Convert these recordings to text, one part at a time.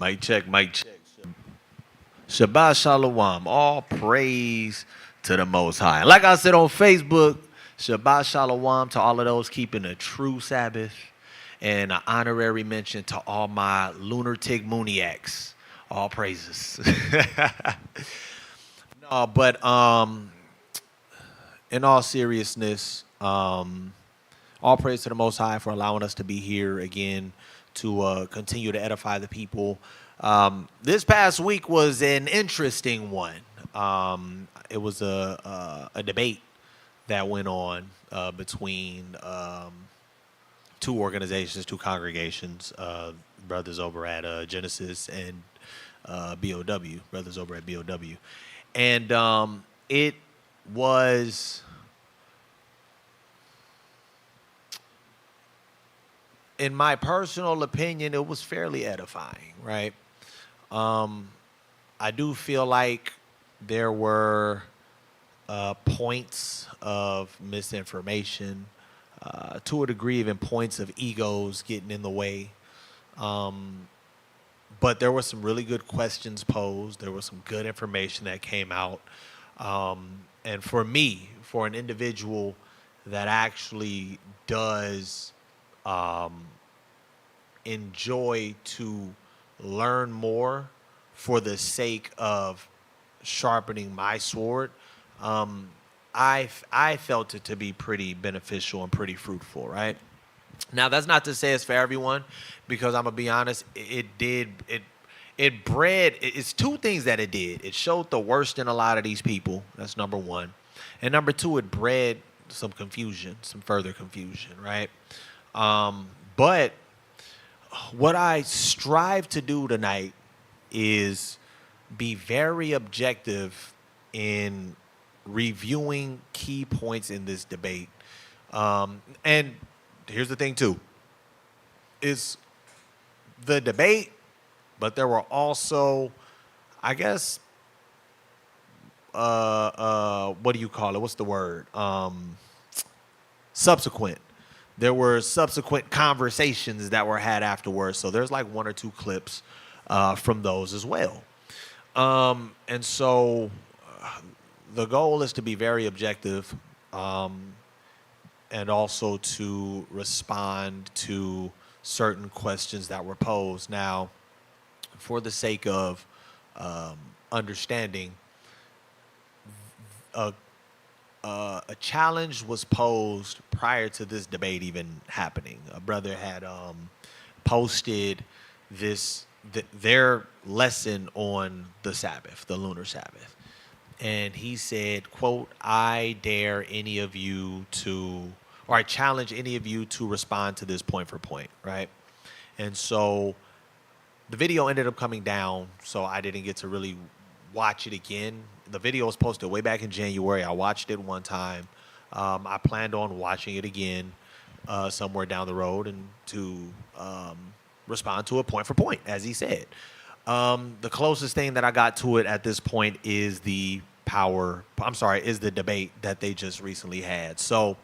Mic check, mic check. Shabbat Shalom. All praise to the Most High. Like I said on Facebook, Shabbat Shalom to all of those keeping a true Sabbath, and an honorary mention to all my lunatic mooniacs. All praises. No, but in all seriousness, all praise to the Most High for allowing us to be here again to continue to edify the people. This past week was an interesting one. It was a debate that went on between two organizations, two congregations, brothers over at Genesis and BOW, brothers over at BOW. And it was, in my personal opinion, it was fairly edifying, right? I do feel like there were points of misinformation, to a degree, even points of egos getting in the way. But there were some really good questions posed. There was some good information that came out. And for me, for an individual that actually does enjoy to learn more for the sake of sharpening my sword, I felt it to be pretty beneficial and pretty fruitful, right? Now, that's not to say it's for everyone, because I'm gonna be honest, it's two things that it did. It showed the worst in a lot of these people. That's number one. And number two, it bred some confusion, some further confusion, right? But what I strive to do tonight is be very objective in reviewing key points in this debate. And here's the thing too, is the debate, but there were also, I guess, what do you call it? What's the word? Subsequent. There were subsequent conversations that were had afterwards. So there's like one or two clips from those as well. And so the goal is to be very objective, and also to respond to certain questions that were posed. Now, for the sake of understanding, a challenge was posed prior to this debate even happening. A brother had posted their lesson on the Sabbath, the lunar Sabbath. And he said, quote, I challenge any of you to respond to this point for point, right? And so the video ended up coming down, so I didn't get to really watch it again. The video was posted way back in January. I watched it one time. I planned on watching it again somewhere down the road and to respond to it point for point, as he said. The closest thing that I got to it at this point is the debate that they just recently had. So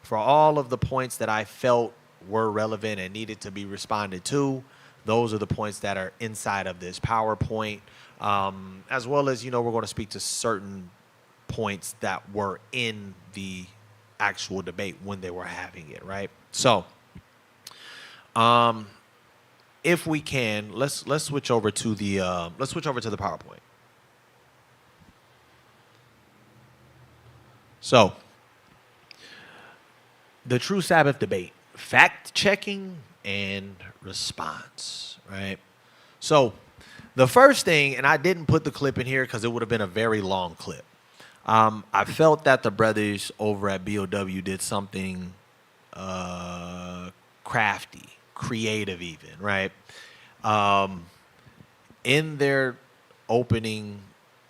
for all of the points that I felt were relevant and needed to be responded to, those are the points that are inside of this PowerPoint, as well as, we're going to speak to certain points that were in the actual debate when they were having it, right? So, if we can, let's switch over to the PowerPoint. So, the True Sabbath debate, fact checking and response, right? So, the first thing, and I didn't put the clip in here because it would have been a very long clip. I felt that the brothers over at BOW did something crafty, creative even, right? In their opening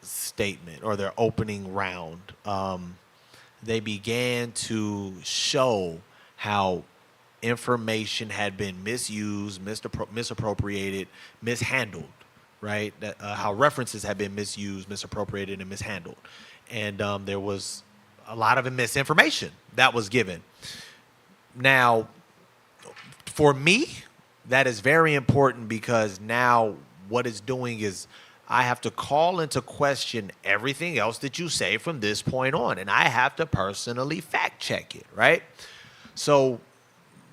statement or their opening round, they began to show how information had been misused, misappropriated, mishandled, right? How references had been misused, misappropriated, and mishandled. And there was a lot of misinformation that was given. Now, for me, that is very important because now what it's doing is I have to call into question everything else that you say from this point on, and I have to personally fact check it, right? So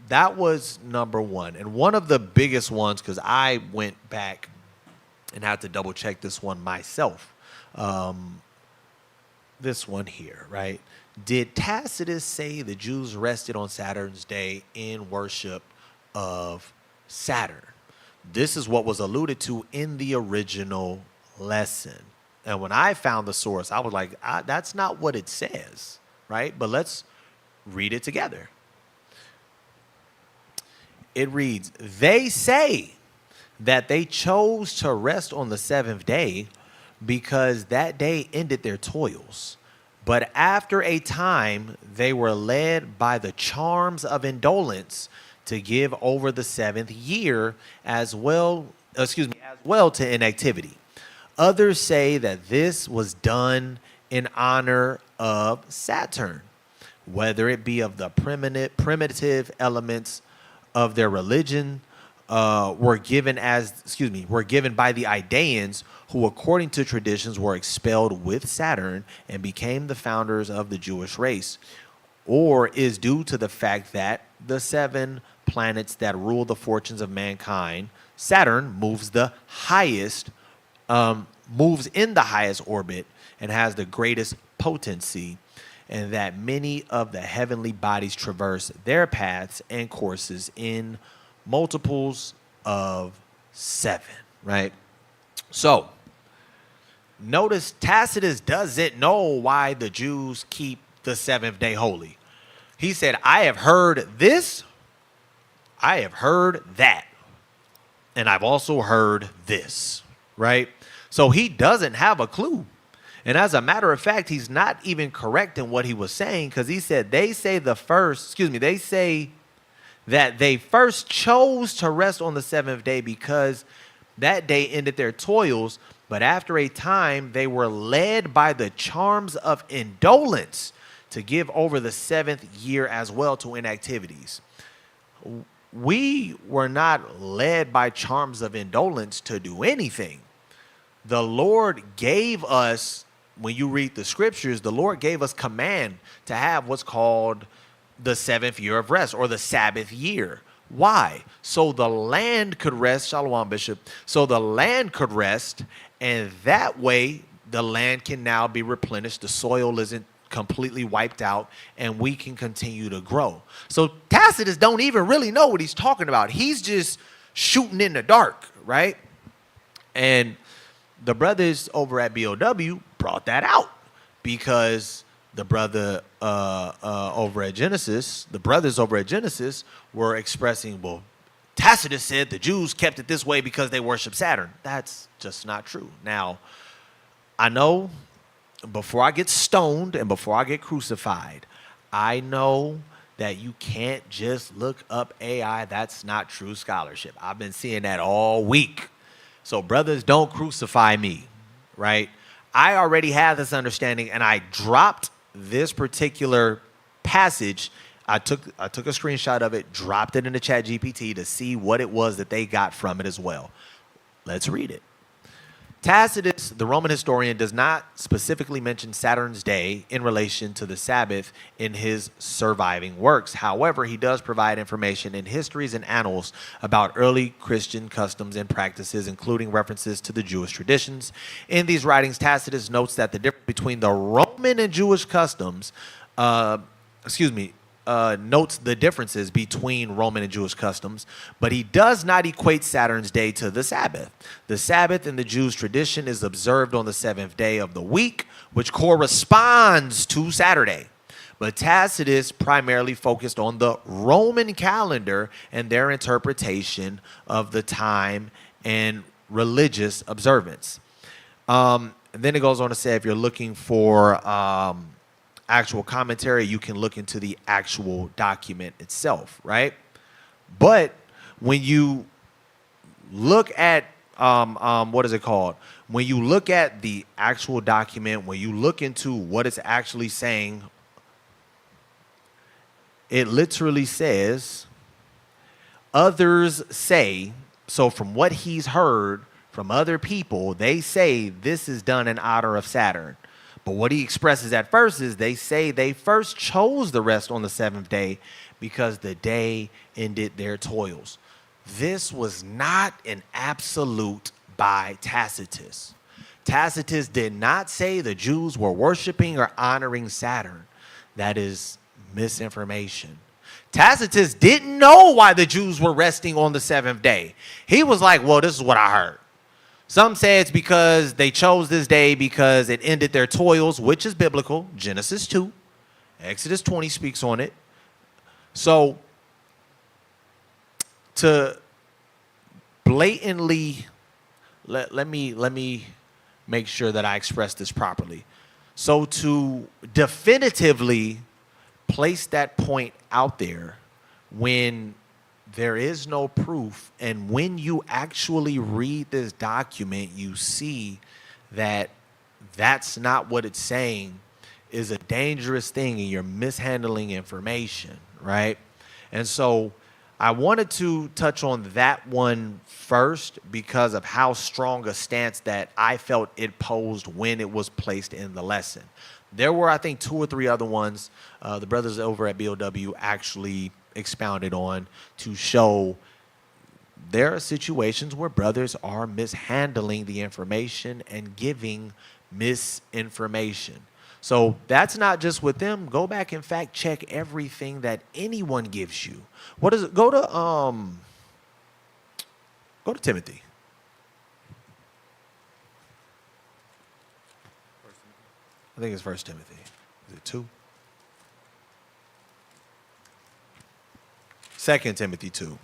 that was number one. And one of the biggest ones, because I went back and had to double check this one myself. This one here, right? Did Tacitus say the Jews rested on Saturn's day in worship of Saturn? This is what was alluded to in the original lesson. And when I found the source, I was like, that's not what it says, right? But let's read it together. It reads, they say that they chose to rest on the seventh day because that day ended their toils. But after a time, they were led by the charms of indolence to give over the seventh year as well to inactivity. Others say that this was done in honor of Saturn, whether it be of the primitive elements of their religion were given by the Idaeans, who according to traditions were expelled with Saturn and became the founders of the Jewish race, or is due to the fact that the 7 planets that rule the fortunes of mankind, Saturn moves in the highest orbit and has the greatest potency, and that many of the heavenly bodies traverse their paths and courses in multiples of 7, right? So, notice Tacitus doesn't know why the Jews keep the seventh day holy. He said, I have heard this, I have heard that, and I've also heard this, right? So he doesn't have a clue. And as a matter of fact, he's not even correct in what he was saying, because he said they say that they first chose to rest on the seventh day because that day ended their toils, but after a time they were led by the charms of indolence to give over the seventh year as well to inactivities. We were not led by charms of indolence to do anything. The Lord gave us, when you read the scriptures, the Lord gave us command to have what's called the seventh year of rest, or the Sabbath year. Why? So the land could rest. Shalom, Bishop. So the land could rest, and that way the land can now be replenished. The soil isn't completely wiped out, and we can continue to grow. So Tacitus don't even really know what he's talking about. He's just shooting in the dark, right? And the brothers over at BOW brought that out, because the brothers over at Genesis were expressing, well, Tacitus said the Jews kept it this way because they worship Saturn. That's just not true. Now, I know before I get stoned and before I get crucified, I know that you can't just look up AI. That's not true scholarship. I've been seeing that all week. So brothers, don't crucify me, right? I already had this understanding, and I dropped this particular passage. I took a screenshot of it, dropped it into ChatGPT to see what it was that they got from it as well. Let's read it. Tacitus, the Roman historian, does not specifically mention Saturn's day in relation to the Sabbath in his surviving works. However, he does provide information in histories and annals about early Christian customs and practices, including references to the Jewish traditions. In these writings, Tacitus notes that the difference between the Roman and Jewish customs, notes the differences between Roman and Jewish customs, but he does not equate Saturn's day to the Sabbath. The Sabbath in the Jews' tradition is observed on the seventh day of the week, which corresponds to Saturday. But Tacitus primarily focused on the Roman calendar and their interpretation of the time and religious observance. And then it goes on to say, if you're looking for actual commentary, you can look into the actual document itself, right? But when you look at what is it called? When you look at the actual document, when you look into what it's actually saying, it literally says, others say, so from what he's heard from other people, they say this is done in honor of Saturn. But what he expresses at first is they say they first chose the rest on the seventh day because the day ended their toils. This was not an absolute by Tacitus. Tacitus did not say the Jews were worshiping or honoring Saturn. That is misinformation. Tacitus didn't know why the Jews were resting on the seventh day. He was like, well, this is what I heard. Some say it's because they chose this day because it ended their toils, which is biblical. Genesis 2. Exodus 20 speaks on it. So to blatantly, let me make sure that I express this properly. So to definitively place that point out there when there is no proof, and when you actually read this document, you see that that's not what it's saying, is a dangerous thing, and you're mishandling information, right? And so I wanted to touch on that one first because of how strong a stance that I felt it posed when it was placed in the lesson. There were, I think, 2 or 3 other ones the brothers over at BOW actually expounded on to show there are situations where brothers are mishandling the information and giving misinformation. So that's not just with them. Go back and fact check everything that anyone gives you. What is it? Go to Timothy. I think it's 1 Timothy. Is it 2? 2 Timothy 2.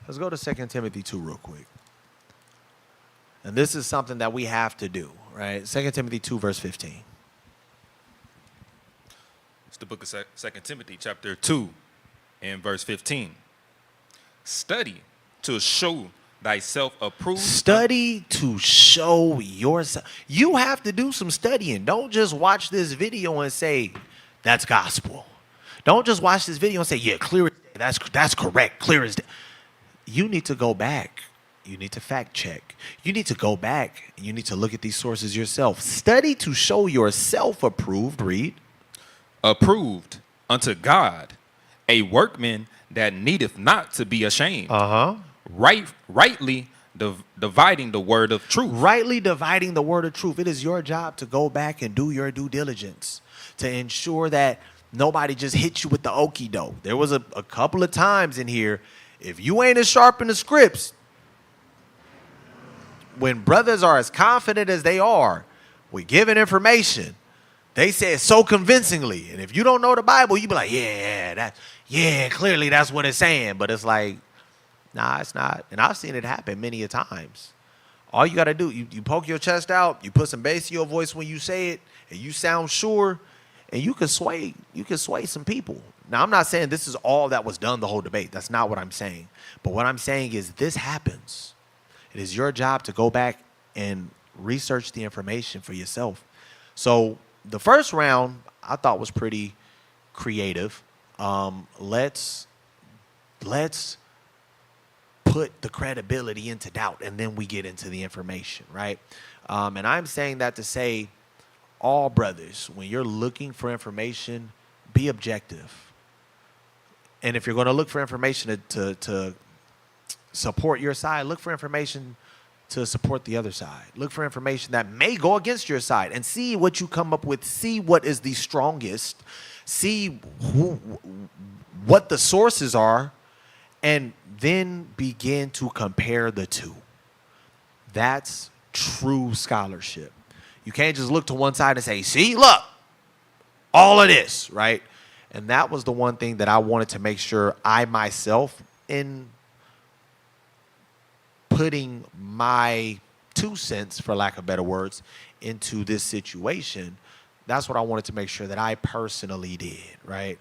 Let's go to 2 Timothy 2 real quick. And this is something that we have to do, right? 2 Timothy 2, verse 15. It's the book of 2 Timothy, chapter 2, and verse 15. Study to show thyself approved. Study to show yourself. You have to do some studying. Don't just watch this video and say, that's gospel. Don't just watch this video and say, yeah, clear as day. That's correct, clear as day. You need to go back. You need to fact check. You need to go back and you need to look at these sources yourself. Study to show yourself approved. Read. Approved unto God, a workman that needeth not to be ashamed. Rightly dividing the word of truth. Rightly dividing the word of truth. It is your job to go back and do your due diligence to ensure that nobody just hits you with the okie doke. There was a couple of times in here, if you ain't as sharp in the scripts, when brothers are as confident as they are with giving information, they say it so convincingly. And if you don't know the Bible, you be like, clearly that's what it's saying. But it's like, nah, it's not. And I've seen it happen many a times. All you got to do, you poke your chest out, you put some bass in your voice when you say it, and you sound sure, and you can sway some people. Now, I'm not saying this is all that was done the whole debate. That's not what I'm saying. But what I'm saying is this happens. It is your job to go back and research the information for yourself. So the first round I thought was pretty creative. Let's put the credibility into doubt, and then we get into the information, right? And I'm saying that to say, all brothers, when you're looking for information, be objective. And if you're going to look for information to support your side, look for information to support the other side. Look for information that may go against your side and see what you come up with. See what is the strongest. See what the sources are, and then begin to compare the two. That's true scholarship. You can't just look to one side and say, see, look, all of this, right? And that was the one thing that I wanted to make sure I myself, in putting my 2 cents, for lack of better words, into this situation, that's what I wanted to make sure that I personally did, right?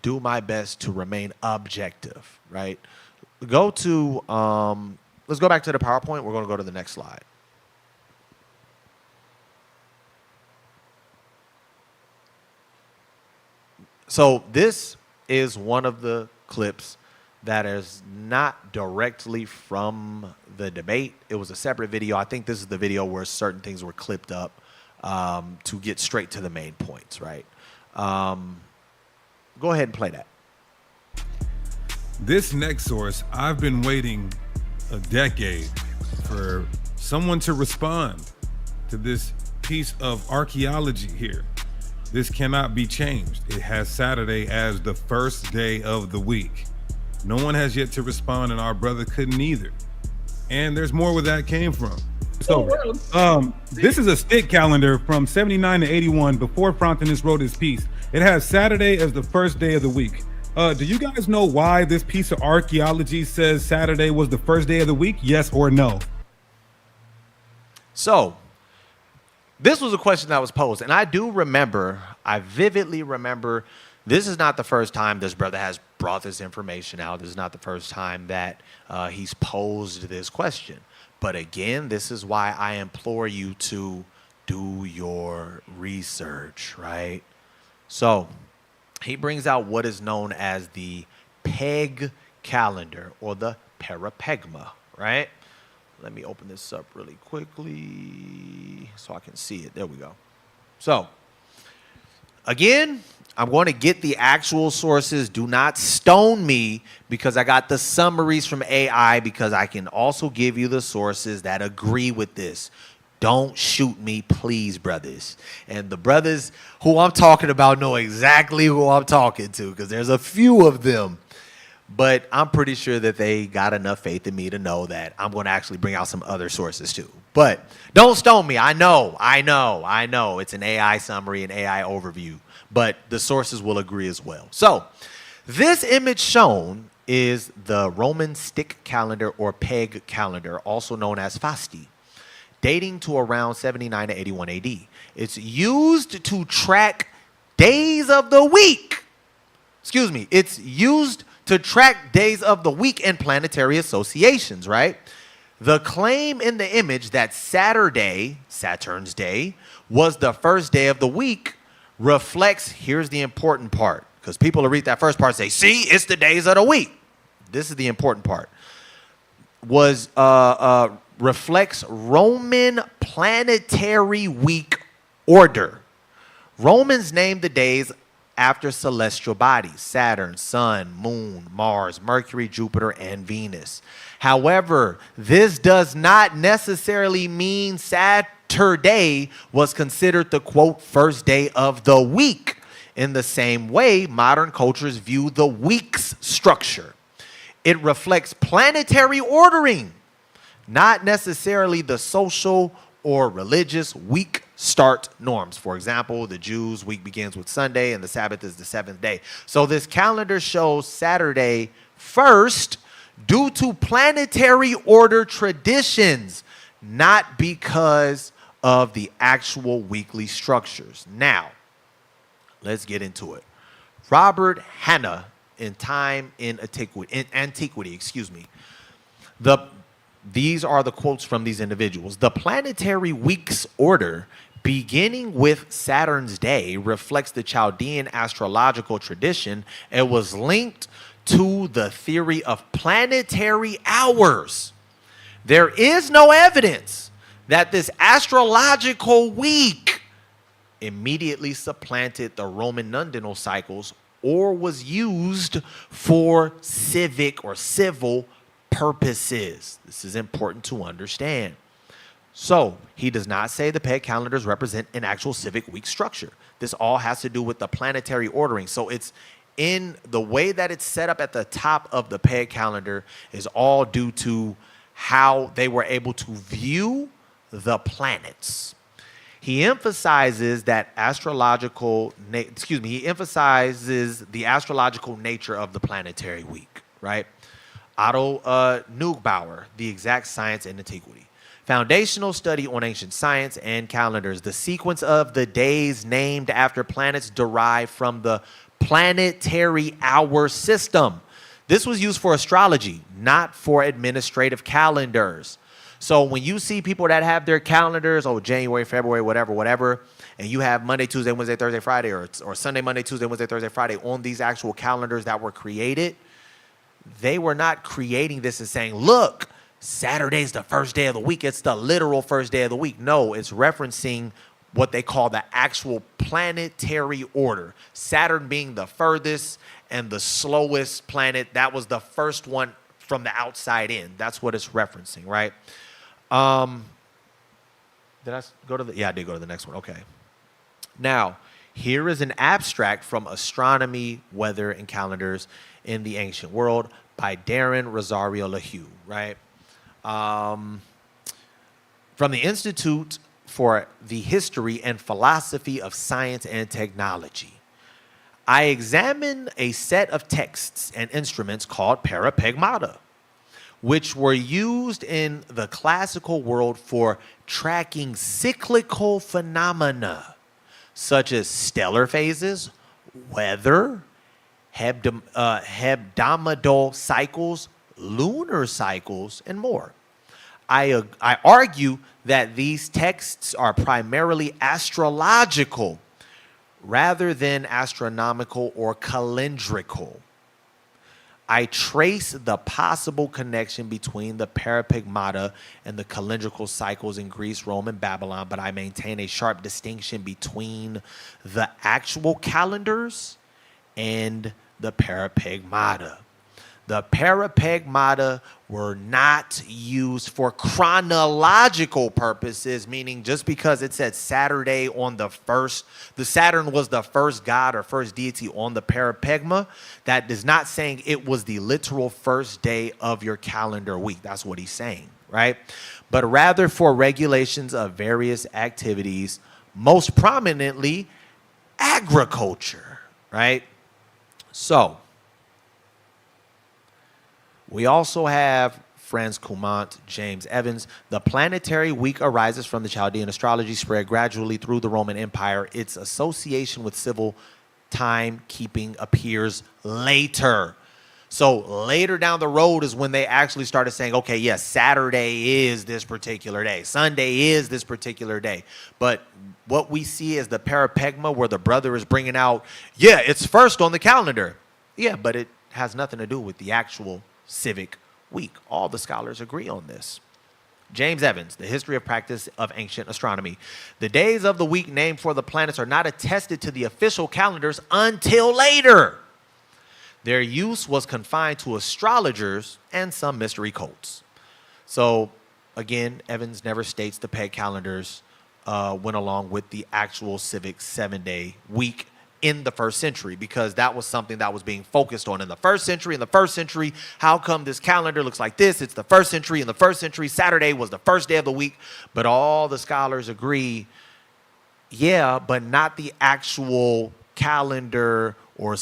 Do my best to remain objective, right? Go to, let's go back to the PowerPoint. We're going to go to the next slide. So this is one of the clips that is not directly from the debate. It was a separate video. I think this is the video where certain things were clipped up to get straight to the main points, right? Go ahead and play that. This next source, I've been waiting a decade for someone to respond to this piece of archaeology here. This cannot be changed. It has Saturday as the first day of the week. No one has yet to respond, and our brother couldn't either. And there's more where that came from. So, this is a stick calendar from 79 to 81 before Frontinus wrote his piece. It has Saturday as the first day of the week. Do you guys know why this piece of archaeology says Saturday was the first day of the week? Yes or no? So, this was a question that was posed, and I vividly remember, this is not the first time this brother has brought this information out. This is not the first time that he's posed this question. But again, this is why I implore you to do your research, right? So, he brings out what is known as the peg calendar or the parapegma, right? Let me open this up really quickly so I can see it. There we go. So, again, I'm going to get the actual sources. Do not stone me because I got the summaries from AI, because I can also give you the sources that agree with this. Don't shoot me, please, brothers. And the brothers who I'm talking about know exactly who I'm talking to, because there's a few of them. But I'm pretty sure that they got enough faith in me to know that I'm going to actually bring out some other sources too. But don't stone me. I know. It's an AI summary, an AI overview. But the sources will agree as well. So this image shown is the Roman stick calendar or peg calendar, also known as fasti, dating to around 79 to 81 AD. It's used to track days of the week. It's used to track days of the week and planetary associations, right? The claim in the image that Saturday, Saturn's day, was the first day of the week reflects, here's the important part, because people will read that first part and say, see, it's the days of the week. This is the important part. Reflects Roman planetary week order. Romans named the days after celestial bodies: Saturn, Sun, Moon, Mars, Mercury, Jupiter, and Venus. However, this does not necessarily mean Saturday was considered the, quote, first day of the week. In the same way, modern cultures view the week's structure. It reflects planetary ordering, not necessarily the social or religious week start norms. For example, the Jews' week begins with Sunday and the Sabbath is the seventh day. So this calendar shows Saturday first due to planetary order traditions, not because of the actual weekly structures. Now, let's get into it. Robert Hanna in Time in Antiquity, These are the quotes from these individuals. The planetary week's order, beginning with Saturn's day, reflects the Chaldean astrological tradition. It was linked to the theory of planetary hours. There is no evidence that this astrological week immediately supplanted the Roman nundinal cycles or was used for civic or civil purposes. This is important to understand. So he does not say the peg calendars represent an actual civic week structure. This all has to do with the planetary ordering. So it's in the way that it's set up at the top of the peg calendar is all due to how they were able to view the planets. He emphasizes that he emphasizes the astrological nature of the planetary week, right? Otto Neugebauer, The Exact Science in Antiquity. Foundational study on ancient science and calendars. The sequence of the days named after planets derived from the planetary hour system. This was used for astrology, not for administrative calendars. So when you see people that have their calendars, January, February, whatever, and you have Monday, Tuesday, Wednesday, Thursday, Friday, or Sunday, Monday, Tuesday, Wednesday, Thursday, Friday on these actual calendars that were created, they were not creating this and saying, look, Saturday's the first day of the week. It's the literal first day of the week. No, it's referencing what they call the actual planetary order. Saturn being the furthest and the slowest planet. That was the first one from the outside in. That's what it's referencing, right? Did I go to the? Yeah, I did go to the next one. Okay. Now, here is an abstract from Astronomy, Weather, and Calendars in the Ancient World by Darren Rosario LaHue, right? From the Institute for the History and Philosophy of Science and Technology. I examine a set of texts and instruments called parapegmata, which were used in the classical world for tracking cyclical phenomena, such as stellar phases, weather, hebdomadal cycles, lunar cycles, and more. I argue that these texts are primarily astrological rather than astronomical or calendrical. I trace the possible connection between the parapegmata and the calendrical cycles in Greece, Rome, and Babylon, but I maintain a sharp distinction between the actual calendars and the parapegmata. The parapegmata were not used for chronological purposes, meaning just because it said Saturday on the Saturn was the first god or first deity on the parapegma, that is not saying it was the literal first day of your calendar week. That's what he's saying, right? But rather for regulations of various activities, most prominently agriculture, right? So, we also have Franz Cumont, James Evans. The planetary week arises from the Chaldean astrology, spread gradually through the Roman Empire. Its association with civil timekeeping appears later. So later down the road is when they actually started saying, okay, yes, Saturday is this particular day. Sunday is this particular day. But what we see is the parapegma where the brother is bringing out, yeah, it's first on the calendar. Yeah, but it has nothing to do with the actual civic week. All the scholars agree on this. James Evans, The History of Practice of Ancient Astronomy. The days of the week named for the planets are not attested to the official calendars until later. Their use was confined to astrologers and some mystery cults. So, again, Evans never states the peg calendars went along with the actual civic 7-day week in the first century, because that was something that was being focused on in the first century. In the first century, how come this calendar looks like this? It's the first century. In the first century, Saturday was the first day of the week. But all the scholars agree, yeah, but not the actual calendar or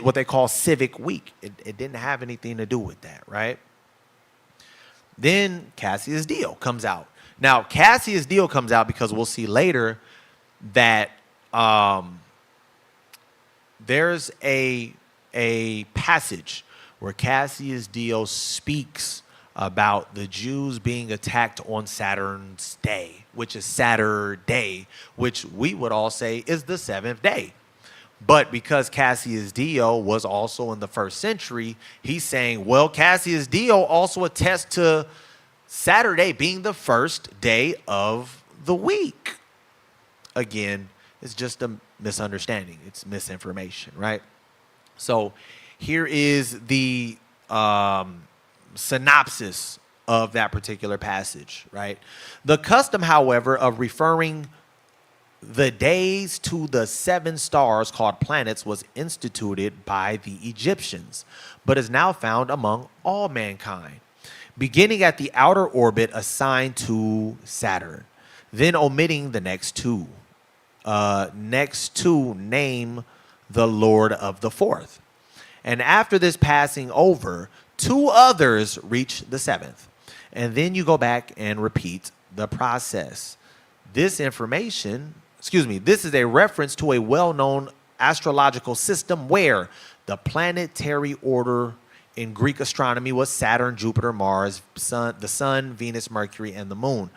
what they call civic week. It didn't have anything to do with that, right? Then Casius Dio comes out. Now, Casius Dio comes out because we'll see later that there's a passage where Casius Dio speaks about the Jews being attacked on Saturn's day, which is Saturday, which we would all say is the seventh day. But because Casius Dio was also in the first century, he's saying, well, Casius Dio also attests to Saturday being the first day of the week. Again, it's just a misunderstanding. It's misinformation, right? So here is the synopsis of that particular passage, right? The custom, however, of referring the days to the 7 stars called planets was instituted by the Egyptians, but is now found among all mankind, beginning at the outer orbit assigned to Saturn, then omitting the next two name the Lord of the fourth. And after this passing over, 2 others reach the 7th. And then you go back and repeat the process. This is a reference to a well-known astrological system where the planetary order in Greek astronomy was Saturn, Jupiter, Mars, the Sun, Venus, Mercury, and the Moon,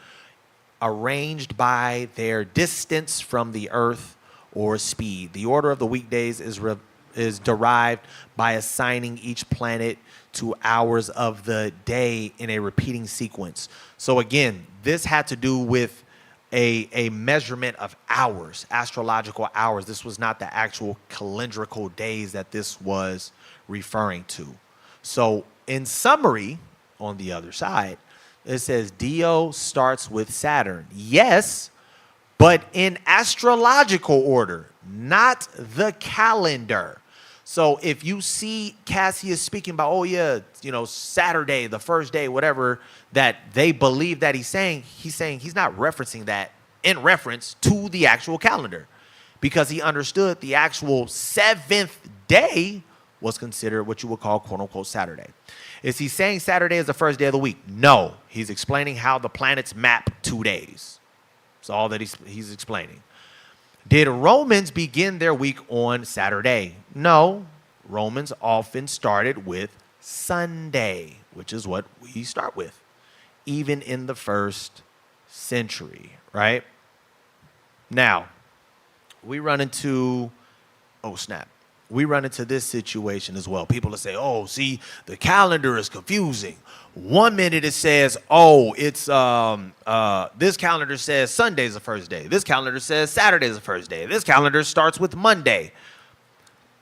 arranged by their distance from the Earth or speed. The order of the weekdays is derived by assigning each planet to hours of the day in a repeating sequence. So again, this had to do with a measurement of hours, astrological hours. This was not the actual calendrical days that this was referring to. So in summary, on the other side, it says Dio starts with Saturn. Yes, but in astrological order, not the calendar. So if you see Cassius speaking about, oh yeah, Saturday, the first day, whatever, that they believe that he's saying he's not referencing that in reference to the actual calendar, because he understood the actual seventh day was considered what you would call quote unquote Saturday. Is he saying Saturday is the first day of the week? No, he's explaining how the planets map 2 days. That's all that he's explaining. Did Romans begin their week on Saturday? No, Romans often started with Sunday, which is what we start with, even in the first century, right? Now, we run into this situation as well. People will say, oh, see, the calendar is confusing. One minute it says, oh, it's this calendar says Sunday's the first day. This calendar says Saturday's the first day. This calendar starts with Monday.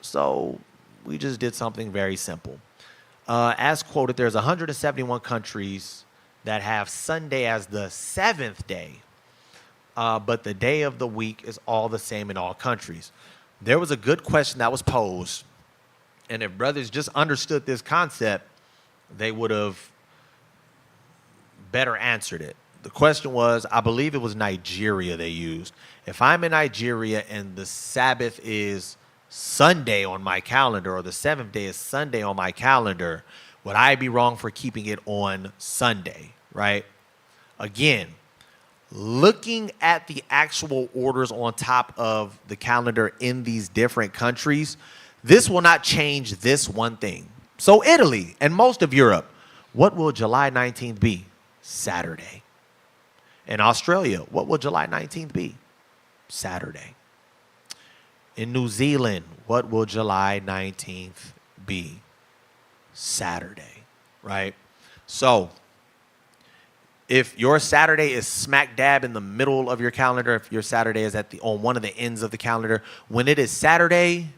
So we just did something very simple. As quoted, there's 171 countries that have Sunday as the seventh day, but the day of the week is all the same in all countries. There was a good question that was posed, and if brothers just understood this concept, they would have better answered it. The question was, I believe it was Nigeria they used. If I'm in Nigeria and the Sabbath is Sunday on my calendar, or the seventh day is Sunday on my calendar, would I be wrong for keeping it on Sunday, right? Again, looking at the actual orders on top of the calendar in these different countries, this will not change this one thing. So Italy and most of Europe, what will July 19th be? Saturday. In Australia, what will July 19th be? Saturday. In New Zealand, what will July 19th be? Saturday, right? So if your Saturday is smack dab in the middle of your calendar, if your Saturday is on one of the ends of the calendar, when it is Saturday,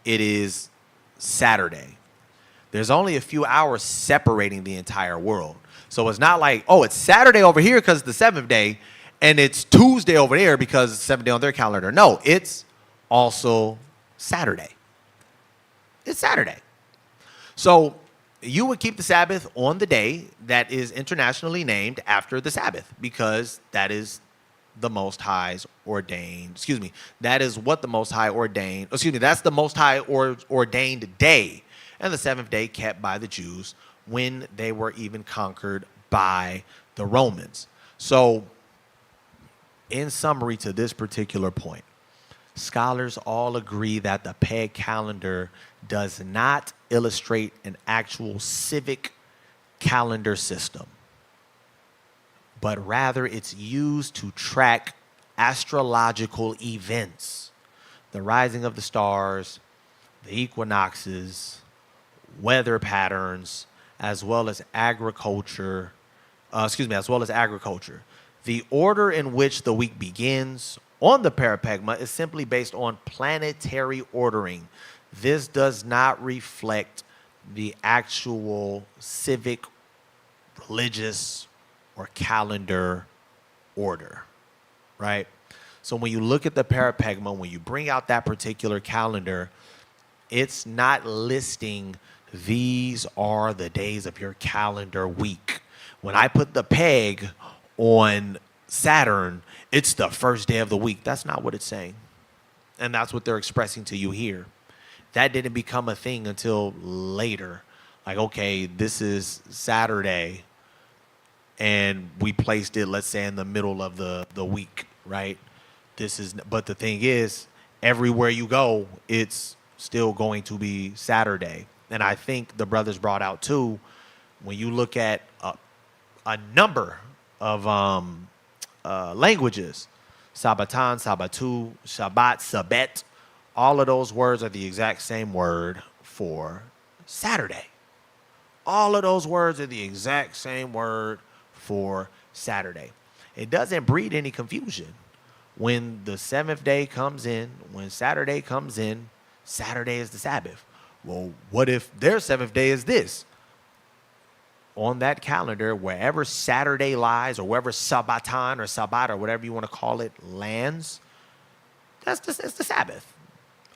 it is Saturday. There's only a few hours separating the entire world. So it's not like, oh, it's Saturday over here because it's the seventh day, and it's Tuesday over there because it's the seventh day on their calendar. No, it's also Saturday. It's Saturday. So you would keep the Sabbath on the day that is internationally named after the Sabbath, because that is the Most High's ordained, that is what the Most High ordained, that's the Most High ordained day, and the seventh day kept by the Jews when they were even conquered by the Romans. So in summary to this particular point, scholars all agree that the peg calendar does not illustrate an actual civic calendar system, but rather it's used to track astrological events, the rising of the stars, the equinoxes, weather patterns, as well as agriculture. The order in which the week begins on the parapegma is simply based on planetary ordering. This does not reflect the actual civic, religious, or calendar order, right? So when you look at the parapegma, when you bring out that particular calendar, it's not listing these are the days of your calendar week. When I put the peg on Saturn, it's the first day of the week. That's not what it's saying. And that's what they're expressing to you here. That didn't become a thing until later. Like, okay, this is Saturday, and we placed it, let's say, in the middle of the week, right? But the thing is, everywhere you go, it's still going to be Saturday. And I think the brothers brought out too, when you look at a number of languages, Sabbatan, Sabbatu, Shabbat, Sabet, all of those words are the exact same word for Saturday. All of those words are the exact same word for Saturday. It doesn't breed any confusion. When the seventh day comes in, when Saturday comes in, Saturday is the Sabbath. Well, what if their seventh day is this? On that calendar, wherever Saturday lies, or wherever Sabbatan or Sabbat or whatever you want to call it lands, it's the Sabbath.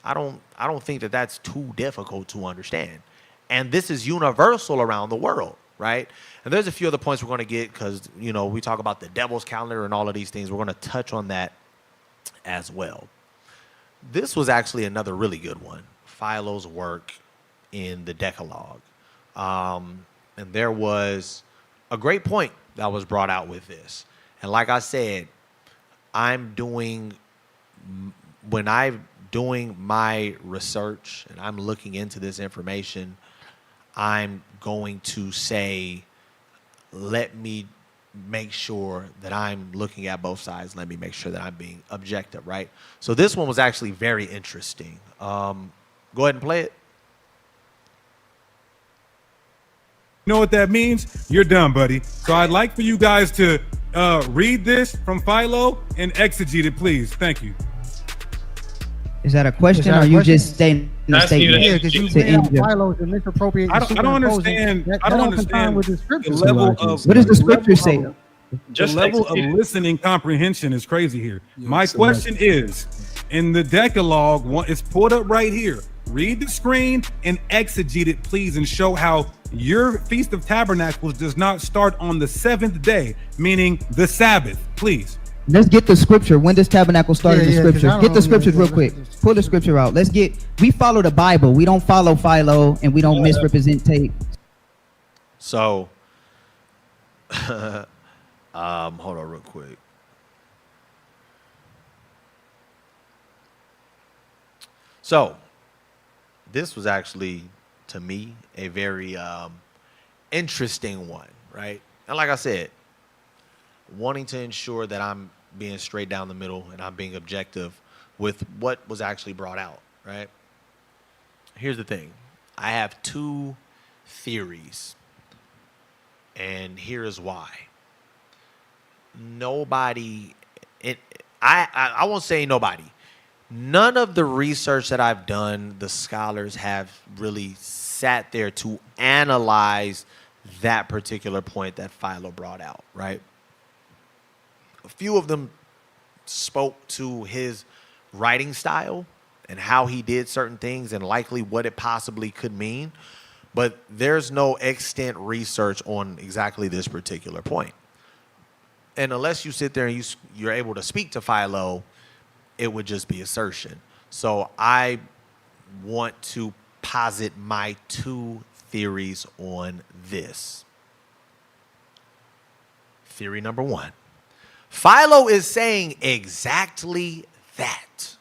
I don't think that that's too difficult to understand. And this is universal around the world, right? And there's a few other points we're going to get because, we talk about the devil's calendar and all of these things. We're going to touch on that as well. This was actually another really good one, Philo's work in the decalogue. And there was a great point that was brought out with this. And like I said, when I'm doing my research and I'm looking into this information, I'm going to say, let me make sure that I'm looking at both sides. Let me make sure that I'm being objective, right? So this one was actually very interesting. Go ahead and play it. You know what that means? You're done, buddy. So I'd like for you guys to read this from Philo and exegete it, please. Thank you. Is that a question, or you just stating a statement? Yeah, because you say Philo's and misappropriate. I don't understand. I don't understand with the scripture. the level of What does the scripture say? The level of listening comprehension is crazy here. My question is, in the Decalogue, it's pulled up right here. Read the screen and exegete it, please, and show how your Feast of Tabernacles does not start on the seventh day, meaning the Sabbath, please. Let's get the scripture. When does tabernacle start in the scriptures? Get the scriptures real quick. Pull the scripture out. We follow the Bible. We don't follow Philo, and we don't misrepresentate. So, hold on real quick. So, this was actually, to me, a very interesting one, right? And like I said, wanting to ensure that I'm being straight down the middle and I'm being objective with what was actually brought out, right? Here's the thing. I have two theories, and here's why. I won't say nobody. None of the research that I've done, the scholars have really sat there to analyze that particular point that Philo brought out, right? A few of them spoke to his writing style and how he did certain things and likely what it possibly could mean, but there's no extant research on exactly this particular point. And unless you sit there and you're able to speak to Philo, it would just be assertion. So I want to posit my two theories on this. Theory number one. Philo is saying exactly that.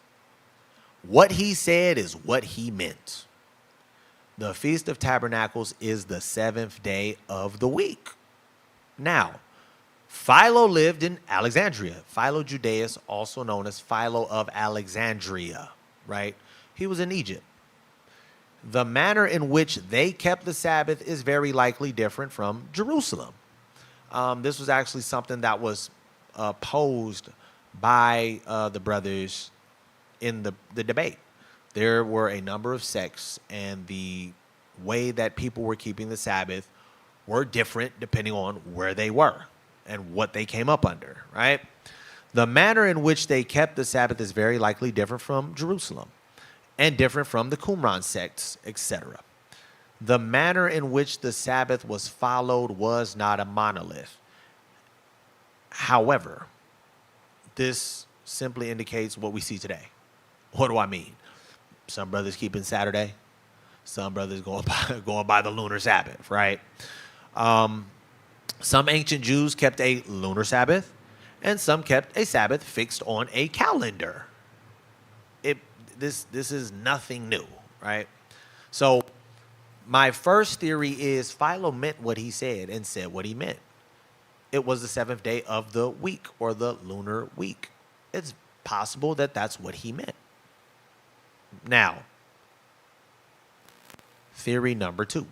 What he said is what he meant. The Feast of Tabernacles is the seventh day of the week. Now, Philo lived in Alexandria. Philo Judaeus, also known as Philo of Alexandria, right? He was in Egypt. The manner in which they kept the Sabbath is very likely different from Jerusalem. This was actually something that was posed by the brothers in the debate. There were a number of sects, and the way that people were keeping the Sabbath were different depending on where they were and what they came up under, right? The manner in which they kept the Sabbath is very likely different from Jerusalem and different from the Qumran sects, etc. The manner in which the Sabbath was followed was not a monolith. However, this simply indicates what we see today. What do I mean? Some brothers keeping Saturday. Some brothers going by the lunar Sabbath, right? Some ancient Jews kept a lunar Sabbath, and some kept a Sabbath fixed on a calendar. This is nothing new, right? So my first theory is Philo meant what he said and said what he meant. It was the seventh day of the week, or the lunar week. It's possible that that's what he meant. Now, theory number two.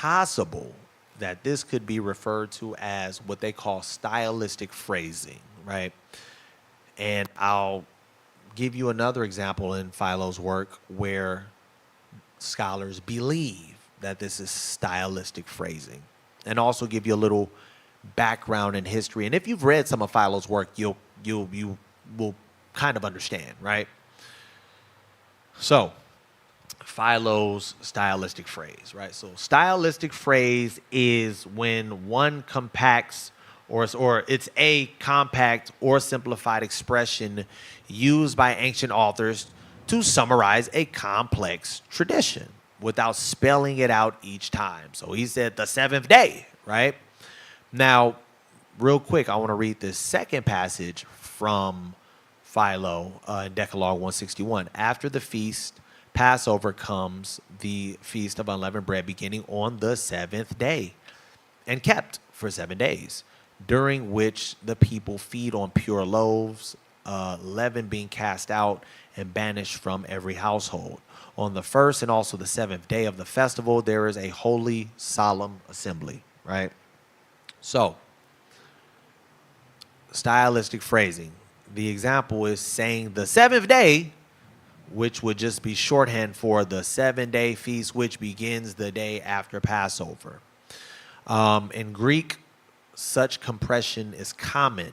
possible that this could be referred to as what they call stylistic phrasing, right? And I'll give you another example in Philo's work where scholars believe that this is stylistic phrasing, and also give you a little background and history. And if you've read some of Philo's work, you will kind of understand, right? So, Philo's stylistic phrase, right? So, stylistic phrase is when one compacts or it's a compact or simplified expression used by ancient authors to summarize a complex tradition without spelling it out each time. So he said the seventh day, right? Now, real quick, I want to read this second passage from Philo in Decalogue 161. After the feast, Passover, comes the feast of unleavened bread beginning on the seventh day and kept for 7 days, during which the people feed on pure loaves, leaven being cast out and banished from every household. On the first and also the seventh day of the festival, there is a holy, solemn assembly, right? So, stylistic phrasing. The example is saying the seventh day, which would just be shorthand for the 7-day feast, which begins the day after Passover. In Greek, such compression is common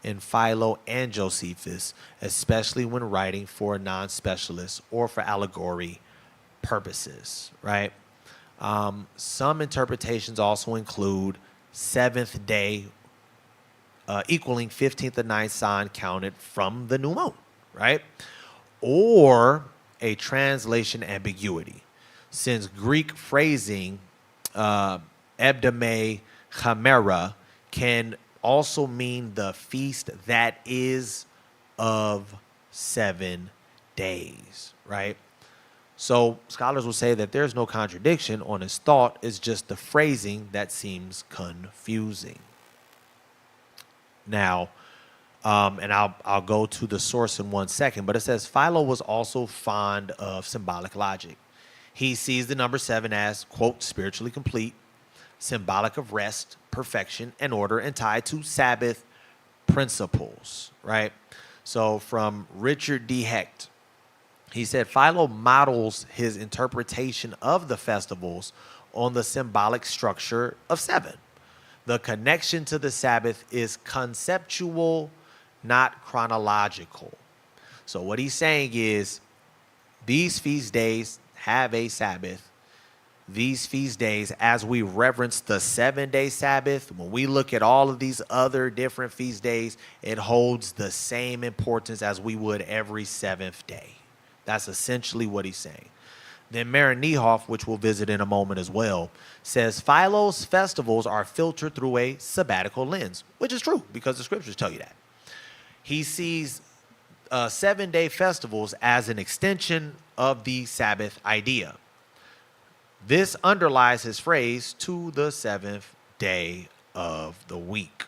in Philo and Josephus, especially when writing for non-specialists or for allegory purposes, right? Some interpretations also include seventh day equaling 15th and 9th sign counted from the new moon, right? Or a translation ambiguity, since Greek phrasing ebdome chimera can also mean the feast that is of 7 days, right? So scholars will say that there's no contradiction on his thought. It's just the phrasing that seems confusing. Now, and I'll go to the source in 1 second, but it says Philo was also fond of symbolic logic. He sees the number 7 as, quote, spiritually complete, symbolic of rest, perfection, and order, and tied to Sabbath principles, right? So from Richard D. Hecht, he said Philo models his interpretation of the festivals on the symbolic structure of 7. The connection to the Sabbath is conceptual, not chronological. So what he's saying is these feast days have a Sabbath. These feast days, as we reverence the 7-day Sabbath, when we look at all of these other different feast days, it holds the same importance as we would every 7th day. That's essentially what he's saying. Then Maren Niehoff, which we'll visit in a moment as well, says Philo's festivals are filtered through a sabbatical lens, which is true because the scriptures tell you that. He sees 7-day festivals as an extension of the Sabbath idea. This underlies his phrase, to the 7th day of the week.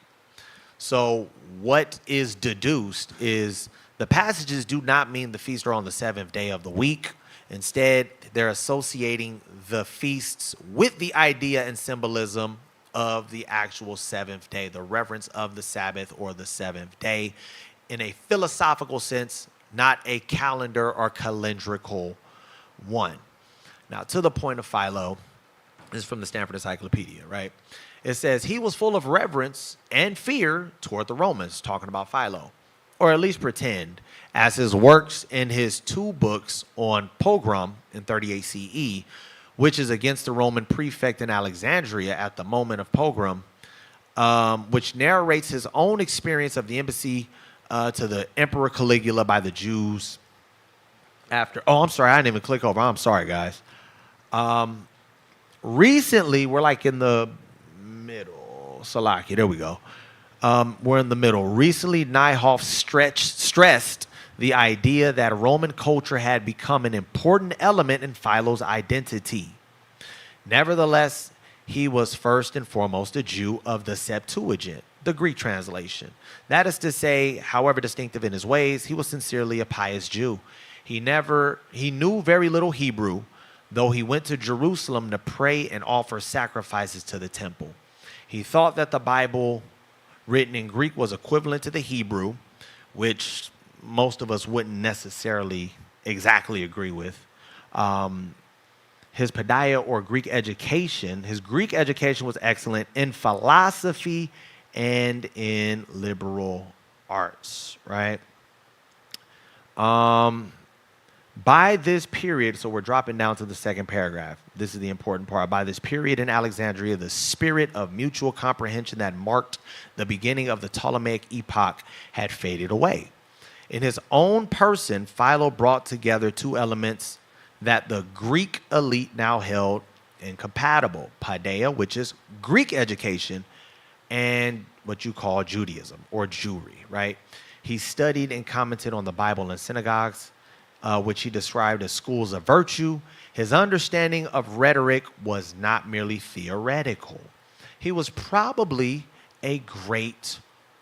So what is deduced is the passages do not mean the feasts are on the 7th day of the week. Instead, they're associating the feasts with the idea and symbolism of the actual 7th day, the reverence of the Sabbath or the 7th day in a philosophical sense, not a calendar or calendrical one. Now, to the point of Philo, this is from the Stanford Encyclopedia, right? It says, he was full of reverence and fear toward the Romans, talking about Philo, or at least pretend, as his works in his 2 books on pogrom in 38 CE, which is against the Roman prefect in Alexandria at the moment of pogrom, which narrates his own experience of the embassy to the Emperor Caligula by the Jews after. Oh, I'm sorry, I didn't even click over. I'm sorry, guys. Recently, we're like in the middle. Salaki, there we go. We're in the middle. Recently, Niehoff stressed the idea that Roman culture had become an important element in Philo's identity. Nevertheless, he was first and foremost a Jew of the Septuagint, the Greek translation. That is to say, however distinctive in his ways, he was sincerely a pious Jew. He knew very little Hebrew, though he went to Jerusalem to pray and offer sacrifices to the temple. He thought that the Bible written in Greek was equivalent to the Hebrew, which most of us wouldn't necessarily exactly agree with. His Paideia, or Greek education, his Greek education was excellent in philosophy and in liberal arts, right? By this period, so we're dropping down to the second paragraph. This is the important part. By this period in Alexandria, the spirit of mutual comprehension that marked the beginning of the Ptolemaic epoch had faded away. In his own person, Philo brought together two elements that the Greek elite now held incompatible: Paideia, which is Greek education, and what you call Judaism or Jewry, right? He studied and commented on the Bible in synagogues, which he described as schools of virtue. His understanding of rhetoric was not merely theoretical. He was probably a great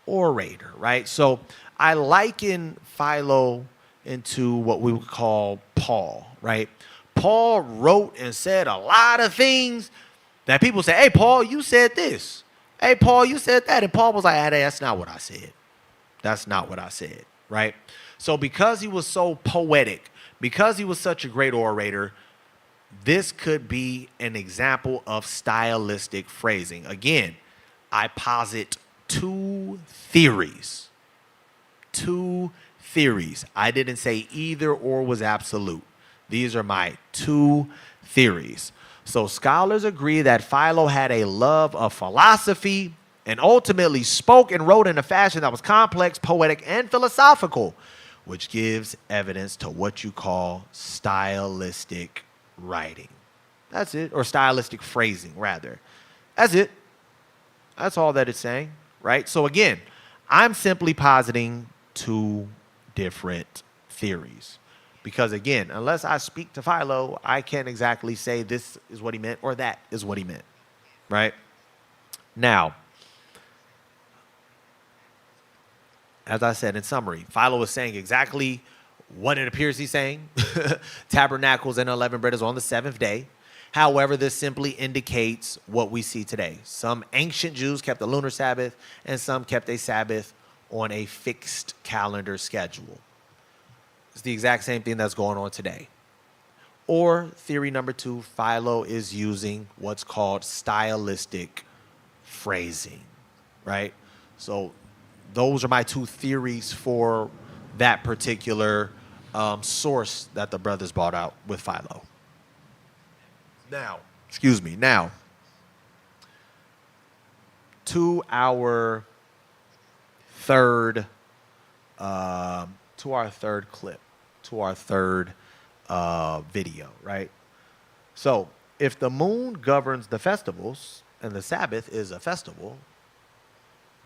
orator, right? So I liken Philo into what we would call Paul, right? Paul wrote and said a lot of things that people say, hey, Paul, you said this. Hey, Paul, you said that. And Paul was like, hey, that's not what I said. That's not what I said, right? So because he was so poetic, because he was such a great orator, this could be an example of stylistic phrasing. Again, I posit two theories. Two theories. I didn't say either or was absolute. These are my two theories. So scholars agree that Philo had a love of philosophy and ultimately spoke and wrote in a fashion that was complex, poetic, and philosophical, which gives evidence to what you call stylistic writing. That's it. Or stylistic phrasing, rather. That's it. That's all that it's saying, right? So again, I'm simply positing two different theories. Because again, unless I speak to Philo, I can't exactly say this is what he meant or that is what he meant, right? Now, as I said in summary, Philo is saying exactly what it appears he's saying. Tabernacles and unleavened bread is on the seventh day. However, this simply indicates what we see today. Some ancient Jews kept the lunar Sabbath, and some kept a Sabbath on a fixed calendar schedule. It's the exact same thing that's going on today. Or theory number two, Philo is using what's called stylistic phrasing, right? So those are my two theories for that particular source that the brothers brought out with Philo. Now, to our third clip, to our third video, right? So if the moon governs the festivals and the Sabbath is a festival,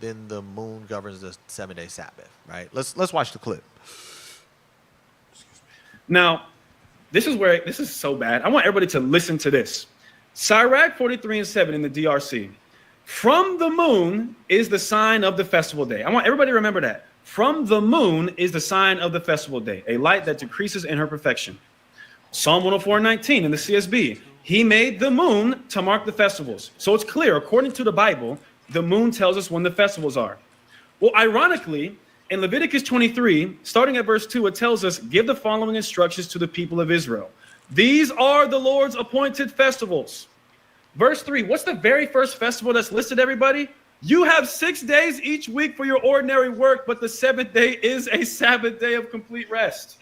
then the moon governs the 7-day Sabbath, right? Let's watch the clip. Now, this is so bad. I want everybody to listen to this. Sirach 43:7 in the DRC. From the moon is the sign of the festival day. I want everybody to remember that. From the moon is the sign of the festival day, a light that decreases in her perfection. Psalm 104:19 in the CSB. He made the moon to mark the festivals. So it's clear, according to the Bible, the moon tells us when the festivals are. Well, ironically, in Leviticus 23, starting at verse 2, it tells us, give the following instructions to the people of Israel. These are the Lord's appointed festivals. Verse 3, what's the very first festival that's listed, everybody? You have 6 days each week for your ordinary work, but the seventh day is a Sabbath day of complete rest.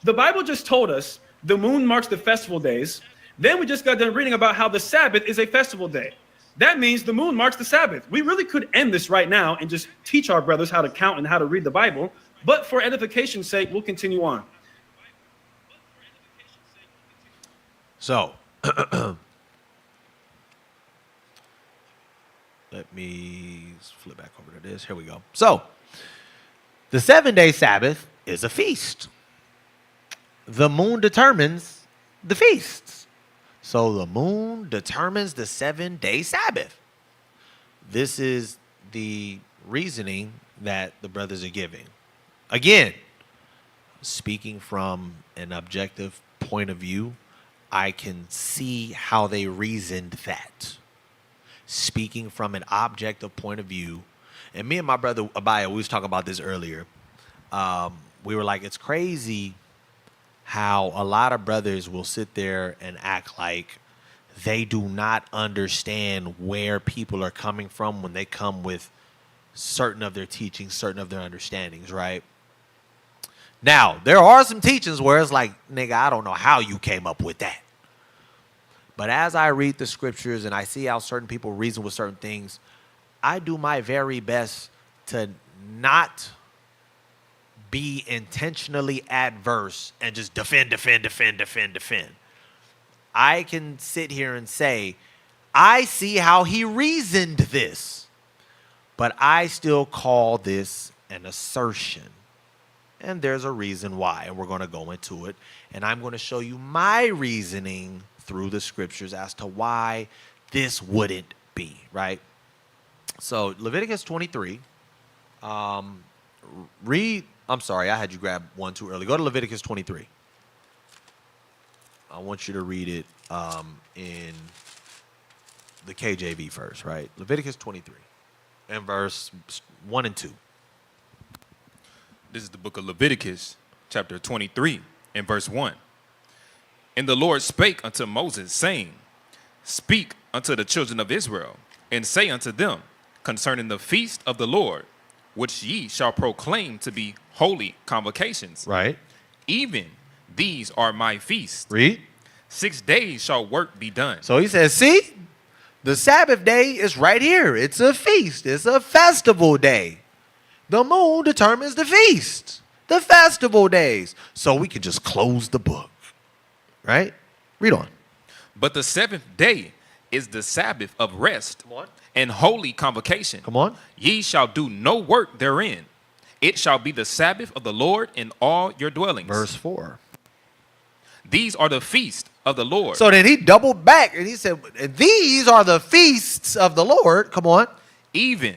The Bible just told us the moon marks the festival days. Then we just got done reading about how the Sabbath is a festival day. That means the moon marks the Sabbath. We really could end this right now and just teach our brothers how to count and how to read the Bible. But for edification's sake, we'll continue on. So, let me flip back over to this. Here we go. So, the 7-day Sabbath is a feast. The moon determines the feasts. So the moon determines the 7-day Sabbath. This is the reasoning that the brothers are giving. Again, speaking from an objective point of view, I can see how they reasoned that. Speaking from an objective point of view. And me and my brother Abaya, we was talking about this earlier. We were like, it's crazy how a lot of brothers will sit there and act like they do not understand where people are coming from when they come with certain of their teachings, certain of their understandings, right? Now, there are some teachings where it's like, nigga, I don't know how you came up with that. But as I read the scriptures and I see how certain people reason with certain things, I do my very best to not be intentionally adverse and just defend. I can sit here and say, I see how he reasoned this, but I still call this an assertion. And there's a reason why, and we're going to go into it. And I'm going to show you my reasoning through the scriptures as to why this wouldn't be, right? So Leviticus 23, I'm sorry, I had you grab one too early. Go to Leviticus 23. I want you to read it in the KJV first, right? Leviticus 23 and verse 1 and 2. This is the book of Leviticus, chapter 23, and verse 1. And the Lord spake unto Moses, saying, Speak unto the children of Israel, and say unto them concerning the feast of the Lord, which ye shall proclaim to be holy convocations. Right. Even these are my feasts. Read. 6 days shall work be done. So he says, see, the Sabbath day is right here. It's a feast. It's a festival day. The moon determines the feast, the festival days. So we can just close the book, right? Read on. But the seventh day is the Sabbath of rest Come on. and holy convocation. Come on. Ye shall do no work therein. It shall be the Sabbath of the Lord in all your dwellings. Verse 4. These are the feasts of the Lord. So then he doubled back and he said, these are the feasts of the Lord. Come on. Even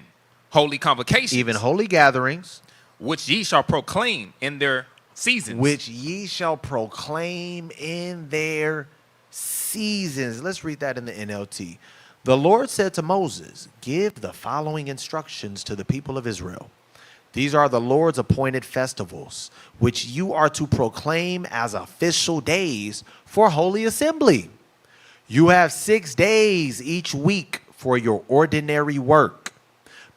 holy convocations. Even holy gatherings. Which ye shall proclaim in their seasons. Which ye shall proclaim in their seasons. Let's read that in the NLT. The Lord said to Moses, give the following instructions to the people of Israel. These are the Lord's appointed festivals, which you are to proclaim as official days for holy assembly. You have 6 days each week for your ordinary work.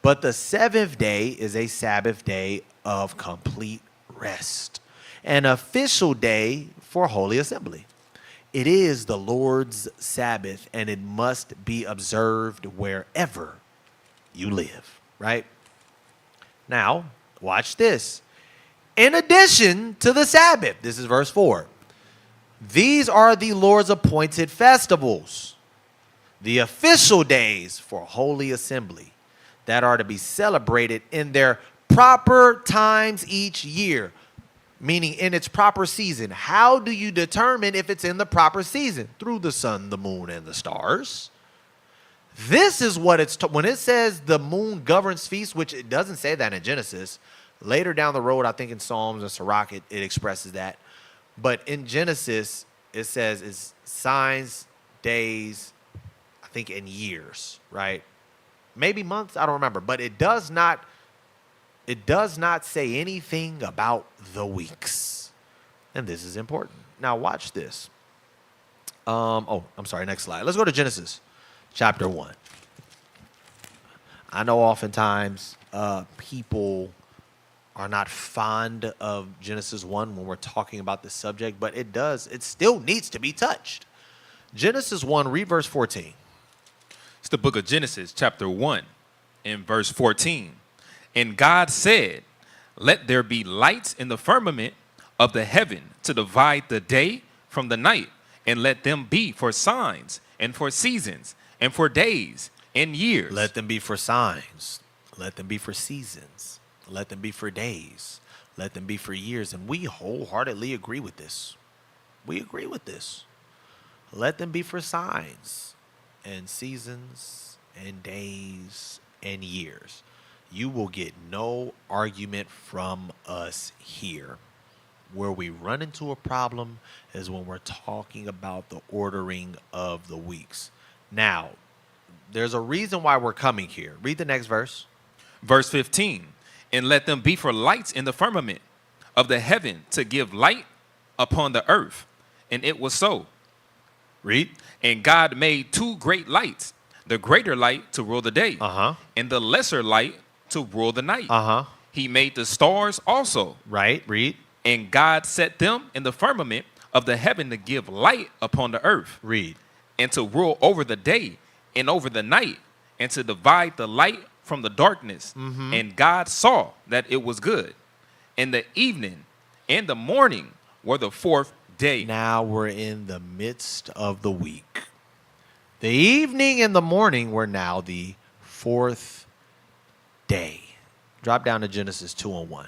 But the seventh day is a Sabbath day of complete rest, an official day for holy assembly. It is the Lord's Sabbath, and it must be observed wherever you live, right? Now, watch this. In addition to the Sabbath, this is verse 4. These are the Lord's appointed festivals, the official days for holy assembly that are to be celebrated in their proper times each year, meaning in its proper season. How do you determine if it's in the proper season? Through the sun, the moon, and the stars. This is what it's when it says the moon governs feasts, which it doesn't say that in Genesis. Later down the road, I think in Psalms and Sirach, it expresses that. But in Genesis, it says it's signs, days, I think in years, right? Maybe months, I don't remember. But it does not say anything about the weeks. And this is important. Now watch this. I'm sorry, next slide. Let's go to Genesis chapter 1. I know oftentimes people are not fond of Genesis 1 when we're talking about this subject, but it still needs to be touched. Genesis 1, read verse 14. It's the book of Genesis, chapter 1, in verse 14. And God said, let there be lights in the firmament of the heaven to divide the day from the night, and let them be for signs and for seasons and for days and years. Let them be for signs. Let them be for seasons. Let them be for days. Let them be for years. And we wholeheartedly agree with this. We agree with this. Let them be for signs and seasons and days and years. You will get no argument from us here. Where we run into a problem is when we're talking about the ordering of the weeks. Now, there's a reason why we're coming here. Read the next verse. Verse 15, and let them be for lights in the firmament of the heaven to give light upon the earth. And it was so. Read. And God made two great lights, the greater light to rule the day, and the lesser light to rule the night. He made the stars also. Right, read. And God set them in the firmament of the heaven to give light upon the earth. Read. And to rule over the day and over the night, and to divide the light from the darkness. And God saw that it was good. And the evening and the morning were the fourth day. Now we're in the midst of the week. The evening and the morning were now the fourth day. Drop down to Genesis 2 and 1.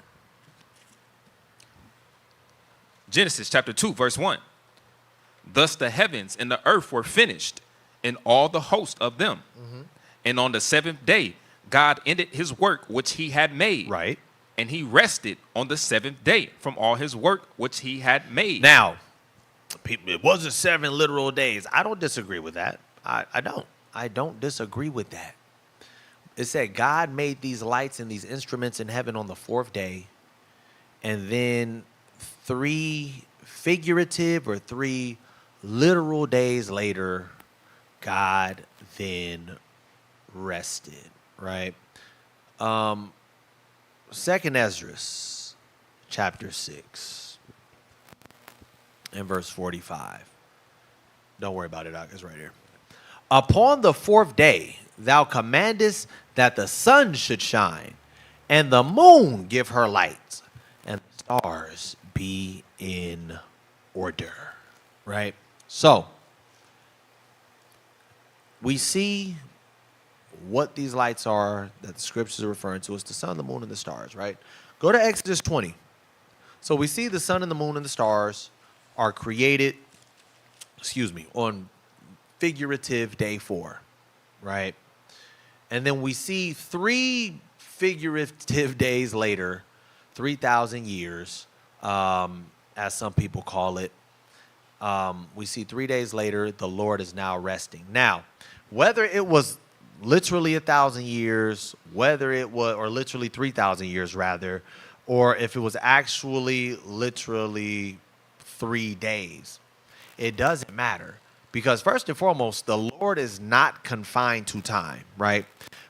Genesis chapter 2, verse 1. Thus the heavens and the earth were finished, and all the host of them. And on the seventh day, God ended his work which he had made. Right. And he rested on the seventh day from all his work which he had made. Now, it wasn't 7 literal days. I don't disagree with that. I don't. I don't disagree with that. It said God made these lights and these instruments in heaven on the fourth day. And then 3 figurative or 3 literal days later, God then rested, right? Second Esdras, chapter 6, and verse 45. Don't worry about it, Doc. It's right here. Upon the fourth day, thou commandest that the sun should shine, and the moon give her light, and the stars be in order, right? So, we see what these lights are that the scriptures are referring to. It's the sun, the moon, and the stars, right? Go to Exodus 20. So we see the sun and the moon and the stars are created, on figurative day 4, right? And then we see 3 figurative days later, 3,000 years, as some people call it. We see 3 days later, the Lord is now resting. Now, whether it was literally 1,000 years, whether it was, or literally 3,000 years rather, or if it was actually literally 3 days, it doesn't matter. Because first and foremost, the Lord is not confined to time, right?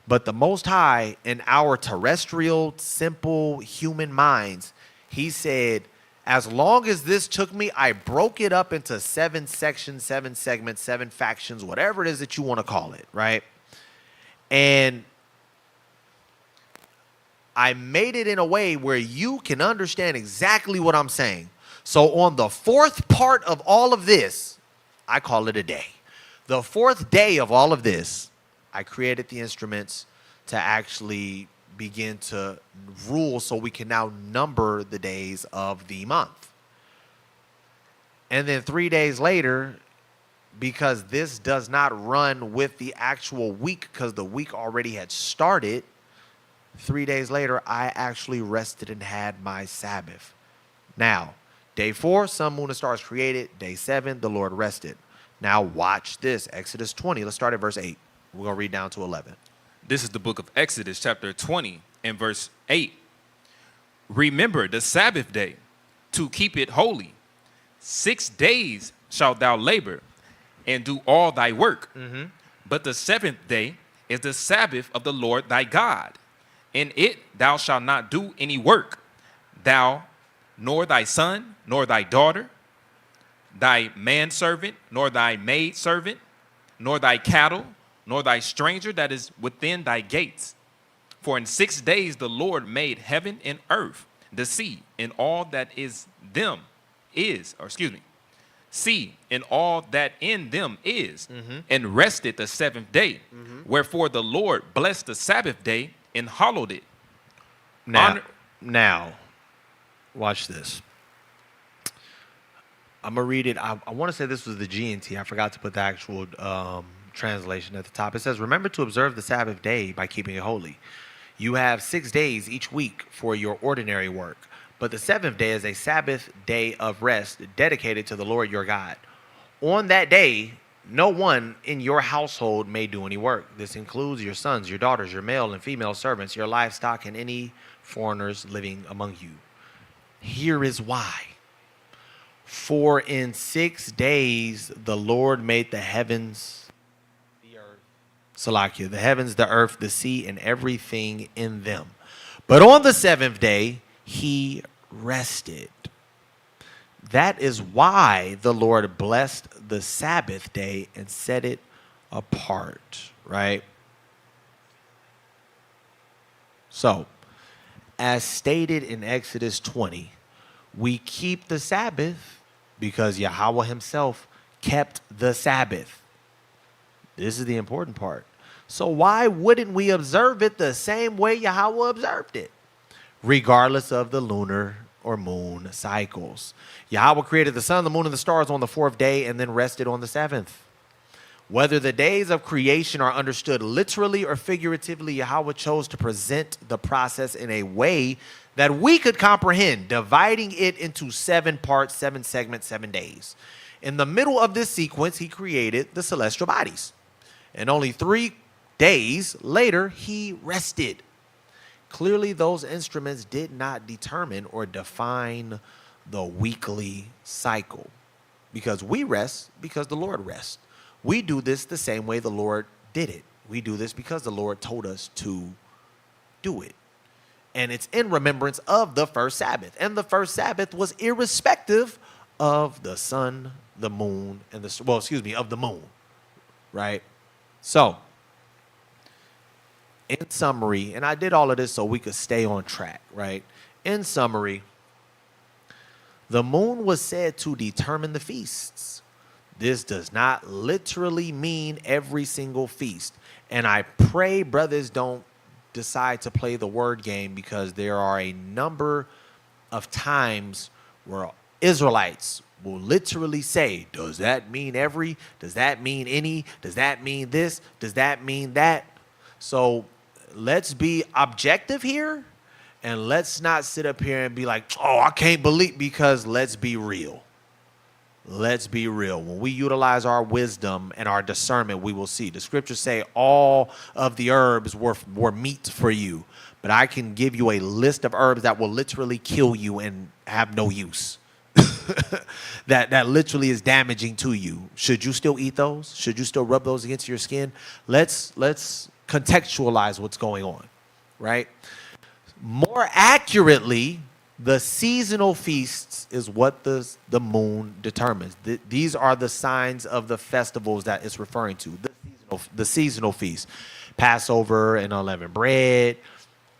But the Most High, in our terrestrial, simple human minds, he said, as long as this took me, I broke it up into 7 sections, 7 segments, 7 factions, whatever it is that you want to call it, right? And I made it in a way where you can understand exactly what I'm saying. So on the 4th part of all of this, I call it a day. The 4th day of all of this, I created the instruments to actually begin to rule so we can now number the days of the month. And then 3 days later, because this does not run with the actual week because the week already had started, 3 days later, I actually rested and had my Sabbath. Now, day 4, sun, moon, and stars created. Day 7, the Lord rested. Now watch this, Exodus 20. Let's start at verse 8. We're going to read down to 11. This is the book of Exodus, chapter 20, and verse 8. Remember the Sabbath day to keep it holy. 6 days shalt thou labor and do all thy work. But the 7th day is the Sabbath of the Lord thy God. In it thou shalt not do any work, thou, nor thy son, nor thy daughter, thy manservant, nor thy maidservant, nor thy cattle, nor thy stranger that is within thy gates. For in 6 days the Lord made heaven and earth, the sea, and all that is them is, sea, and all that in them is, and rested the 7th day. Wherefore the Lord blessed the Sabbath day and hallowed it. Now, watch this. I'm going to read it. I want to say this was the G&T. I forgot to put the actual translation at the top. It says, remember to observe the Sabbath day by keeping it holy. You have 6 days each week for your ordinary work, But the seventh day is a Sabbath day of rest dedicated to the Lord your God. On that day, no one in your household may do any work. This includes your sons, your daughters, your male and female servants, your livestock, and any foreigners living among you. Here is why. For in 6 days the Lord made the heavens, the earth, Salakia, the heavens, the earth, the sea, and everything in them. But on the seventh day he rested. That is why the Lord blessed the Sabbath day and set it apart, right? So, as stated in Exodus 20, we keep the Sabbath because Yahweh himself kept the Sabbath. This is the important part. So why wouldn't we observe it the same way Yahweh observed it, regardless of the lunar or moon cycles? Yahweh created the sun, the moon, and the stars on the fourth day and then rested on the seventh. Whether the days of creation are understood literally or figuratively, Yahweh chose to present the process in a way that we could comprehend, dividing it into 7 parts, 7 segments, 7 days. In the middle of this sequence, he created the celestial bodies. And only 3 days later, he rested. Clearly, those instruments did not determine or define the weekly cycle, because we rest because the Lord rests. We do this the same way the Lord did it. We do this because the Lord told us to do it. And it's in remembrance of the first Sabbath. And the first Sabbath was irrespective of the sun, the moon, and of the moon, right? So, in summary, and I did all of this so we could stay on track, right? In summary, the moon was said to determine the feasts. This does not literally mean every single feast. And I pray brothers don't decide to play the word game, because there are a number of times where Israelites will literally say, does that mean every? Does that mean any? Does that mean this? Does that mean that? So let's be objective here, and let's not sit up here and be like, oh, I can't believe, because let's be real. Let's be real. When we utilize our wisdom and our discernment, we will see. The scriptures say all of the herbs were meat for you, but I can give you a list of herbs that will literally kill you and have no use. that literally is damaging to you. Should you still eat those? Should you still rub those against your skin? Let's contextualize what's going on, right? More accurately, the seasonal feasts is what the moon determines. These are the signs of the festivals that it's referring to. The seasonal feasts: Passover and unleavened bread,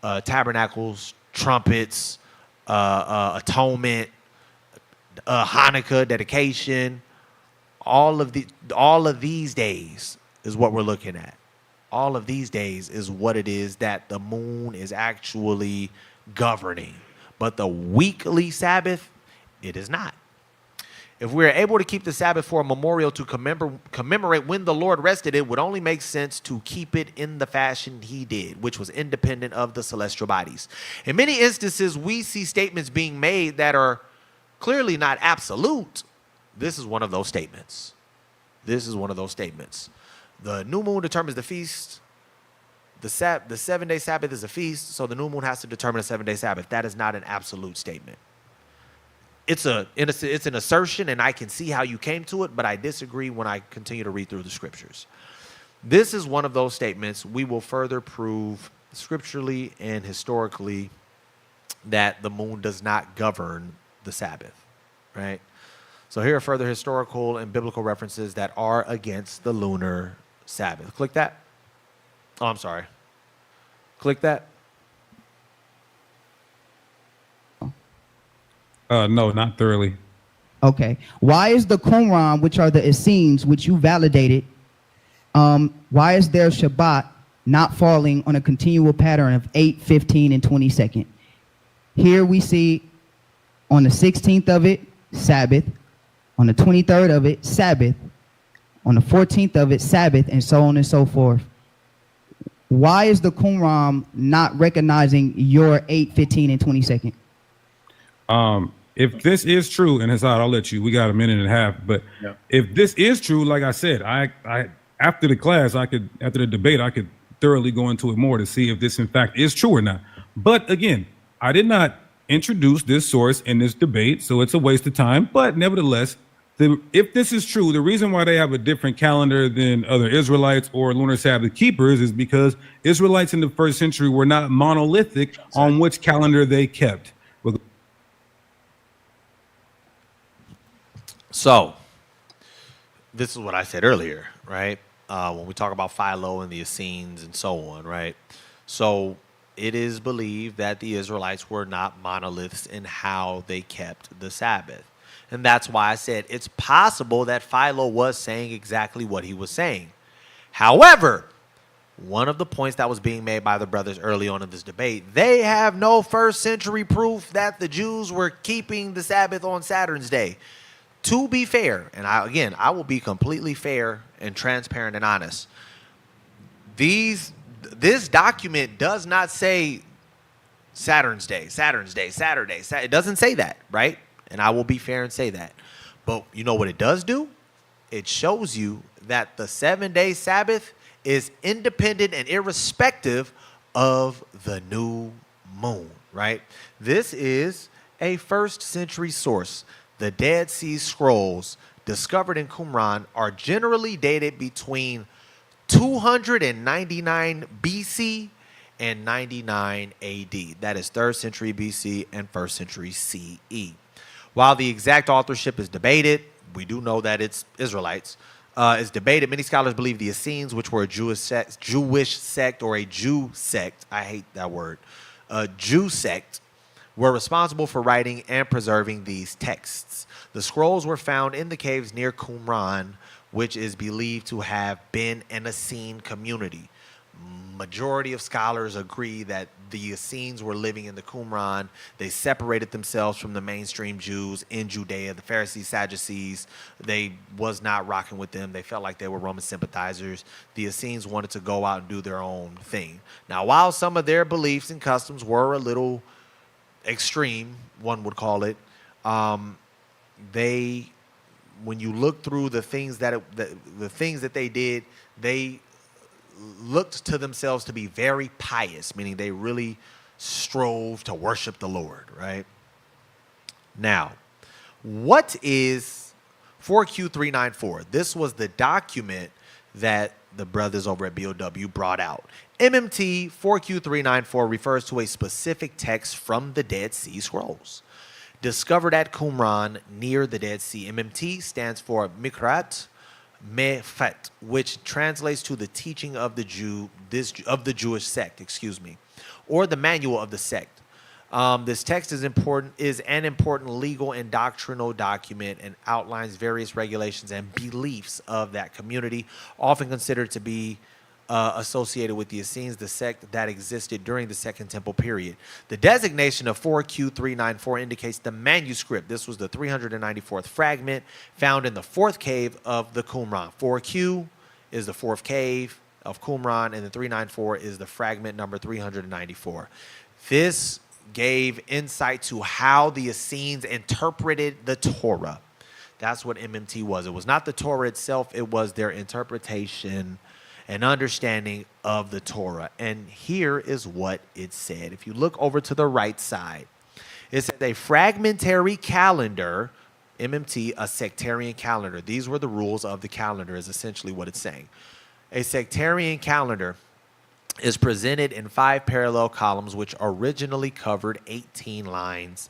tabernacles, trumpets, atonement, Hanukkah, dedication. All of these days is what we're looking at. All of these days is what it is that the moon is actually governing. But the weekly Sabbath, it is not. If we are able to keep the Sabbath for a memorial to commemorate when the Lord rested, it would only make sense to keep it in the fashion he did, which was independent of the celestial bodies. In many instances, we see statements being made that are clearly not absolute. This is one of those statements. This is one of those statements. The new moon determines the feast. The 7-day Sabbath is a feast, so the new moon has to determine a 7-day Sabbath. That is not an absolute statement. It's an assertion, and I can see how you came to it, but I disagree when I continue to read through the scriptures. This is one of those statements we will further prove scripturally and historically that the moon does not govern the Sabbath, right? So here are further historical and biblical references that are against the lunar Sabbath. Click that. Oh, I'm sorry. Click that. No, not thoroughly. Okay. Why is the Qumran, which are the Essenes, which you validated, why is their Shabbat not falling on a continual pattern of 8, 15, and 22nd? Here we see on the 16th of it, Sabbath. On the 23rd of it, Sabbath. On the 14th of it, Sabbath, and so on and so forth. Why is the Qumran not recognizing your 8, 15, and 22nd? If this is true, and Hassad, I'll let you. We got a minute and a half, but Yeah. if this is true, like I said, I after the class, after the debate, I could thoroughly go into it more to see if this in fact is true or not. But again, I did not introduce this source in this debate, so it's a waste of time. But nevertheless, if this is true, the reason why they have a different calendar than other Israelites or lunar Sabbath keepers is because Israelites in the first century were not monolithic on which calendar they kept. So, this is what I said earlier, right? When we talk about Philo and the Essenes and so on, right? So, it is believed that the Israelites were not monoliths in how they kept the Sabbath. And that's why I said it's possible that Philo was saying exactly what he was saying. However, one of the points that was being made by the brothers early on in this debate, they have no first century proof that the Jews were keeping the Sabbath on Saturn's day. To be fair, and I will be completely fair and transparent and honest. This document does not say Saturn's day, Saturday. It doesn't say that, right? And I will be fair and say that. But you know what it does do? It shows you that the 7-day Sabbath is independent and irrespective of the new moon, right? This is a first century source. The Dead Sea Scrolls discovered in Qumran are generally dated between 299 BC and 99 AD. That is 3rd century BC and 1st century CE. While the exact authorship is debated, we do know that it's Israelites. Is debated. Many scholars believe the Essenes, which were a Jewish sect or a Jew sect, I hate that word, a Jew sect, were responsible for writing and preserving these texts. The scrolls were found in the caves near Qumran, which is believed to have been an Essene community. Majority of scholars agree that the Essenes were living in the Qumran. They separated themselves from the mainstream Jews in Judea. The Pharisees, Sadducees, they was not rocking with them. They felt like they were Roman sympathizers. The Essenes wanted to go out and do their own thing. Now, while some of their beliefs and customs were a little extreme, one would call it, when you look through the things that they did, they looked to themselves to be very pious, meaning they really strove to worship the Lord, right? Now, what is 4Q394? This was the document that the brothers over at BOW brought out. MMT 4Q394 refers to a specific text from the Dead Sea Scrolls. Discovered at Qumran near the Dead Sea. MMT stands for Mikrat Mefet, which translates to the teaching of the Jewish sect, or the manual of the sect. This text is an important legal and doctrinal document and outlines various regulations and beliefs of that community, often considered to be associated with the Essenes, the sect that existed during the Second Temple period. The designation of 4Q394 indicates the manuscript. This was the 394th fragment found in the 4th cave of the Qumran. 4Q is the 4th cave of Qumran, and the 394 is the fragment number 394. This gave insight to how the Essenes interpreted the Torah. That's what MMT was. It was not the Torah itself. It was their interpretation and understanding of the Torah. And here is what it said. If you look over to the right side, it says a fragmentary calendar, MMT, a sectarian calendar. These were the rules of the calendar is essentially what it's saying. A sectarian calendar is presented in 5 parallel columns, which originally covered 18 lines.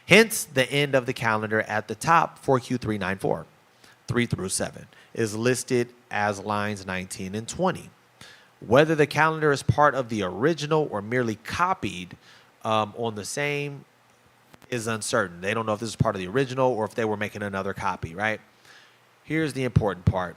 Hence, the end of the calendar at the top, 4Q394, 3 through 7, is listed as lines 19 and 20. Whether the calendar is part of the original or merely copied on the same is uncertain. They don't know if this is part of the original or if they were making another copy, right? Here's the important part.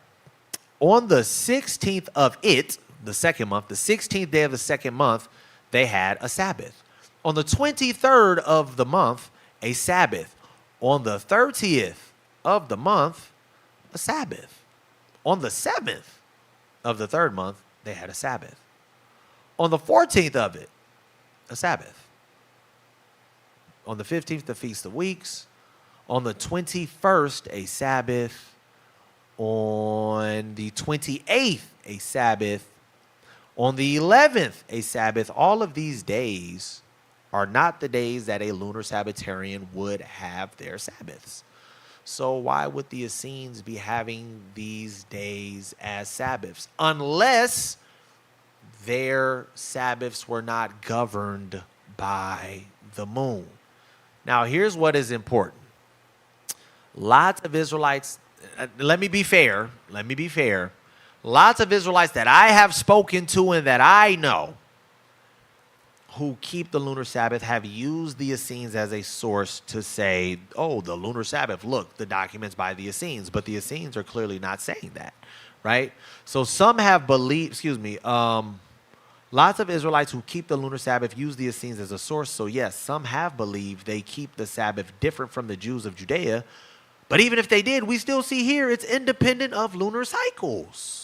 On the 16th of the second month, the 16th day of the second month, they had a Sabbath. On the 23rd of the month, a Sabbath. On the 30th of the month, a Sabbath. On the 7th of the 3rd month, they had a Sabbath. On the 14th of it, a Sabbath. On the 15th, the Feast of Weeks. On the 21st, a Sabbath. On the 28th, a Sabbath. On the 11th, a Sabbath. All of these days are not the days that a lunar Sabbatarian would have their Sabbaths. So why would the Essenes be having these days as Sabbaths? Unless their Sabbaths were not governed by the moon. Now, here's what is important. Lots of Israelites, let me be fair. Lots of Israelites that I have spoken to and that I know who keep the lunar Sabbath have used the Essenes as a source to say, oh, the lunar Sabbath, look, the documents by the Essenes. But the Essenes are clearly not saying that, right? So some have believed, lots of Israelites who keep the lunar Sabbath use the Essenes as a source. So yes, some have believed they keep the Sabbath different from the Jews of Judea. But even if they did, we still see here it's independent of lunar cycles.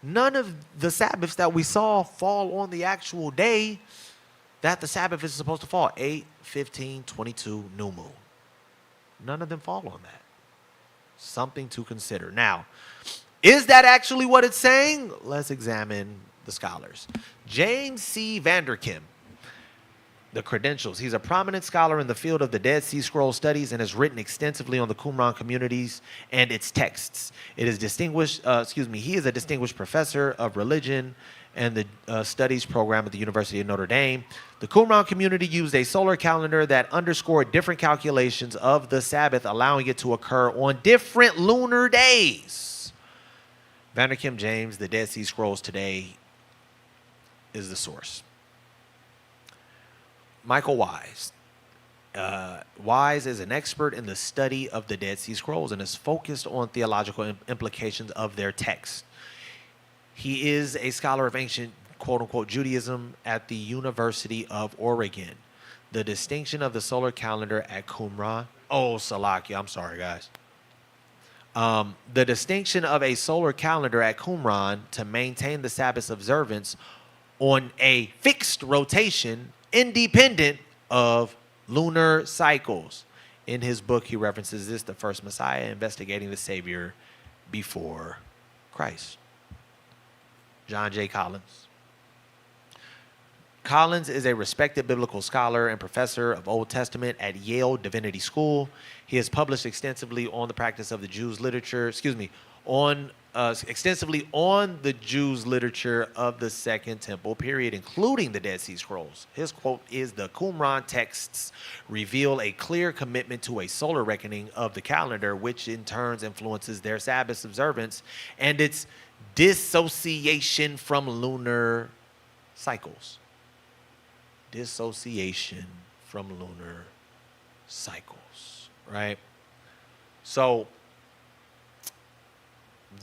None of the Sabbaths that we saw fall on the actual day that the Sabbath is supposed to fall. 8, 15, 22, new moon. None of them fall on that. Something to consider. Now, is that actually what it's saying? Let's examine the scholars. James C. Vanderkim, the credentials. He's a prominent scholar in the field of the Dead Sea Scrolls studies and has written extensively on the Qumran communities and its texts. He is a distinguished professor of religion and the studies program at the University of Notre Dame. The Qumran community used a solar calendar that underscored different calculations of the Sabbath, allowing it to occur on different lunar days. Vanderkim James, the Dead Sea Scrolls today, is the source. Michael Wise. Wise is an expert in the study of the Dead Sea Scrolls and is focused on theological implications of their text. He is a scholar of ancient, quote-unquote, Judaism at the University of Oregon. The distinction of the solar calendar at Qumran. Oh, Salakia. I'm sorry, guys. The distinction of a solar calendar at Qumran to maintain the Sabbath observance on a fixed rotation independent of lunar cycles. In his book, he references this, The First Messiah, Investigating the Savior Before Christ. John J. Collins. Collins is a respected biblical scholar and professor of Old Testament at Yale Divinity School. He has published extensively on the practice of the Jews literature, extensively on the Jews literature of the Second Temple period, including the Dead Sea Scrolls. His quote is, the Qumran texts reveal a clear commitment to a solar reckoning of the calendar, which in turn influences their Sabbath observance and its dissociation from lunar cycles. Dissociation from lunar cycles, right? So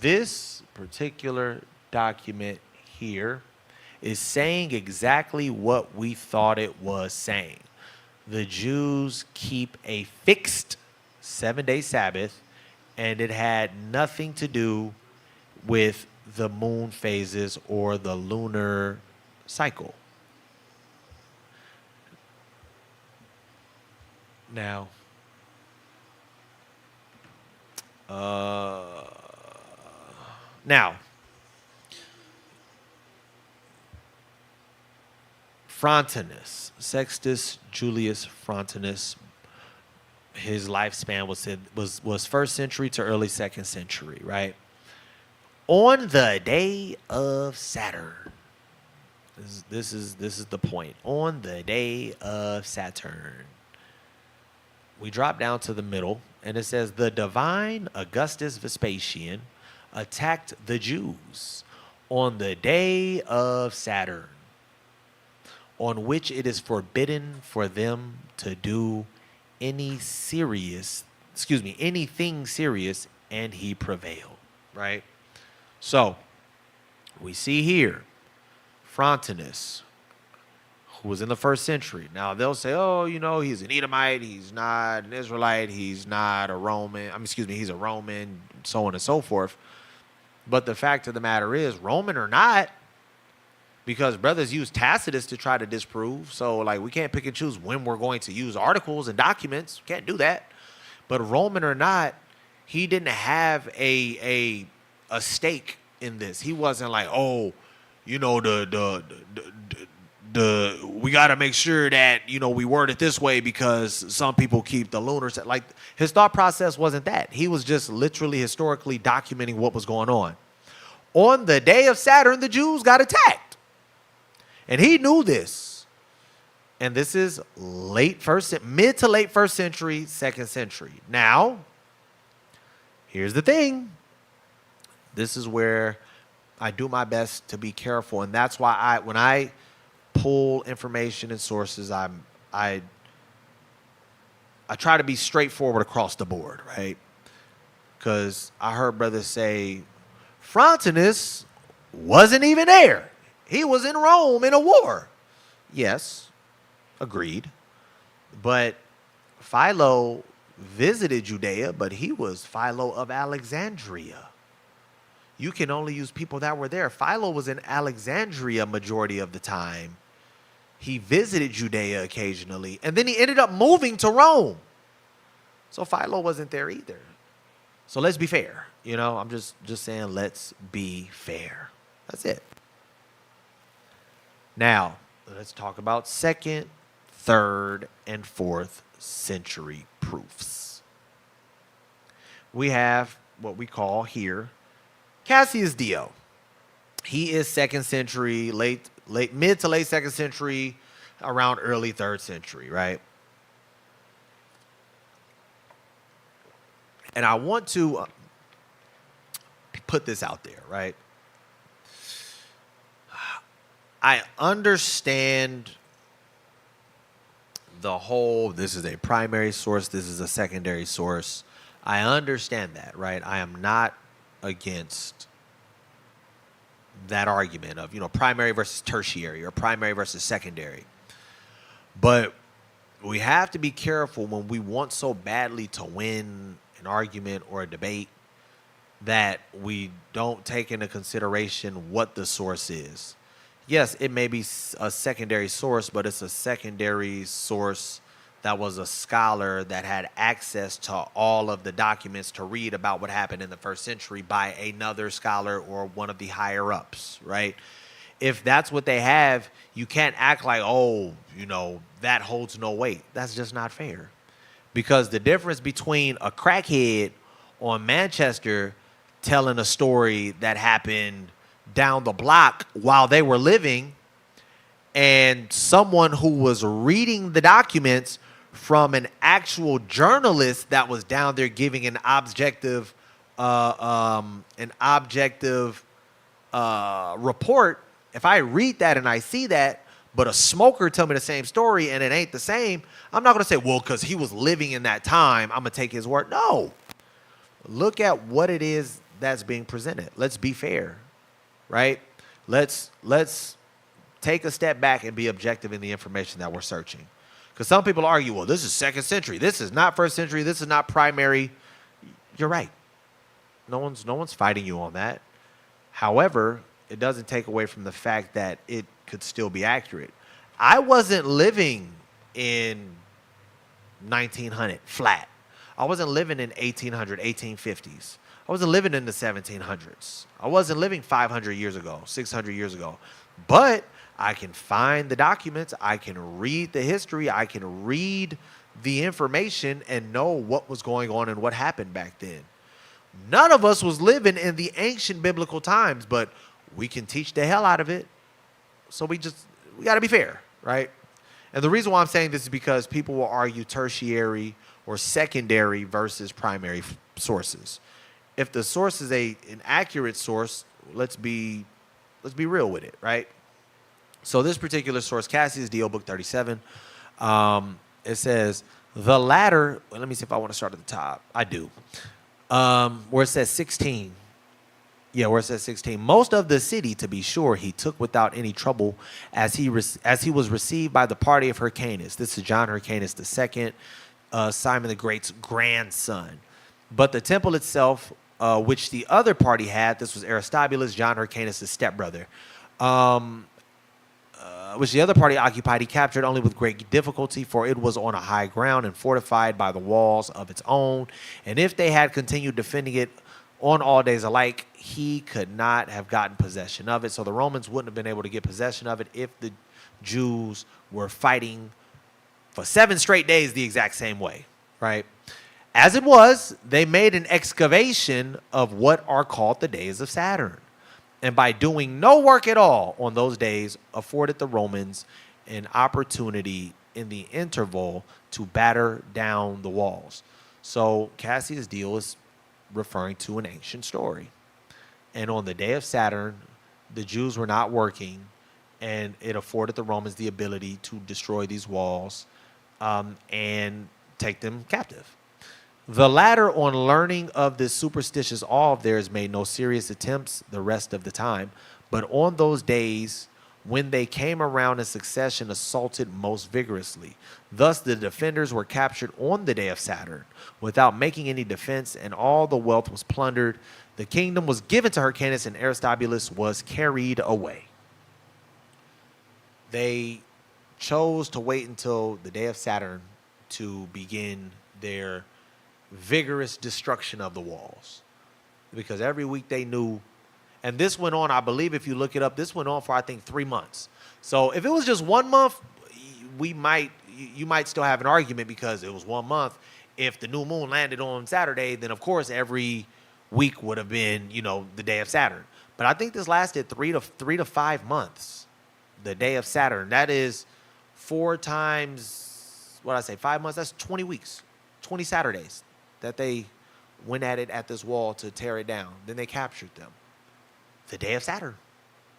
this particular document here is saying exactly what we thought it was saying. The Jews keep a fixed 7-day Sabbath, and it had nothing to do with the moon phases or the lunar cycle. Now, Frontinus, Sextus Julius Frontinus, his lifespan was first century to early second century, right? On the day of Saturn, this is the point. On the day of Saturn, we drop down to the middle, and it says, the divine Augustus Vespasian attacked the Jews on the day of Saturn, on which it is forbidden for them to do anything serious, and he prevailed, right? So, we see here, Frontinus, who was in the first century. Now, they'll say, oh, he's an Edomite, he's not an Israelite, he's not a Roman, he's a Roman, so on and so forth. But the fact of the matter is, Roman or not, because brothers use Tacitus to try to disprove. So like we can't pick and choose when we're going to use articles and documents. Can't do that. But Roman or not, he didn't have a stake in this. He wasn't like, oh, you know, we got to make sure that, you know, we word it this way because some people keep the lunar set. Like his thought process wasn't that. He was just literally historically documenting what was going on. On the day of Saturn, the Jews got attacked. And he knew this. And this is mid to late first century, second century. Now, here's the thing. This is where I do my best to be careful. And that's why when I pull information and sources, I try to be straightforward across the board, right? Because I heard brothers say, Frontinus wasn't even there. He was in Rome in a war. Yes, agreed. But Philo visited Judea, but he was Philo of Alexandria. You can only use people that were there. Philo was in Alexandria majority of the time. He visited Judea occasionally, and then he ended up moving to Rome. So Philo wasn't there either. So let's be fair. You know, I'm just saying let's be fair. That's it. Now, let's talk about 2nd, 3rd, and 4th century proofs. We have what we call here Casius Dio. He is 2nd century, mid to late 2nd century, around early 3rd century, right? And I want to put this out there, right? I understand the whole, this is a primary source, this is a secondary source. I understand that, right? I am not against that argument of, you know, primary versus tertiary or primary versus secondary. But we have to be careful when we want so badly to win an argument or a debate that we don't take into consideration what the source is. Yes, it may be a secondary source, but it's a secondary source that was a scholar that had access to all of the documents to read about what happened in the 1st century by another scholar or one of the higher ups, right? If that's what they have, you can't act like, oh, you know, that holds no weight. That's just not fair. Because the difference between a crackhead on Manchester telling a story that happened down the block while they were living and someone who was reading the documents from an actual journalist that was down there giving an objective report. If I read that and I see that, but a smoker tell me the same story and it ain't the same, I'm not going to say, well, because he was living in that time, I'm going to take his word. No. Look at what it is that's being presented. Let's be fair, right? Let's take a step back and be objective in the information that we're searching. Because some people argue, well, this is 2nd century. This is not 1st century. This is not primary. You're right. No one's fighting you on that. However, it doesn't take away from the fact that it could still be accurate. I wasn't living in 1900 flat. I wasn't living in 1800, 1850s. I wasn't living in the 1700s. I wasn't living 500 years ago, 600 years ago. But I can find the documents. I can read the history. I can read the information and know what was going on and what happened back then. None of us was living in the ancient biblical times, but we can teach the hell out of it. So we got to be fair, right? And the reason why I'm saying this is because people will argue tertiary or secondary versus primary sources. If the source is an accurate source, let's be real with it, right? So this particular source, Casius Dio, book 37, it says, the latter, well, let me see if I want to start at the top. I do. Where it says 16. Yeah, where it says 16. Most of the city, to be sure, he took without any trouble as he was received by the party of Hyrcanus. This is John Hyrcanus II, Simon the Great's grandson. But the temple itself, which the other party had, this was Aristobulus, John Hyrcanus' stepbrother. which the other party occupied, he captured only with great difficulty, for it was on a high ground and fortified by the walls of its own. And if they had continued defending it on all days alike, he could not have gotten possession of it. So the Romans wouldn't have been able to get possession of it if the Jews were fighting for 7 straight days the exact same way, right? As it was, they made an excavation of what are called the days of Saturn. And by doing no work at all on those days, afforded the Romans an opportunity in the interval to batter down the walls. So Casius Dio is referring to an ancient story. And on the day of Saturn, the Jews were not working, and it afforded the Romans the ability to destroy these walls and take them captive. The latter, on learning of this superstitious awe of theirs, made no serious attempts the rest of the time, but on those days when they came around in succession, assaulted most vigorously. Thus the defenders were captured on the day of Saturn without making any defense, and all the wealth was plundered. The kingdom was given to Hyrcanus, and Aristobulus was carried away. They chose to wait until the day of Saturn to begin their vigorous destruction of the walls, because every week they knew, and this went on, I believe if you look it up, this went on for I think 3 months. So if it was just 1 month, you might still have an argument because it was 1 month. If the new moon landed on Saturday, then of course every week would have been, the day of Saturn. But I think this lasted 3 to 5 months. The day of Saturn, that is 4 times, 5 months, that's 20 weeks, 20 Saturdays that they went at it at this wall to tear it down. Then they captured them. The day of Saturn.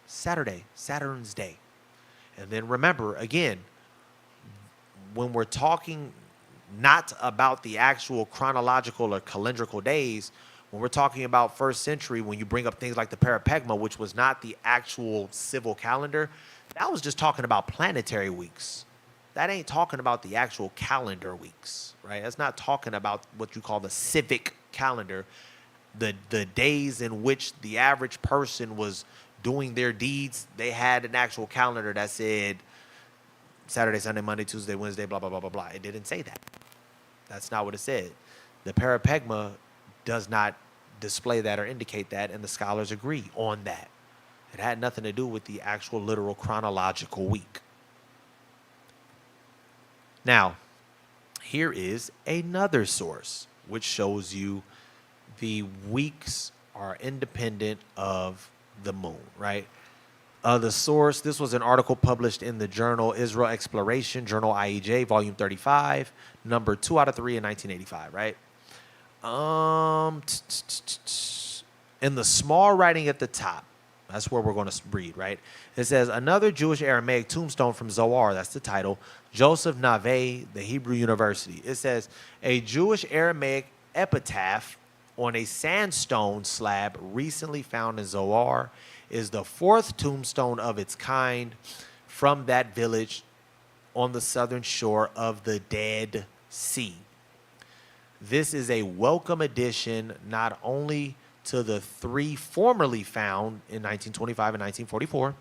Saturday, Saturn's day. And then remember, again, when we're talking not about the actual chronological or calendrical days, when we're talking about first century, when you bring up things like the Parapegma, which was not the actual civil calendar, that was just talking about planetary weeks. That ain't talking about the actual calendar weeks, right? That's not talking about what you call the civic calendar, the days in which the average person was doing their deeds. They had an actual calendar that said Saturday, Sunday, Monday, Tuesday, Wednesday, blah, blah, blah, blah, blah. It didn't say that. That's not what it said. The Parapegma does not display that or indicate that, and the scholars agree on that. It had nothing to do with the actual literal chronological week. Now, here is another source which shows you the weeks are independent of the moon, right? The source, this was an article published in the journal Israel Exploration, Journal IEJ, volume 35, number 2 out of 3 in 1985, right? In the small writing at the top, that's where we're going to read, right? It says, another Jewish Aramaic tombstone from Zohar, that's the title, Joseph Nave, the Hebrew University. It says, a Jewish Aramaic epitaph on a sandstone slab recently found in Zohar is the 4th tombstone of its kind from that village on the southern shore of the Dead Sea. This is a welcome addition not only to the 3 formerly found in 1925 and 1944,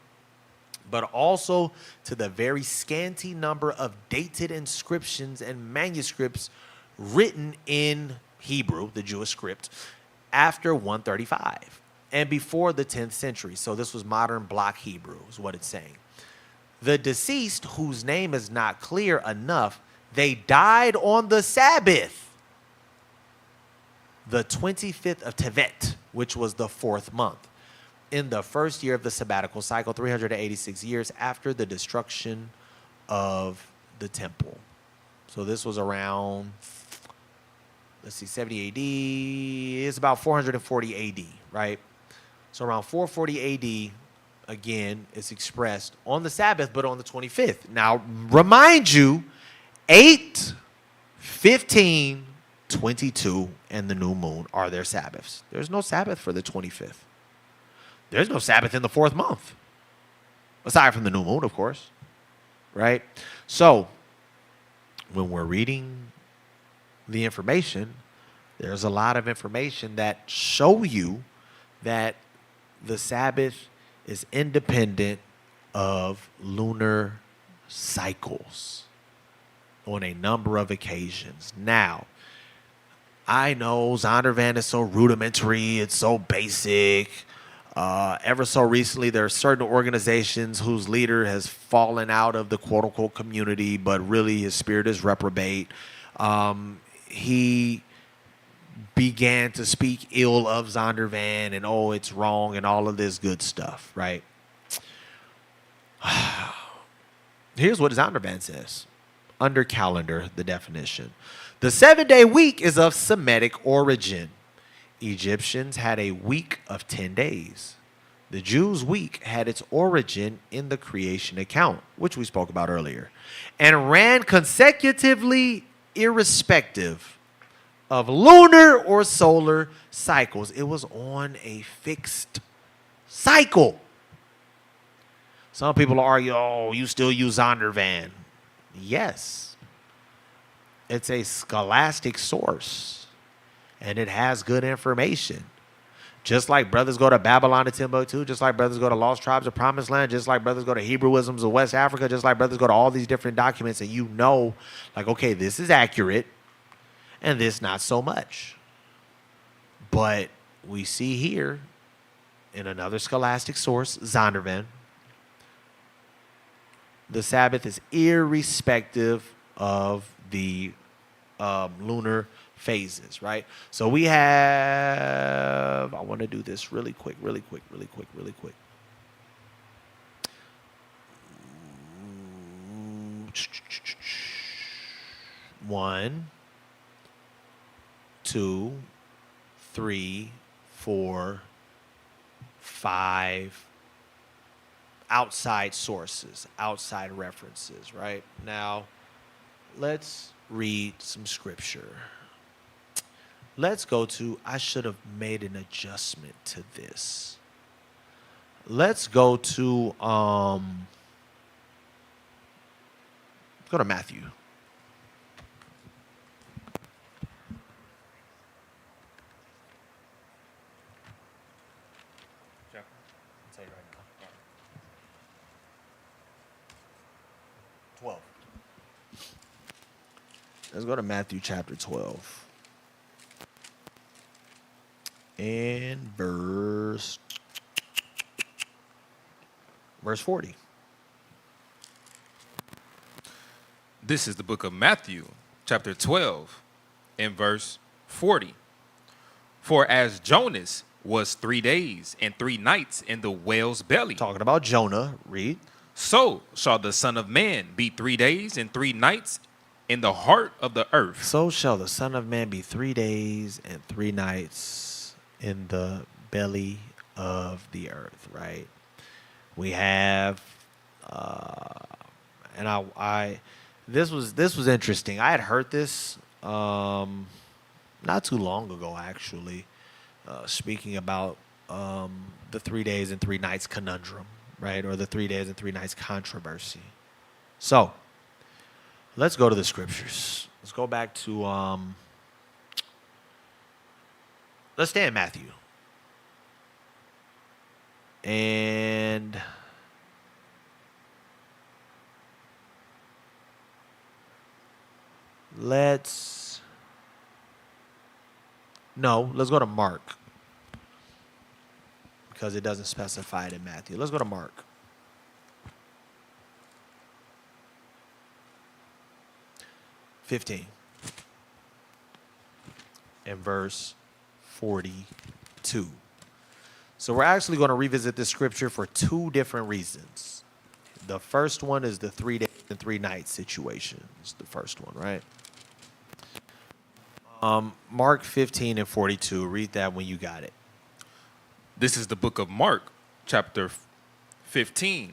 but also to the very scanty number of dated inscriptions and manuscripts written in Hebrew, the Jewish script, after 135 and before the 10th century. So this was modern block Hebrew is what it's saying. The deceased, whose name is not clear enough, they died on the Sabbath, the 25th of Tevet, which was the 4th month, in the first year of the sabbatical cycle, 386 years after the destruction of the temple. So this was around, 70 AD. It's about 440 AD, right? So around 440 AD, again, it's expressed on the Sabbath, but on the 25th. Now, remind you, 8, 15, 22, and the new moon are their Sabbaths. There's no Sabbath for the 25th. There's no Sabbath in the 4th month, aside from the new moon, of course, right? So when we're reading the information, there's a lot of information that show you that the Sabbath is independent of lunar cycles on a number of occasions. Now, I know Zondervan is so rudimentary, it's so basic. Ever so recently, there are certain organizations whose leader has fallen out of the quote-unquote community, but really his spirit is reprobate. He began to speak ill of Zondervan and, oh, it's wrong and all of this good stuff, right? Here's what Zondervan says. Under calendar, the definition. The 7-day week is of Semitic origin. Egyptians had a week of 10 days. The Jews' week had its origin in the creation account, which we spoke about earlier, and ran consecutively irrespective of lunar or solar cycles. It was on a fixed cycle. Some people argue, oh, you still use Zondervan. Yes. It's a scholastic source, and it has good information. Just like brothers go to Babylon and Timbuktu, just like brothers go to Lost Tribes of Promised Land, just like brothers go to Hebrewisms of West Africa, just like brothers go to all these different documents, and you know, like, okay, this is accurate, and this not so much. But we see here, in another scholastic source, Zondervan, the Sabbath is irrespective of the lunar phases, right? So we have, I want to do this really quick. 1, 2, 3, 4, 5 outside sources, outside references, right? Now, let's read some scripture. Let's go to, I should have made an adjustment to this. Let's go to, go to Matthew. I'll tell you right now. 12. Let's go to Matthew chapter 12. And verse 40. This is the book of Matthew, chapter 12, and verse 40. For as Jonas was 3 days and 3 nights in the whale's belly, Talking about Jonah, read. so shall the Son of Man be 3 days and 3 nights in the heart of the earth. So shall the Son of Man be 3 days and 3 nights in the belly of the earth, right? We have, and I this was interesting. I had heard this not too long ago, actually, speaking about the 3 days and 3 nights conundrum, right? Or the 3 days and 3 nights controversy. So let's go to the scriptures. Let's go back to let's stay in Matthew. And let's go to Mark, because it doesn't specify it in Matthew. Let's go to Mark. (15) and verse 42. So we're actually going to revisit this scripture for 2 different reasons. The first one is the 3 days and 3 nights situation. It's the first one, right? Mark 15 and 42. Read that when you got it. This is the book of Mark, chapter 15.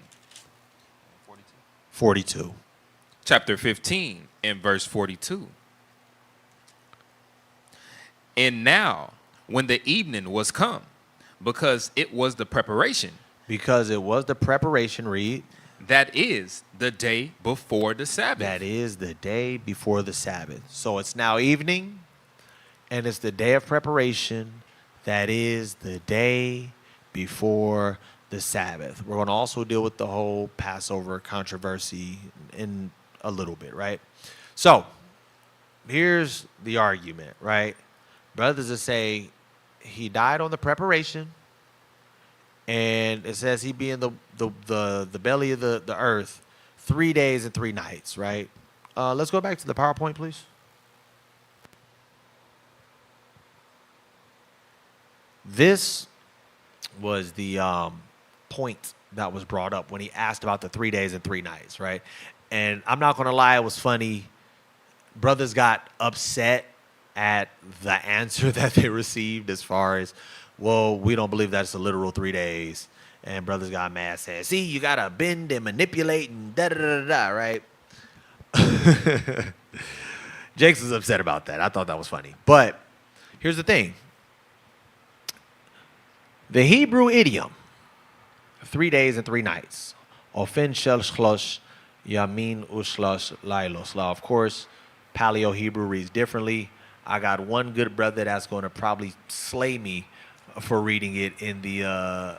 42. Chapter 15 and verse 42. And now, when the evening was come, because it was the preparation. Because it was the preparation, read. That is the day before the Sabbath. That is the day before the Sabbath. So it's now evening, and it's the day of preparation. That is the day before the Sabbath. We're going to also deal with the whole Passover controversy in a little bit, right? So here's the argument, right? Brothers that say he died on the preparation, and it says he be in the belly of the earth 3 days and 3 nights, right? Let's go back to the PowerPoint, please. This was the point that was brought up when he asked about the 3 days and 3 nights, right? And I'm not going to lie, it was funny. Brothers got upset at the answer that they received as far as, well, we don't believe that's a literal 3 days. And brothers got mad, saying, see, you got to bend and manipulate and da-da-da-da-da, right? Jakes was upset about that. I thought that was funny. But here's the thing. The Hebrew idiom, 3 days and 3 nights, ofen shel shlosh yamin ushlosh lailos. Now, of course, Paleo Hebrew reads differently. I got one good brother that's going to probably slay me for reading it in the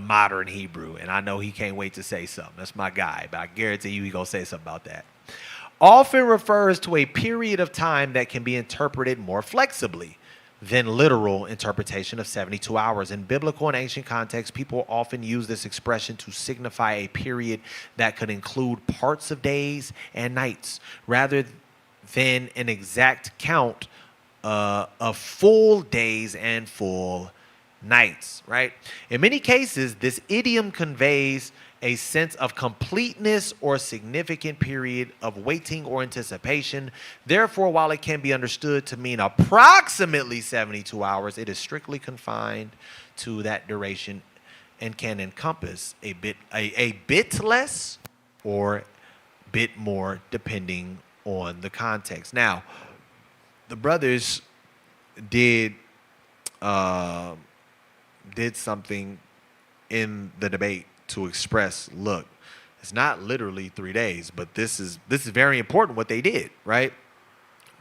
modern Hebrew, and I know he can't wait to say something. That's my guy, but I guarantee you he's going to say something about that. Often refers to a period of time that can be interpreted more flexibly than literal interpretation of 72 hours. In biblical and ancient contexts, people often use this expression to signify a period that could include parts of days and nights, rather than an exact count of full days and full nights, right? In many cases, this idiom conveys a sense of completeness or significant period of waiting or anticipation. Therefore, while it can be understood to mean approximately 72 hours, it is strictly confined to that duration and can encompass a bit less or bit more depending on the context. Now, the brothers did something in the debate to express, look, it's not literally 3 days, but this is very important what they did, right?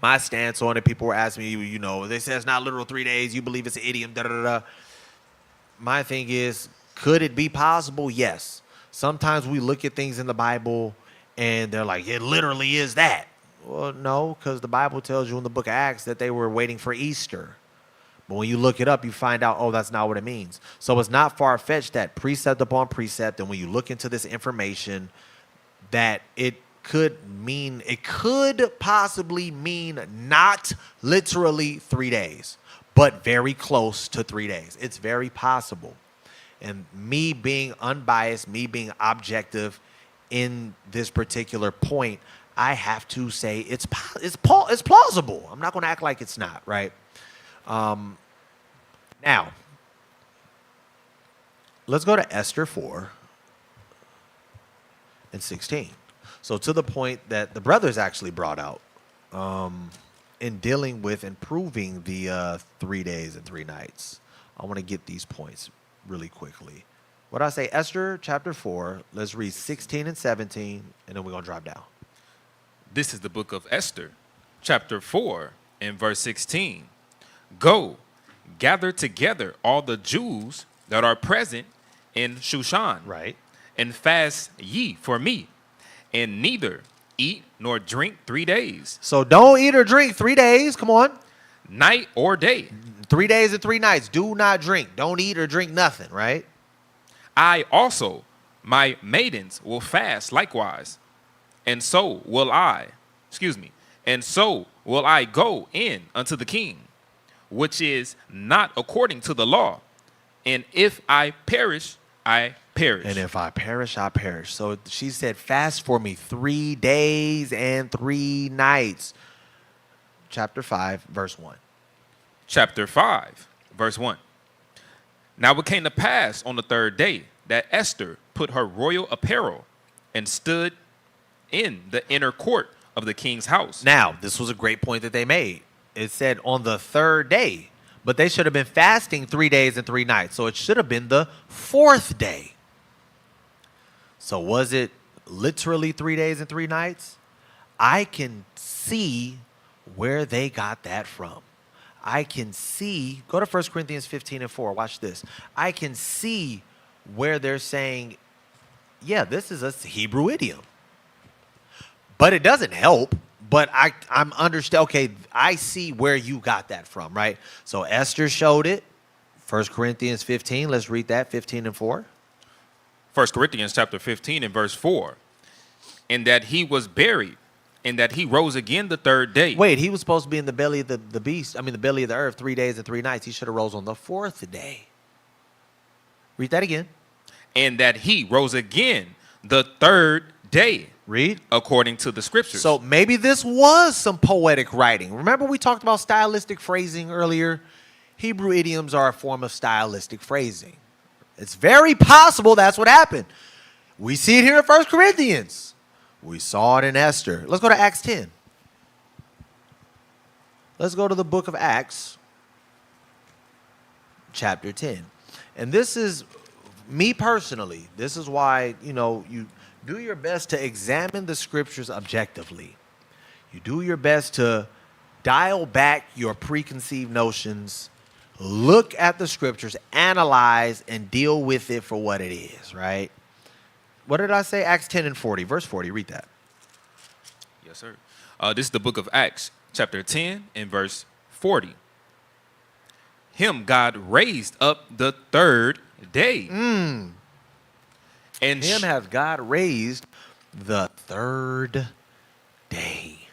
My stance on it, people were asking me, you know, they say it's not literal 3 days, you believe it's an idiom, da-da-da-da. My thing is, could it be possible? Yes. Sometimes we look at things in the Bible and they're like, it literally is that. Well, no, because the Bible tells you in the book of Acts that they were waiting for Easter. But when you look it up, you find out, oh, that's not what it means. So it's not far-fetched that precept upon precept, and when you look into this information, that it could possibly mean not literally 3 days, but very close to 3 days. It's very possible. And me being unbiased, me being objective in this particular point, I have to say it's plausible. I'm not going to act like it's not, right? Now, let's go to Esther 4 and 16. So to the point that the brothers actually brought out in dealing with and proving the 3 days and 3 nights. I want to get these points really quickly. What did I say? Esther chapter 4. Let's read 16 and 17, and then we're going to drop down. This is the book of Esther, chapter 4 and verse 16. Go, gather together all the Jews that are present in Shushan. Right. And fast ye for me, and neither eat nor drink 3 days. So don't eat or drink 3 days. Come on. Night or day. 3 days and 3 nights. Do not drink. Don't eat or drink nothing, right? I also, my maidens, will fast likewise. And so will I go in unto the king, which is not according to the law. And if I perish, I perish. And if I perish, I perish. So she said, fast for me 3 days and 3 nights. Chapter 5, verse 1. Chapter 5, verse 1. Now it came to pass on the 3rd day that Esther put her royal apparel and stood in the inner court of the king's house. Now, this was a great point that they made. It said on the 3rd day, but they should have been fasting 3 days and 3 nights. So it should have been the 4th day. So was it literally 3 days and 3 nights? I can see where they got that from. I can see, go to 1 Corinthians 15 and 4. Watch this. I can see where they're saying, yeah, this is a Hebrew idiom. But it doesn't help. But I'm understand. Okay, I see where you got that from, right? So Esther showed it. 1 Corinthians 15. Let's read that, 15 and 4. 1 Corinthians chapter 15 and verse 4. And that he was buried, and that he rose again the third day. Wait, he was supposed to be in the belly of the beast. I mean, the belly of the earth 3 days and 3 nights. He should have rose on the 4th day. Read that again. And that he rose again the third day. Read. According to the scriptures. So maybe this was some poetic writing. Remember we talked about stylistic phrasing earlier? Hebrew idioms are a form of stylistic phrasing. It's very possible that's what happened. We see it here in 1 Corinthians. We saw it in Esther. Let's go to Acts 10. Let's go to the book of Acts, chapter 10. And this is, me personally, this is why, you do your best to examine the scriptures objectively. You do your best to dial back your preconceived notions, look at the scriptures, analyze, and deal with it for what it is, right? What did I say? Acts 10 and 40. Verse 40. Read that. Yes, sir. This is the book of Acts, chapter 10 and verse 40. Him God raised up the third day. And him has God raised the third day.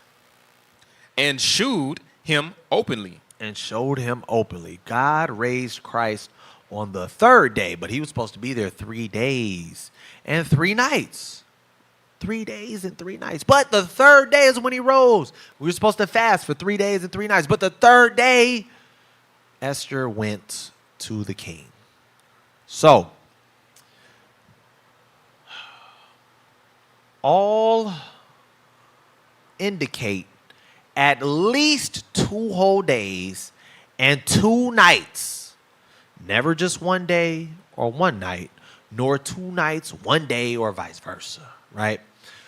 And shewed him openly. And showed him openly. God raised Christ on the third day, but he was supposed to be there 3 days and 3 nights. 3 days and 3 nights. But the third day is when he rose. We were supposed to fast for 3 days and 3 nights. But the third day, Esther went to the king. So, all indicate at least 2 whole days and 2 nights. Never just 1 day or 1 night, nor 2 nights, 1 day, or vice versa, right?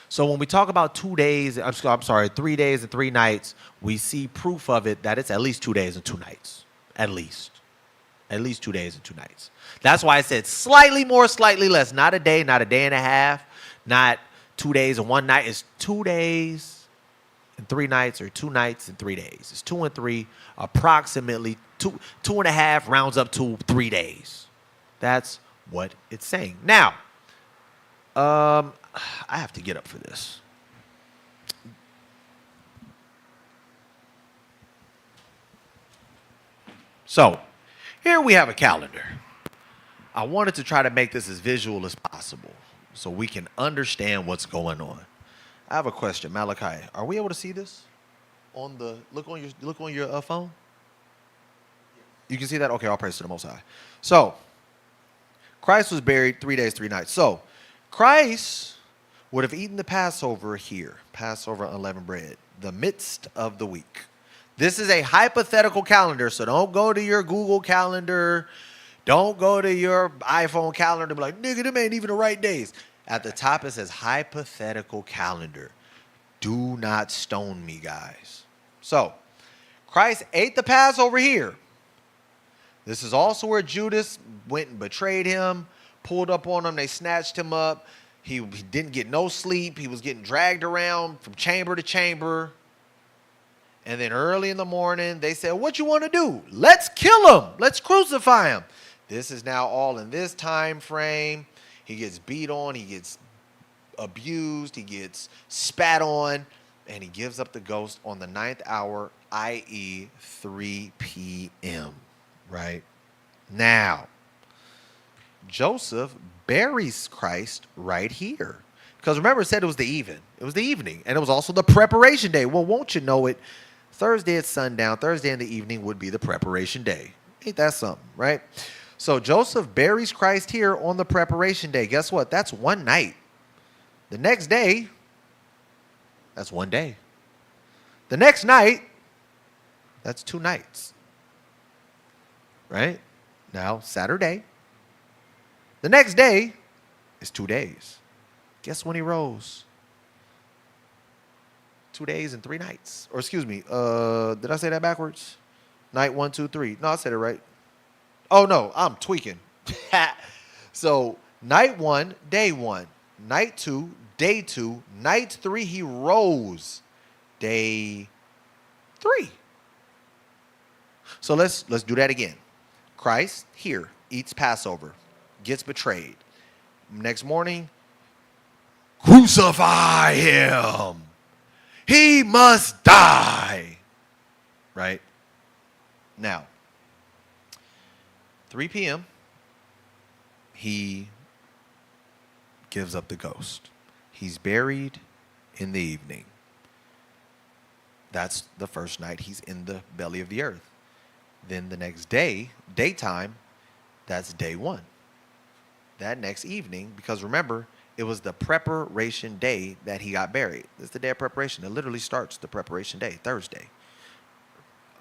So when we talk about 2 days, 3 days and 3 nights, we see proof of it that it's at least 2 days and 2 nights. At least 2 days and 2 nights. That's why I said slightly more, slightly less. Not a day, not a day and a half, not 2 days and 1 night. It's 2 days and 3 nights, or 2 nights and 3 days. It's 2 and 3, approximately 2.5 rounds up to 3 days. That's what it's saying. Now, I have to get up for this. So, here we have a calendar. I wanted to try to make this as visual as possible so we can understand what's going on. I have a question, Malachi. Are we able to see this on the look on your phone? You can see that? Okay, all praise to the Most High. So, Christ was buried 3 days, 3 nights. So, Christ would have eaten the Passover here, Passover unleavened bread, the midst of the week. This is a hypothetical calendar, so don't go to your Google calendar. Don't go to your iPhone calendar and be like, nigga, them ain't even the right days. At the top, it says hypothetical calendar. Do not stone me, guys. So, Christ ate the Passover here. This is also where Judas went and betrayed him, pulled up on him. They snatched him up. He didn't get no sleep. He was getting dragged around from chamber to chamber. And then early in the morning, they said, what you want to do? Let's kill him. Let's crucify him. This is now all in this time frame. He gets beat on. He gets abused. He gets spat on. And he gives up the ghost on the 9th hour, i.e. 3 p.m. Right? Now, Joseph buries Christ right here. Because remember, it said it was the evening. It was the evening. And it was also the preparation day. Well, won't you know it? Thursday at sundown, Thursday in the evening would be the preparation day. Ain't that something, right? So Joseph buries Christ here on the preparation day. Guess what? That's 1 night. The next day, that's 1 day. The next night, that's 2 nights. Right? Now, Saturday. The next day is 2 days. Guess when he rose? 2 days and 3 nights. Or excuse me, did I say that backwards? Night 1, 2, 3. No, I said it right. Oh, no, I'm tweaking. So night 1, day 1. Night 2, day 2. Night 3, he rose. Day 3. So let's do that again. Christ here eats Passover, gets betrayed. Next morning, crucify him. He must die. Right? Now, 3 p.m., he gives up the ghost. He's buried in the evening. That's the first night he's in the belly of the earth. Then the next day, daytime, that's day 1. That next evening, because remember, it was the preparation day that he got buried. It's the day of preparation. It literally starts the preparation day, Thursday.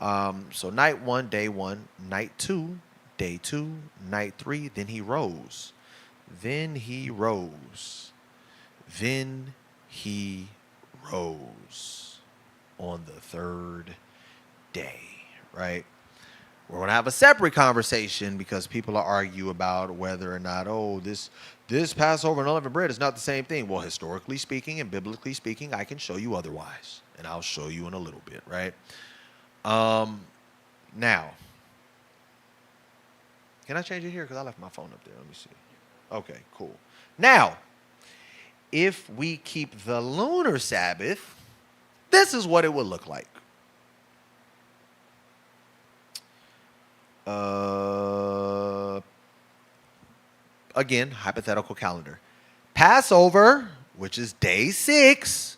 So night 1, day 1, night 2, day 2, night 3, then he rose. Then he rose. Then he rose on the 3rd day, right? We're going to have a separate conversation because people are arguing about whether or not, this Passover and unleavened bread is not the same thing. Well, historically speaking and biblically speaking, I can show you otherwise. And I'll show you in a little bit, right? Now, can I change it here? Because I left my phone up there. Let me see. Okay, cool. Now, if we keep the lunar Sabbath, this is what it would look like. Again, hypothetical calendar. Passover, which is day 6,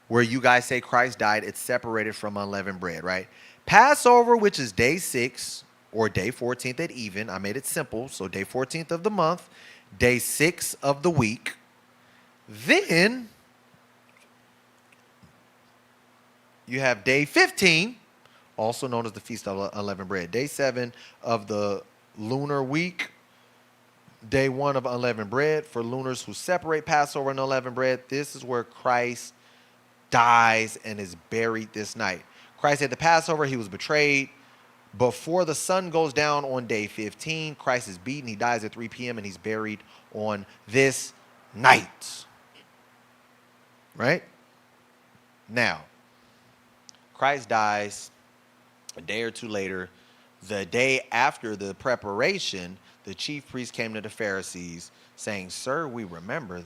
where you guys say Christ died, it's separated from unleavened bread, right? Passover, which is day 6, or day 14th at even. I made it simple. So day 14th of the month, day 6 of the week. Then you have day 15, also known as the Feast of Unleavened Bread. Day 7 of the lunar week. Day 1 of unleavened bread for lunars who separate Passover and unleavened bread. This is where Christ dies and is buried this night. Christ had the Passover. He was betrayed. Before the sun goes down on day 15, Christ is beaten. He dies at 3 p.m. and he's buried on this night. Right? Now, Christ dies a day or two later. The day after the preparation, the chief priest came to the Pharisees saying, "Sir, we remember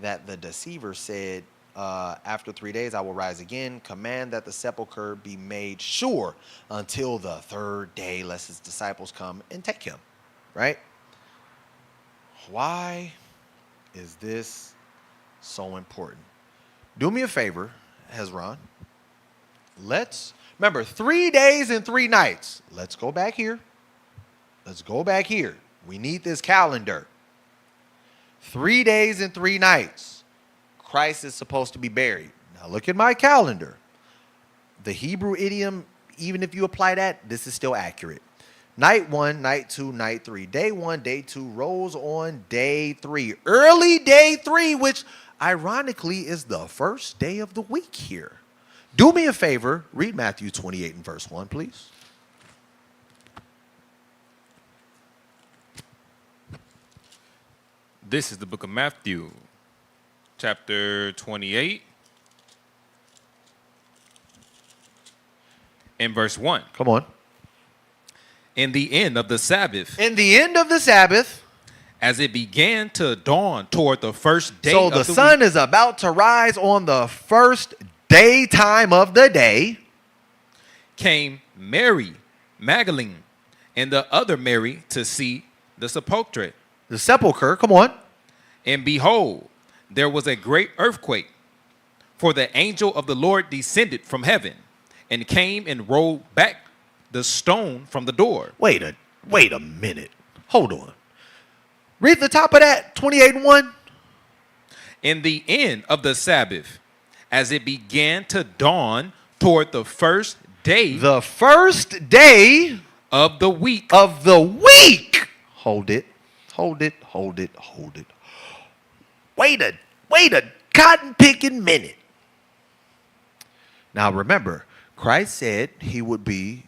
that the deceiver said, after 3 days I will rise again. Command that the sepulcher be made sure until the 3rd day, lest his disciples come and take him." Right? Why is this so important? Do me a favor, Hezron. Let's remember 3 days and 3 nights. Let's go back here. Let's go back here. We need this calendar. 3 days and 3 nights. Christ is supposed to be buried. Now look at my calendar. The Hebrew idiom, even if you apply that, this is still accurate. Night 1, night 2, night 3. Day 1, day 2, rose on day 3. Early day 3, which ironically is the first day of the week here. Do me a favor, read Matthew 28 and verse 1, please. This is the book of Matthew, chapter 28, and verse 1. Come on. In the end of the Sabbath, In the end of the Sabbath, as it began to dawn toward the first day so of the the sun week, is about to rise on the first daytime of the day, came Mary Magdalene and the other Mary to see the sepulchre. the sepulcher, come on. And behold, there was a great earthquake, for the angel of the Lord descended from heaven and came and rolled back the stone from the door. Wait a minute. Hold on. Read the top of that, 28 and 1. In the end of the Sabbath, as it began to dawn toward the first day The first day of the week. of the week. Hold it. Wait a cotton picking minute. Now remember, Christ said he would be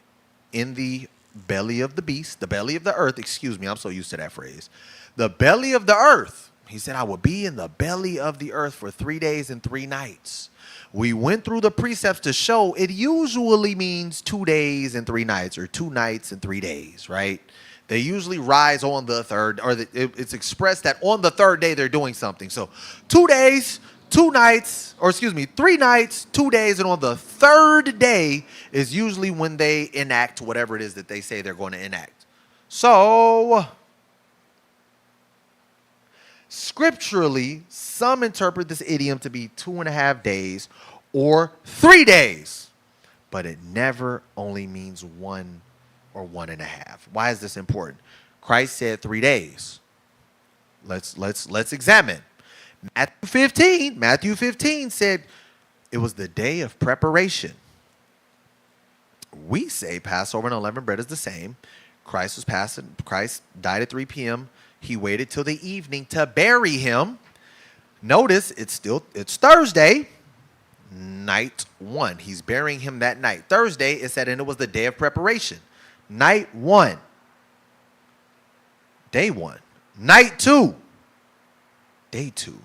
in the belly of the beast, the belly of the earth, excuse me, I'm so used to that phrase. the belly of the earth. He said, I will be in the belly of the earth for 3 days and 3 nights. We went through the precepts to show it usually means 2 days and 3 nights, or 2 nights and 3 days, right? They usually rise on the third, or it's expressed that on the third day they're doing something. So 2 days, 2 nights, or excuse me, 3 nights, 2 days, and on the third day is usually when they enact whatever it is that they say they're going to enact. So, scripturally, some interpret this idiom to be 2.5 days or 3 days, but it never only means 1 or 1.5. Why is this important? Christ said 3 days. Let's examine. Matthew 15 said it was the day of preparation. We say Passover and unleavened bread is the same. Christ died at 3 p.m. He waited till the evening to bury him. Notice it's Thursday, night 1. He's burying him that night. Thursday, it said, and it was the day of preparation. Night 1. Day 1. Night 2. Day 2.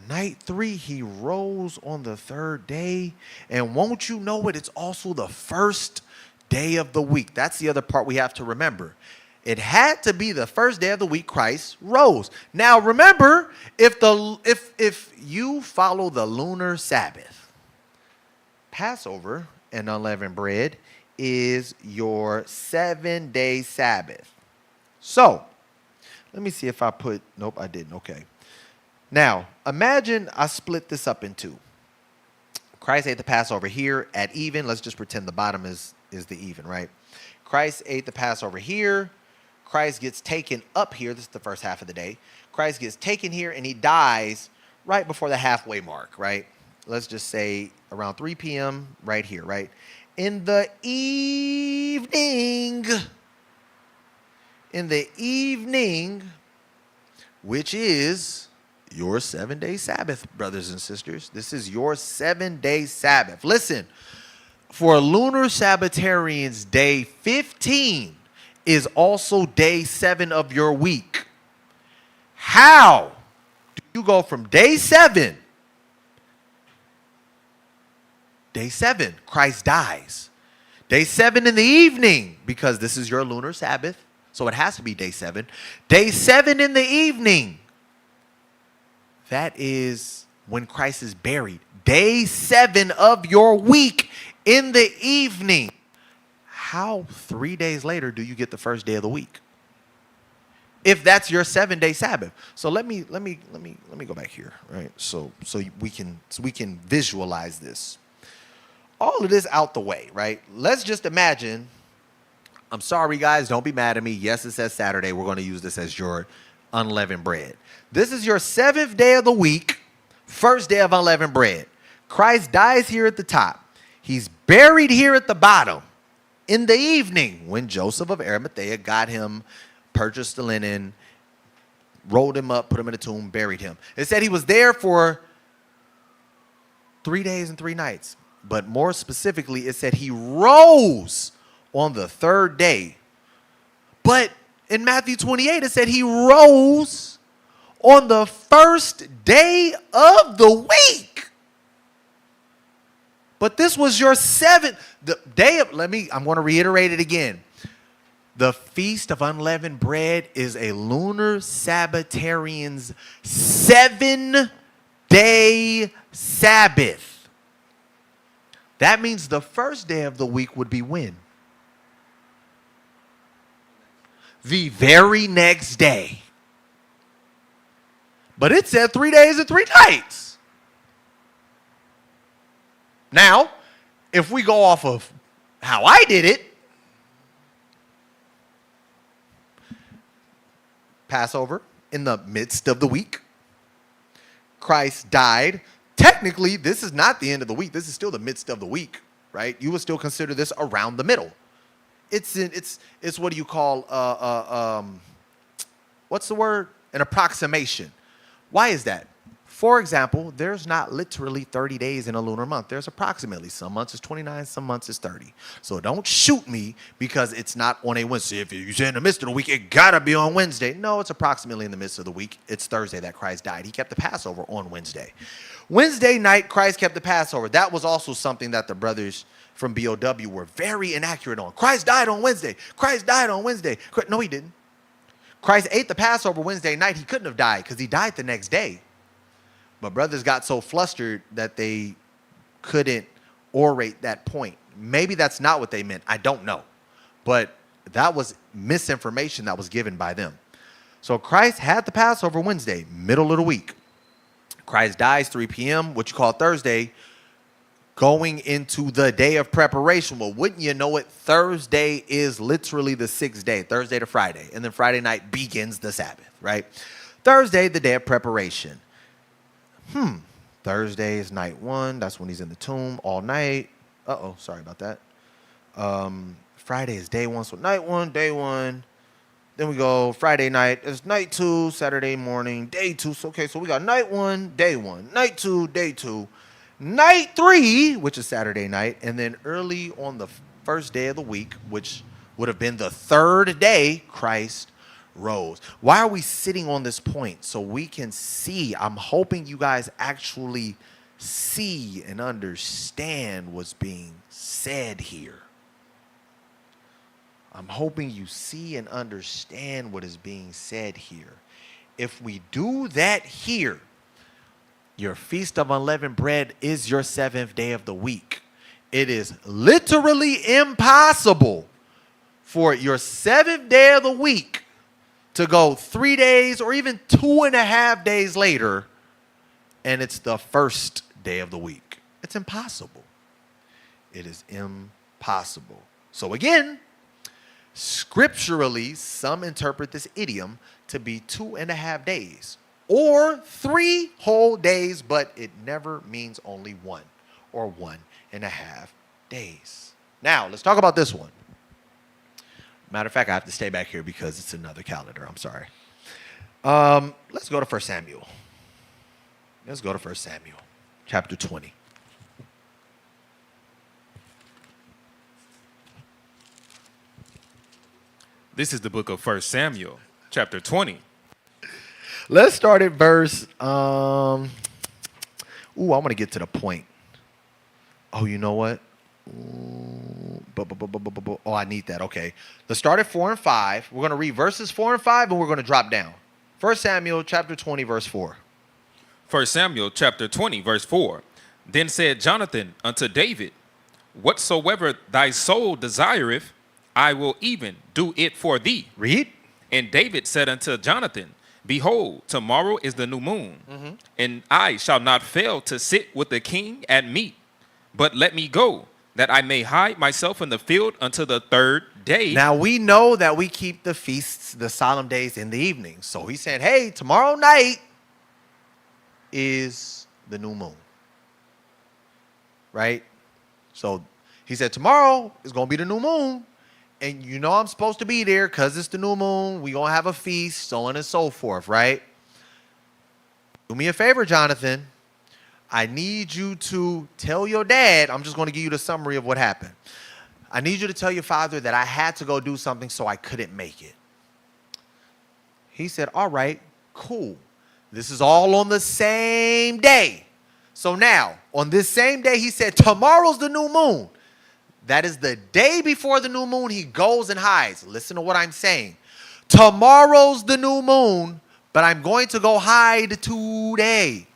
Night 3, he rose on the third day. And won't you know it? It's also the first day of the week. That's the other part we have to remember. It had to be the first day of the week Christ rose. Now remember, if you follow the lunar Sabbath, Passover and unleavened bread is your 7-day Sabbath. So, let me see if I nope, I didn't. Okay. Now, imagine I split this up in 2. Christ ate the Passover here at even. Let's just pretend the bottom is the even, right? Christ ate the Passover here. Christ gets taken up here. This is the first half of the day. Christ gets taken here and he dies right before the halfway mark, right? Let's just say around 3 p.m. right here, right? In the evening, which is your 7-day Sabbath, brothers and sisters. This is your 7-day Sabbath. Listen, for lunar Sabbatarians, day 15 is also day 7 of your week. How do you go from day 7? Day 7, Christ dies. Day 7 in the evening, because this is your lunar Sabbath, so it has to be day 7. Day 7 in the evening, that is when Christ is buried. Day 7 of your week in the evening. How 3 days later do you get the first day of the week? If that's your 7-day Sabbath. So let me go back here, right? So we can visualize this. All of this out the way, right? Let's just imagine. I'm sorry, guys. Don't be mad at me. Yes, it says Saturday. We're going to use this as your unleavened bread. This is your 7th day of the week, first day of unleavened bread. Christ dies here at the top. He's buried here at the bottom. In the evening, when Joseph of Arimathea got him, purchased the linen, rolled him up, put him in a tomb, buried him. It said he was there for 3 days and 3 nights. But more specifically, it said he rose on the third day. But in Matthew 28, it said he rose on the first day of the week. But this was your 7th day of, I'm going to reiterate it again. The Feast of Unleavened Bread is a lunar Sabbatarian's 7-day Sabbath. That means the first day of the week would be when? The very next day. But it said 3 days and 3 nights. Now, if we go off of how I did it, Passover in the midst of the week. Christ died. Technically, this is not the end of the week. This is still the midst of the week, right? You would still consider this around the middle. It's what do you call what's the word? An approximation. Why is that? For example, there's not literally 30 days in a lunar month. There's approximately. Some months is 29, some months is 30. So don't shoot me because it's not on a Wednesday. If you say in the midst of the week, it gotta be on Wednesday. No, it's approximately in the midst of the week. It's Thursday that Christ died. He kept the Passover on Wednesday. Wednesday night, Christ kept the Passover. That was also something that the brothers from BOW were very inaccurate on. Christ died on Wednesday. Christ died on Wednesday. No, he didn't. Christ ate the Passover Wednesday night. He couldn't have died because he died the next day. But brothers got so flustered that they couldn't orate that point. Maybe that's not what they meant. I don't know. But that was misinformation that was given by them. So Christ had the Passover Wednesday, middle of the week. Christ dies 3 p.m., what you call Thursday, going into the day of preparation. Well, wouldn't you know it, Thursday is literally the 6th day, Thursday to Friday. And then Friday night begins the Sabbath, right? Thursday, the day of preparation. Thursday is night 1. That's when he's in the tomb all night. Sorry about that. Friday is day 1. So night 1, day 1. Then we go Friday night. It's night 2, Saturday morning, day 2. So, okay, so we got night 1, day 1. Night 2, day 2. Night 3, which is Saturday night. And then early on the first day of the week, which would have been the 3rd day, Christ rose. Why are we sitting on this point? So we can see. I'm hoping you guys actually see and understand what's being said here. I'm hoping you see and understand what is being said here. If we do that here, your Feast of Unleavened Bread is your 7th day of the week. It is literally impossible for your 7th day of the week to go 3 days or even 2.5 days later, and it's the 1st day of the week. It's impossible. It is impossible. So again, scripturally, some interpret this idiom to be 2.5 days or 3 whole days, but it never means only 1 or 1.5 days. Now, let's talk about this one. Matter of fact, I have to stay back here because it's another calendar. I'm sorry. Let's go to 1 Samuel. Let's go to 1 Samuel, chapter 20. This is the book of 1 Samuel, chapter 20. Let's start at verse. I want to get to the point. Oh, you know what? I need that. Okay. Let's start at 4 and 5. We're going to read verses 4 and 5, and we're going to drop down. 1 Samuel chapter 20, verse 4. 1 Samuel chapter 20, verse 4. Then said Jonathan unto David, whatsoever thy soul desireth, I will even do it for thee. Read. And David said unto Jonathan, behold, tomorrow is the new moon, and I shall not fail to sit with the king at meat, but let me go, that I may hide myself in the field until the 3rd day. Now, we know that we keep the feasts, the solemn days in the evening. So he said, hey, tomorrow night is the new moon. Right? So he said, tomorrow is going to be the new moon. And you know I'm supposed to be there because it's the new moon. We're going to have a feast, so on and so forth, right? Do me a favor, Jonathan. I need you to tell your dad, I'm just going to give you the summary of what happened. I need you to tell your father that I had to go do something so I couldn't make it. He said, all right, cool. This is all on the same day. So now, on this same day, he said, tomorrow's the new moon. That is the day before the new moon, he goes and hides. Listen to what I'm saying. Tomorrow's the new moon, but I'm going to go hide today.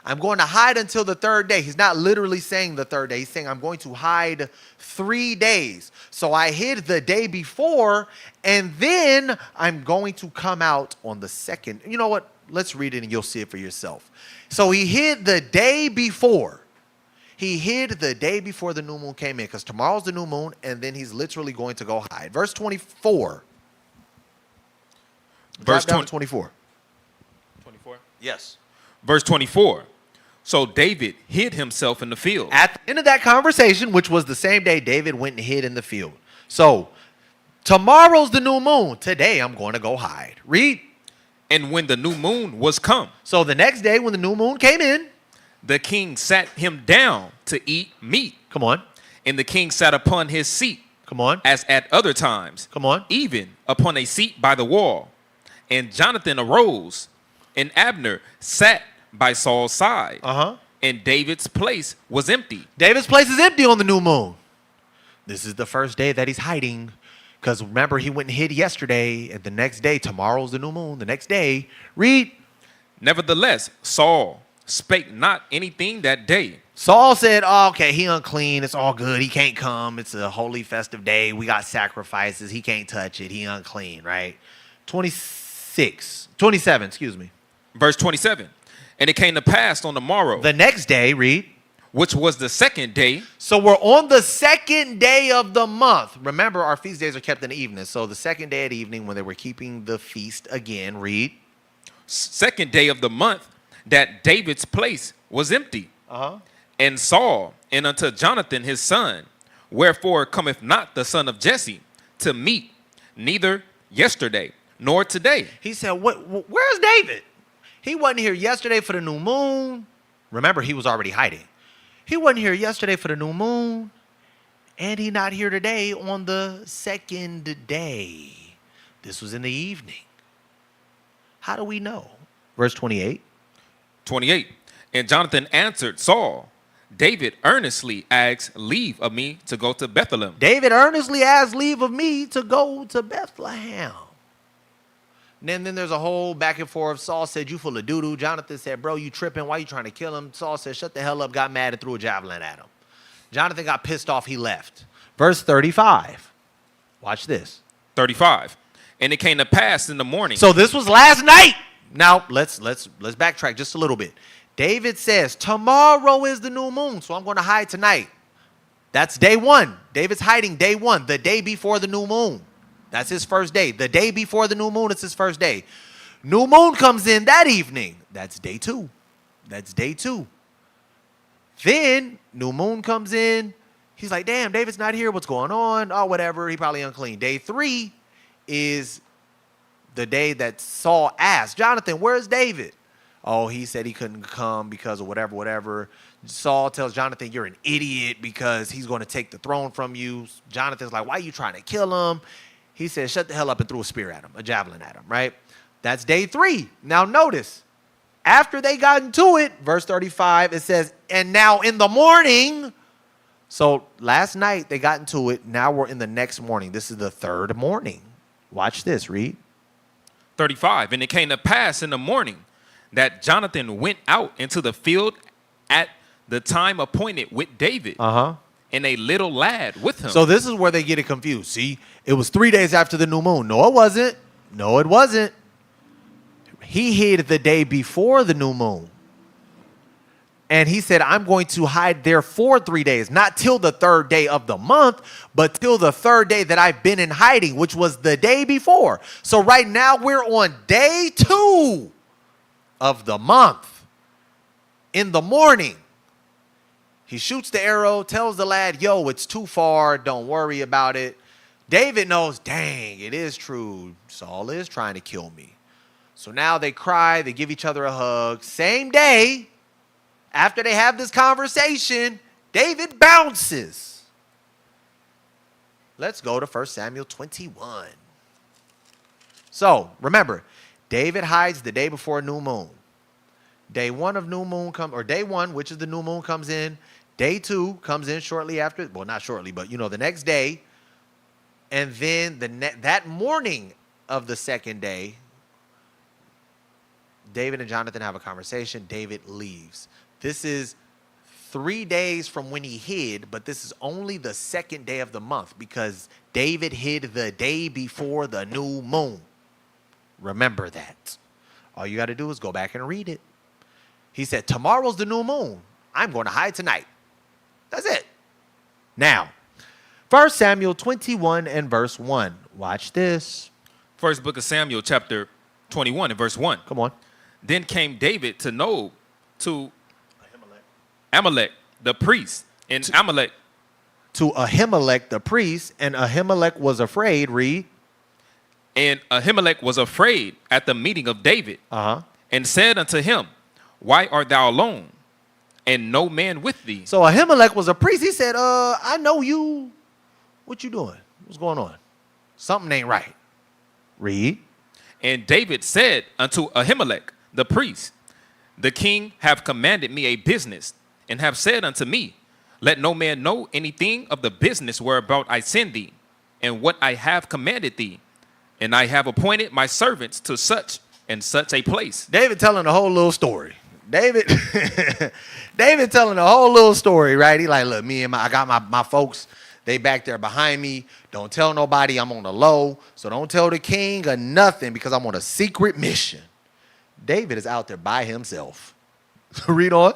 I'm going to hide until the 3rd day. He's not literally saying the 3rd day. He's saying I'm going to hide 3 days. So I hid the day before, and then I'm going to come out on the 2nd. You know what? Let's read it and you'll see it for yourself. So he hid the day before. He hid the day before the new moon came in because tomorrow's the new moon, and then he's literally going to go hide. Verse 24. Verse 24. 24? Yes. Verse 24. So David hid himself in the field. At the end of that conversation, which was the same day, David went and hid in the field. So tomorrow's the new moon. Today I'm going to go hide. Read. And when the new moon was come, So the next day when the new moon came in, the king sat him down to eat meat. come on, And the king sat upon his seat, come on, as at other times, come on. even upon a seat by the wall. And Jonathan arose, and Abner sat by Saul's side. Uh-huh. And David's place was empty. David's place is empty on the new moon. This is the first day that he's hiding. Because remember, he went and hid yesterday, and the next day, tomorrow's the new moon. The next day, read. Nevertheless, Saul spake not anything that day. Saul said, oh, okay, he unclean. It's all good. He can't come. It's a holy festive day. We got sacrifices. He can't touch it. He unclean, right? 27, excuse me. Verse 27. And it came to pass on the morrow, The next day, read. which was the second day, So we're on the second day of the month. Remember, our feast days are kept in the evening. So the second day at evening when they were keeping the feast again, read. second day of the month, that David's place was empty. Uh-huh. And Saul, and unto Jonathan his son, wherefore cometh not the son of Jesse to meet, neither yesterday nor today. He said, where's David? He wasn't here yesterday for the new moon. Remember, he was already hiding. He wasn't here yesterday for the new moon. And he not here today on the second day. This was in the evening. How do we know? Verse 28. 28. And Jonathan answered Saul, David earnestly asked leave of me to go to Bethlehem. David earnestly asked leave of me to go to Bethlehem. And then there's a whole back and forth. Saul said, you full of doo-doo. Jonathan said, bro, you tripping. Why you trying to kill him? Saul said, shut the hell up, got mad and threw a javelin at him. Jonathan got pissed off. He left. Verse 35. Watch this. 35. And it came to pass in the morning. So this was last night. Now, let's backtrack just a little bit. David says, tomorrow is the new moon, so I'm going to hide tonight. That's day one. David's hiding day one, the day before the new moon. That's his first day. The day before the new moon, it's his first day. New moon comes in that evening. That's day two. That's day two. Then new moon comes in. He's like, damn, David's not here. What's going on? Oh, whatever. He probably unclean. Day three is the day that Saul asked, Jonathan, where's David? Oh, he said he couldn't come because of whatever. Saul tells Jonathan, you're an idiot because he's going to take the throne from you. Jonathan's like, why are you trying to kill him? He said, shut the hell up, and threw a spear at him, a javelin at him, right? That's day three. Now notice, after they got into it, verse 35, it says, and now in the morning. So last night they got into it. Now we're in the next morning. This is the third morning. Watch this, read. 35. And it came to pass in the morning that Jonathan went out into the field at the time appointed with David. Uh-huh. And a little lad with him. So this is where they get it confused. See, it was 3 days after the new moon. No, it wasn't. No, it wasn't. He hid the day before the new moon. And he said, I'm going to hide there for 3 days, not till the third day of the month, but till the third day that I've been in hiding, which was the day before. So right now we're on day 2 of the month in the morning. He shoots the arrow, tells the lad, yo, it's too far. Don't worry about it. David knows, dang, it is true. Saul is trying to kill me. So now they cry. They give each other a hug. Same day, after they have this conversation, David bounces. Let's go to 1 Samuel 21. So remember, David hides the day before new moon. Day 1 of new moon or day 1, which is the new moon, comes in. Day 2 comes in shortly after. Well, not shortly, but the next day. And then that morning of the second day, David and Jonathan have a conversation. David leaves. This is 3 days from when he hid, but this is only the second day of the month because David hid the day before the new moon. Remember that. All you got to do is go back and read it. He said, tomorrow's the new moon. I'm going to hide tonight. That's it. Now, 1 Samuel 21 and verse 1. Watch this. First book of Samuel, chapter 21 and verse 1. Come on. Then came David to Nob, to Amalek, the priest, and Amalek. To Ahimelech, the priest, and Ahimelech was afraid, read. And Ahimelech was afraid at the meeting of David, Uh-huh. and said unto him, Why art thou alone, and no man with thee? So Ahimelech was a priest. He said, I know you. What you doing? What's going on? Something ain't right. Read. And David said unto Ahimelech the priest, The king have commanded me a business, and have said unto me, Let no man know anything of the business whereabout I send thee, and what I have commanded thee. And I have appointed my servants to such and such a place. David telling the whole little story. David telling the whole little story, right? He like, look, I got my folks, they back there behind me. Don't tell nobody I'm on the low. So don't tell the king or nothing because I'm on a secret mission. David is out there by himself. Read on.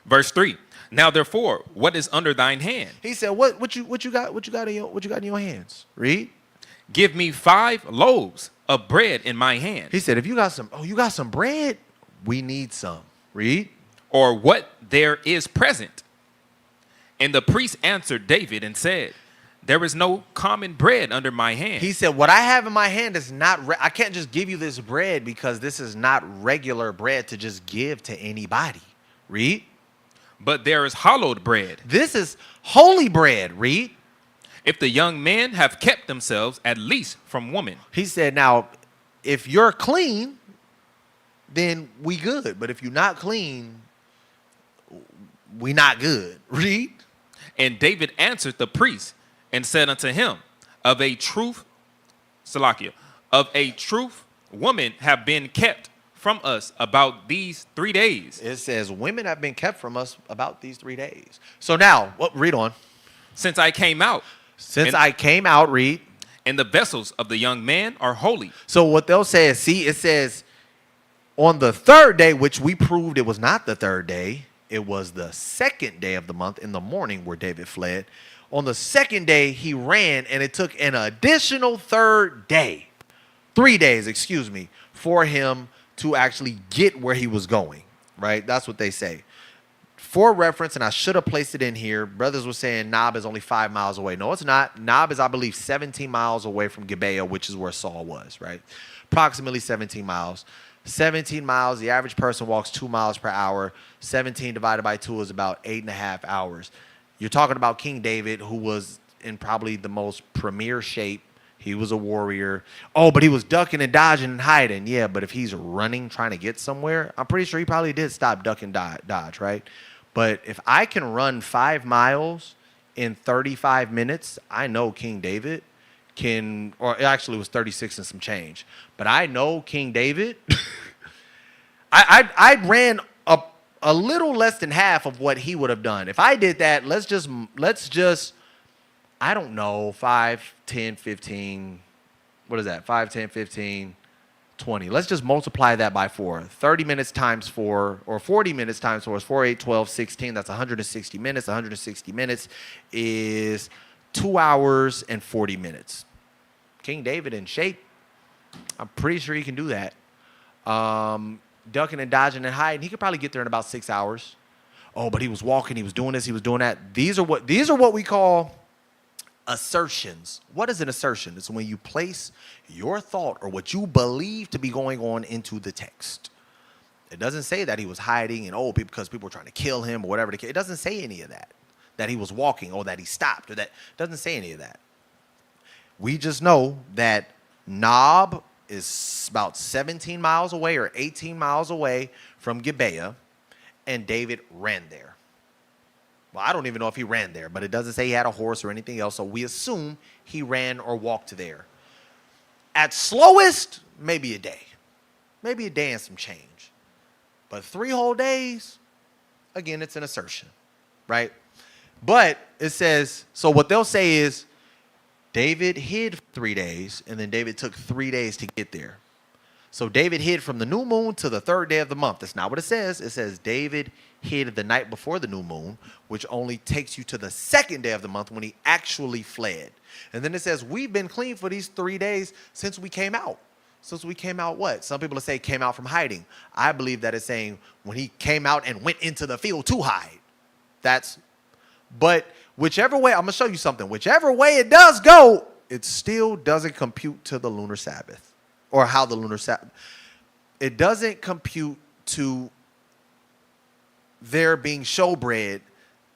Verse 3. Now therefore, what is under thine hand? He said, what you got in your hands? Read. Give me 5 loaves of bread in my hand. He said, if you got some bread, we need some. Read. Or what there is present. And the priest answered David and said, There is no common bread under my hand. He said, what I have in my hand is not, I can't just give you this bread because this is not regular bread to just give to anybody. Read. But there is hallowed bread. This is holy bread. Read. If the young men have kept themselves at least from woman. He said, now, if you're clean, then we good. But if you're not clean, we not good. Read. And David answered the priest and said unto him, Of a truth, women have been kept from us about these 3 days. It says women have been kept from us about these 3 days. So now, read on. Since I came out. Read. And the vessels of the young man are holy. So what they'll say is, see, it says on the 3rd day, which we proved it was not the 3rd day. It was the 2nd day of the month in the morning where David fled. On the 2nd day, he ran, and it took an additional 3rd day, 3 days, excuse me, for him to actually get where he was going, right? That's what they say. For reference, and I should have placed it in here, brothers were saying Nob is only 5 miles away. No, it's not. Nob is, I believe, 17 miles away from Gibeah, which is where Saul was, right? Approximately 17 miles. 17 miles, the average person walks 2 miles per hour. 17 divided by 2 is about 8.5 hours. You're talking about King David, who was in probably the most premier shape. He was a warrior. Oh, but he was ducking and dodging and hiding. Yeah, but if he's running, trying to get somewhere, I'm pretty sure he probably did stop, duck, and dodge, right? But if I can run 5 miles in 35 minutes, I know King David can, or it actually was 36 and some change. But I know King David, I ran a little less than half of what he would have done. If I did that, let's just, I don't know, 5, 10, 15, what is that? 5, 10, 15, 20. Let's just multiply that by 4. 30 minutes times 4, or 40 minutes times 4 is 4, 8, 12, 16. That's 160 minutes. 160 minutes is 2 hours and 40 minutes. King David in shape. I'm pretty sure he can do that. Ducking and dodging and hiding, he could probably get there in about 6 hours. Oh, but he was walking, he was doing this, he was doing that. These are what we call assertions. What is an assertion? It's when you place your thought or what you believe to be going on into the text. It doesn't say that he was hiding and because people were trying to kill him or whatever. It doesn't say any of that. That he was walking or that he stopped or that. It doesn't say any of that. We just know that Nob is about 17 miles away or 18 miles away from Gibeah, and David ran there. Well, I don't even know if he ran there, but it doesn't say he had a horse or anything else, so we assume he ran or walked there. At slowest, maybe a day. Maybe a day and some change. But 3 whole days, again, it's an assertion, right? But it says, so what they'll say is, David hid 3 days, and then David took 3 days to get there. So David hid from the new moon to the 3rd day of the month. That's not what it says. It says David hid the night before the new moon, which only takes you to the 2nd day of the month when he actually fled. And then it says, we've been clean for these 3 days since we came out. Since we came out what? Some people say came out from hiding. I believe that it's saying when he came out and went into the field to hide. But whichever way, I'm going to show you something. Whichever way it does go, it still doesn't compute to the lunar Sabbath, or how the lunar Sabbath. It doesn't compute to there being showbread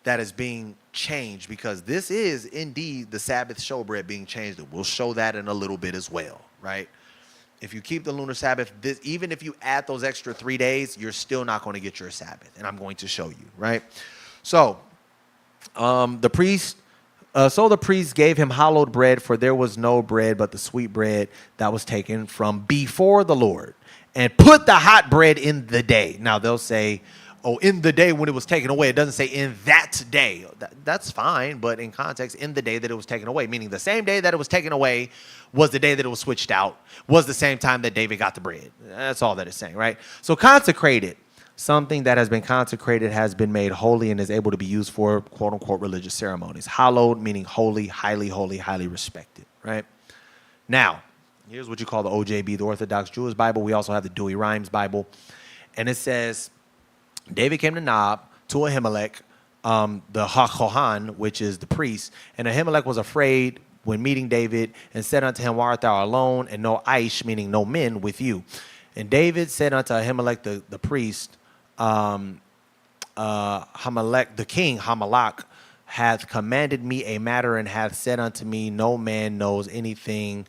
that is being changed, because this is indeed the Sabbath showbread being changed. We'll show that in a little bit as well, right? If you keep the lunar Sabbath, even if you add those extra 3 days, you're still not going to get your Sabbath, and I'm going to show you, right? So the priest gave him hallowed bread, for there was no bread but the sweet bread that was taken from before the Lord, and put the hot bread in the day. Now they'll say, oh, in the day when it was taken away. It doesn't say in that day. That's fine, but in context, in the day that it was taken away, meaning the same day that it was taken away was the day that it was switched out, was the same time that David got the bread. That's all that it's saying, right? So consecrated, something that has been consecrated has been made holy and is able to be used for quote unquote religious ceremonies. Hallowed, meaning holy, highly respected, right? Now, here's what you call the OJB, the Orthodox Jewish Bible. We also have the Dewey Rhymes Bible. And it says, David came to Nob, to Ahimelech, the HaKohan, which is the priest. And Ahimelech was afraid when meeting David, and said unto him, why art thou alone, and no Aish, meaning no men, with you? And David said unto Ahimelech the priest, Hamelech, the king, Hamelech, hath commanded me a matter, and hath said unto me, no man knows anything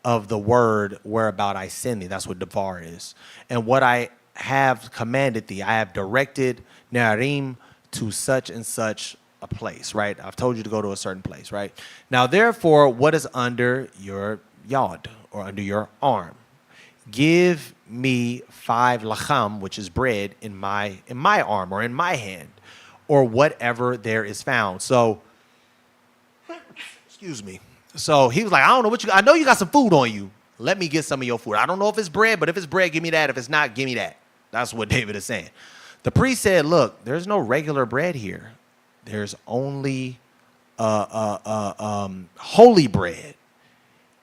of the word whereabout I send thee. That's what Devar is. And what I have commanded thee, I have directed Nearim to such and such a place, right? I've told you to go to a certain place, right? Now, therefore, what is under your yod, or under your arm? Give me 5 lacham, which is bread, in my arm, or in my hand, or whatever there is found. So, excuse me. So he was like, I don't know what I know you got some food on you. Let me get some of your food. I don't know if it's bread, but if it's bread, give me that. If it's not, give me that. That's what David is saying. The priest said, look, there's no regular bread here. There's only holy bread,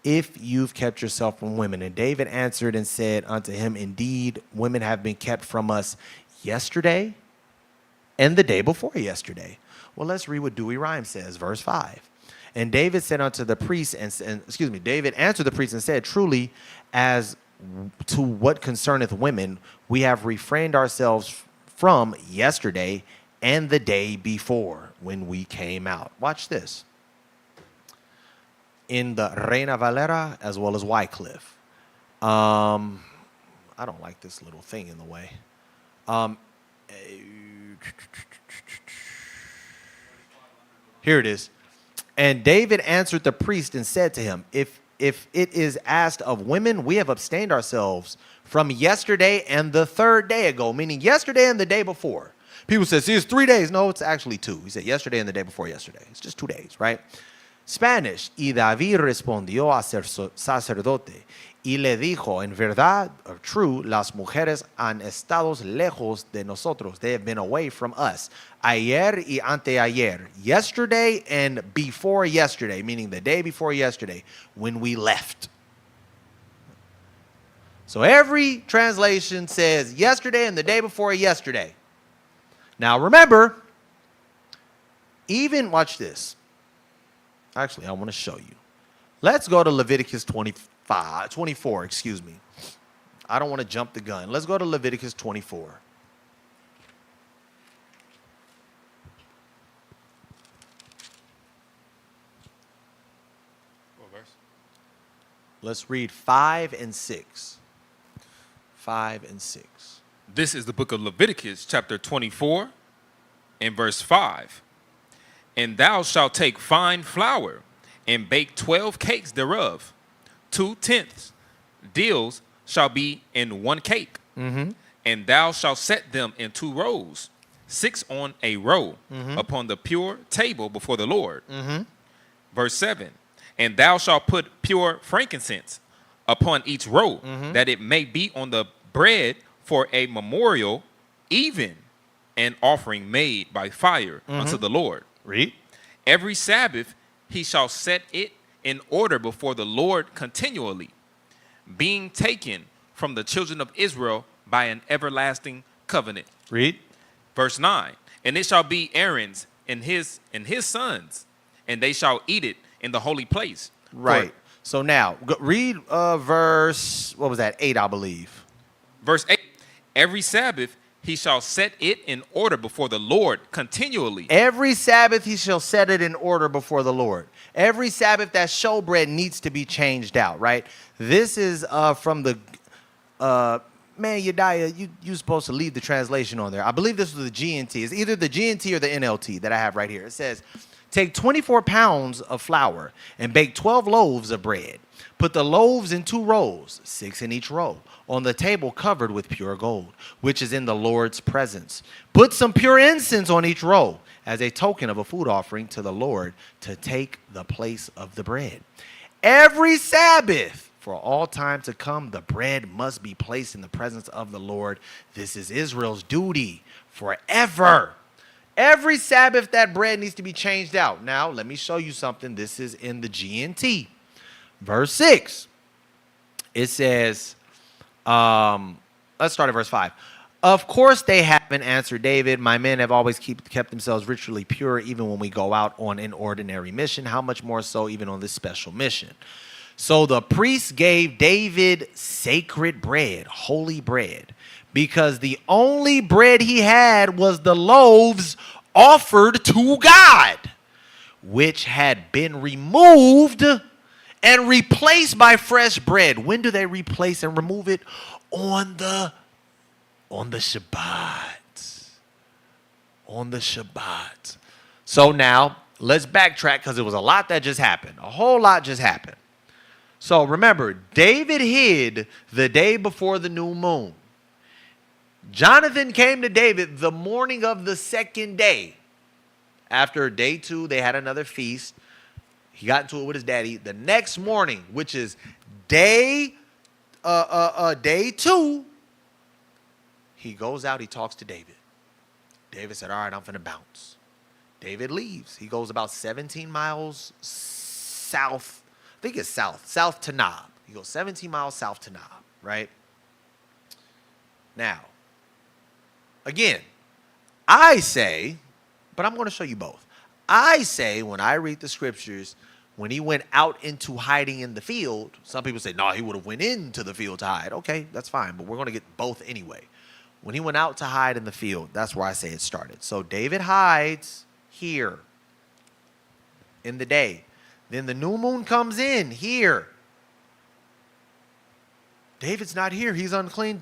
if you've kept yourself from women. And David answered and said unto him, indeed, women have been kept from us yesterday and the day before yesterday. Well, let's read what Dewey Rhymes says, verse 5. And David said unto the priest, David answered the priest and said, truly, as to what concerneth women, we have refrained ourselves from yesterday and the day before when we came out. Watch this. In the Reina Valera as well as Wycliffe. I don't like this little thing in the way. Here it is. And David answered the priest and said to him, if it is asked of women, we have abstained ourselves from yesterday and the third day ago, meaning yesterday and the day before. People say, see, it's 3 days. No, it's actually 2. He said yesterday and the day before yesterday. It's just 2 days, right? Spanish. Y David respondió a sacerdote y le dijo, en verdad, or true, las mujeres han estado lejos de nosotros. They have been away from us. Ayer y anteayer. Yesterday and before yesterday, meaning the day before yesterday, when we left. So every translation says yesterday and the day before yesterday. Now remember, even, watch this. Actually, I want to show you. Let's go to Leviticus 24, excuse me. I don't want to jump the gun. Let's go to Leviticus 24. What verse? Let's read 5 and 6. 5 and 6. This is the book of Leviticus, chapter 24, and verse 5. And thou shalt take fine flour, and bake 12 cakes thereof. 2/10 deals shall be in one cake. Mm-hmm. And thou shalt set them in 2 rows, 6 on a row, upon the pure table before the Lord. Mm-hmm. Verse 7. And thou shalt put pure frankincense upon each row, that it may be on the bread for a memorial, even an offering made by fire unto the Lord. Read. Every Sabbath he shall set it in order before the Lord continually, being taken from the children of Israel by an everlasting covenant. Read. Verse 9. And it shall be Aaron's and his sons, and they shall eat it in the holy place, Right. So now, read verse, what was that? 8, I believe. Verse 8, every Sabbath he shall set it in order before the Lord continually. Every Sabbath he shall set it in order before the Lord. Every Sabbath that showbread needs to be changed out, right? This is from the, man, Yediah, you're supposed to leave the translation on there. I believe this was the GNT. It's either the GNT or the NLT that I have right here. It says, take 24 pounds of flour and bake 12 loaves of bread. Put the loaves in 2 rows, 6 in each row, on the table covered with pure gold, which is in the Lord's presence. Put some pure incense on each row as a token of a food offering to the Lord to take the place of the bread. Every Sabbath, for all time to come, the bread must be placed in the presence of the Lord. This is Israel's duty forever. Every Sabbath, that bread needs to be changed out. Now, let me show you something. This is in the GNT. Verse 6. It says, let's start at verse 5. Of course they haven't, answered David. My men have always kept themselves ritually pure, even when we go out on an ordinary mission. How much more so even on this special mission? So the priests gave David sacred bread, holy bread, because the only bread he had was the loaves offered to God, which had been removed and replaced by fresh bread. When do they replace and remove it? On the Shabbat. On the Shabbat. So now, let's backtrack because it was a lot that just happened. A whole lot just happened. So remember, David hid the day before the new moon. Jonathan came to David the morning of the second day. After day 2, they had another feast. He got into it with his daddy. The next morning, which is day 2, he goes out, he talks to David. David said, all right, I'm finna bounce. David leaves. He goes about 17 miles south. I think it's south to Nob. He goes 17 miles south to Nob, right? Now, again, I say, but I'm going to show you both. I say, when I read the scriptures, when he went out into hiding in the field, some people say, no, he would have went into the field to hide. Okay, that's fine, but we're going to get both anyway. When he went out to hide in the field, that's where I say it started. So David hides here in the day. Then the new moon comes in here. David's not here. He's unclean.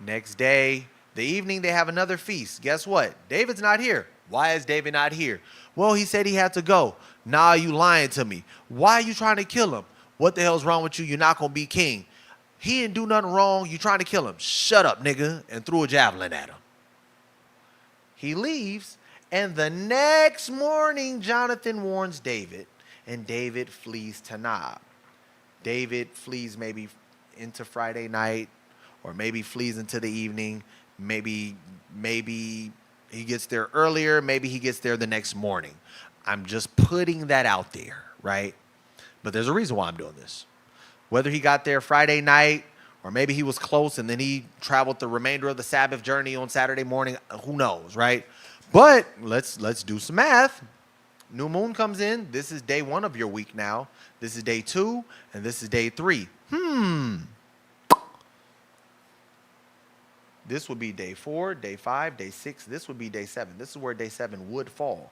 Next day, the evening, they have another feast. Guess what? David's not here. Why is David not here? Well, he said he had to go. Nah, you lying to me. Why are you trying to kill him? What the hell's wrong with you? You're not going to be king. He didn't do nothing wrong. You trying to kill him. Shut up, nigga. And threw a javelin at him. He leaves. And the next morning, Jonathan warns David. And David flees to Nob. David flees maybe into Friday night. Or maybe flees into the evening. Maybe he gets there earlier. Maybe he gets there the next morning. I'm just putting that out there, right? But there's a reason why I'm doing this. Whether he got there Friday night or maybe he was close and then he traveled the remainder of the Sabbath journey on Saturday morning, who knows, right? But let's do some math. New moon comes in. This is day 1 of your week now. This is day 2, and this is day 3. This would be day 4, day 5, day 6. This would be day 7. This is where day 7 would fall.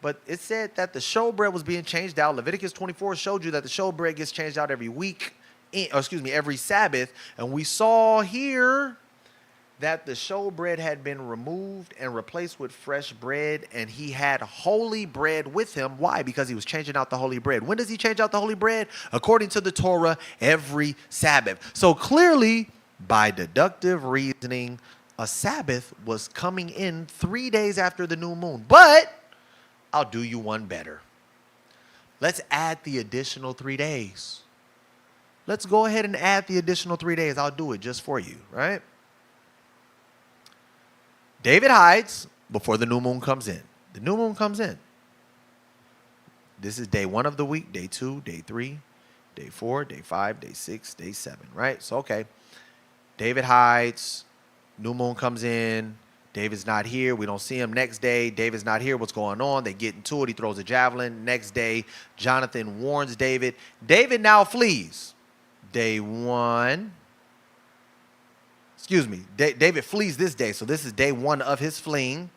But it said that the showbread was being changed out. Leviticus 24 showed you that the showbread gets changed out every week, every Sabbath. And we saw here that the showbread had been removed and replaced with fresh bread, and he had holy bread with him. Why? Because he was changing out the holy bread. When does he change out the holy bread? According to the Torah, every Sabbath. So clearly, by deductive reasoning, a Sabbath was coming in 3 days after the new moon. But I'll do you one better. Let's add the additional 3 days. Let's go ahead and add the additional 3 days. I'll do it just for you, right? David hides before the new moon comes in. The new moon comes in. This is day 1 of the week, day 2, day 3, day 4, day 5, day 6, day 7, right? So, okay. David hides. New moon comes in. David's not here. We don't see him. Next day, David's not here. What's going on? They get into it. He throws a javelin. Next day, Jonathan warns David. David now flees. Day 1. Excuse me. David flees this day. So this is day 1 of his fleeing.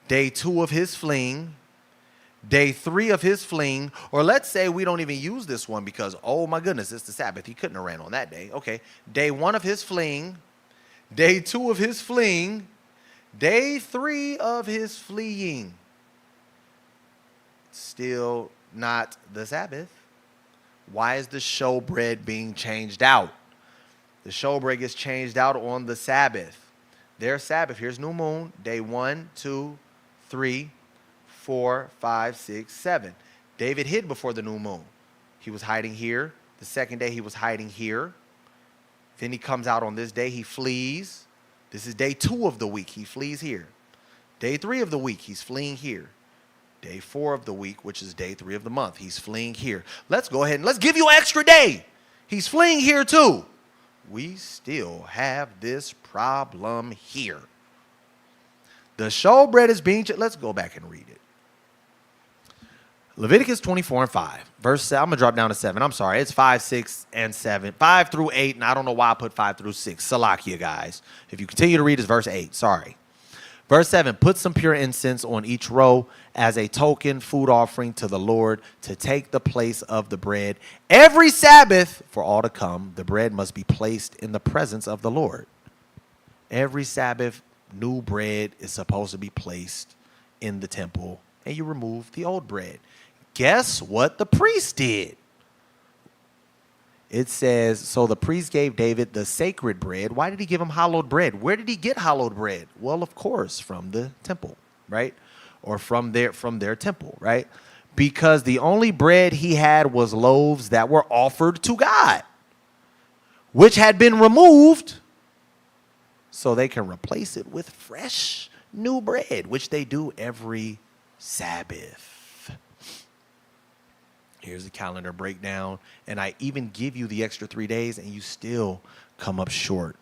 Day 2 of his fleeing. Day 3 of his fleeing. Or let's say we don't even use this one because, oh my goodness, it's the Sabbath. He couldn't have ran on that day. Okay. Day 1 of his fleeing. Day 2 of his fleeing. Day 3 of his fleeing. Still not the Sabbath. Why is the showbread being changed out? The showbread gets changed out on the Sabbath. Their Sabbath, here's new moon, day 1, 2, 3, 4, 5, 6, 7. David hid before the new moon. He was hiding here. The second day he was hiding here. Then he comes out on this day, he flees. This is day 2 of the week. He flees here. Day 3 of the week, he's fleeing here. Day 4 of the week, which is day 3 of the month, he's fleeing here. Let's go ahead and let's give you an extra day. He's fleeing here too. We still have this problem here. The showbread is being, let's go back and read it. Leviticus 24 and 5. Verse 7, I'm going to drop down to 7. I'm sorry. It's 5, 6, and 7. 5 through 8, and I don't know why I put 5 through 6. Salakia, guys. If you continue to read, it's verse 8. Sorry. Verse 7, put some pure incense on each row as a token food offering to the Lord to take the place of the bread. Every Sabbath for all to come, the bread must be placed in the presence of the Lord. Every Sabbath, new bread is supposed to be placed in the temple, and you remove the old bread. Guess what the priest did? It says, so the priest gave David the sacred bread. Why did he give him hallowed bread? Where did he get hallowed bread? Well, of course, from the temple, right? Or from their temple, right? Because the only bread he had was loaves that were offered to God, which had been removed so they can replace it with fresh new bread, which they do every Sabbath. Here's the calendar breakdown, and I even give you the extra 3 days, and you still come up short.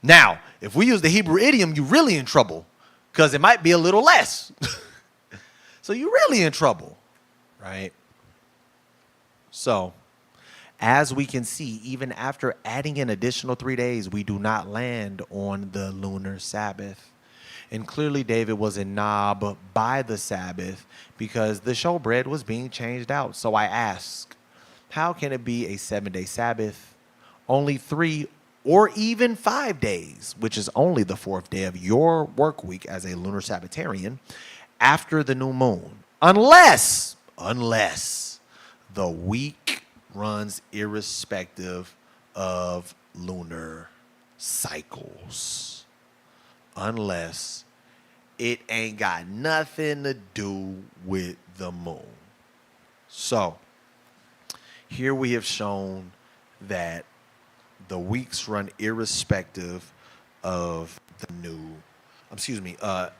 Now, if we use the Hebrew idiom, you're really in trouble because it might be a little less. So you're really in trouble, right? So, as we can see, even after adding an additional 3 days, we do not land on the lunar Sabbath. And clearly David was in Nob by the Sabbath because the showbread was being changed out. So I ask, how can it be a 7-day Sabbath, only 3 or even 5 days, which is only the 4th day of your work week as a lunar Sabbatarian, after the new moon? Unless the week runs irrespective of lunar cycles. Unless it ain't got nothing to do with the moon. So, here we have shown that the weeks run irrespective of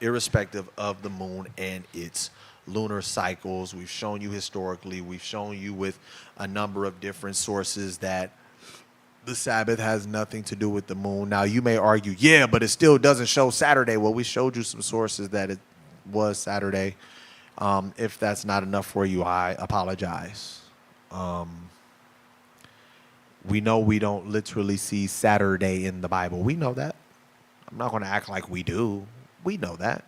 irrespective of the moon and its lunar cycles. We've shown you historically, we've shown you with a number of different sources that the Sabbath has nothing to do with the moon. Now, you may argue, yeah, but it still doesn't show Saturday. Well, we showed you some sources that it was Saturday. If that's not enough for you, I apologize. We know we don't literally see Saturday in the Bible. We know that. I'm not going to act like we do. We know that.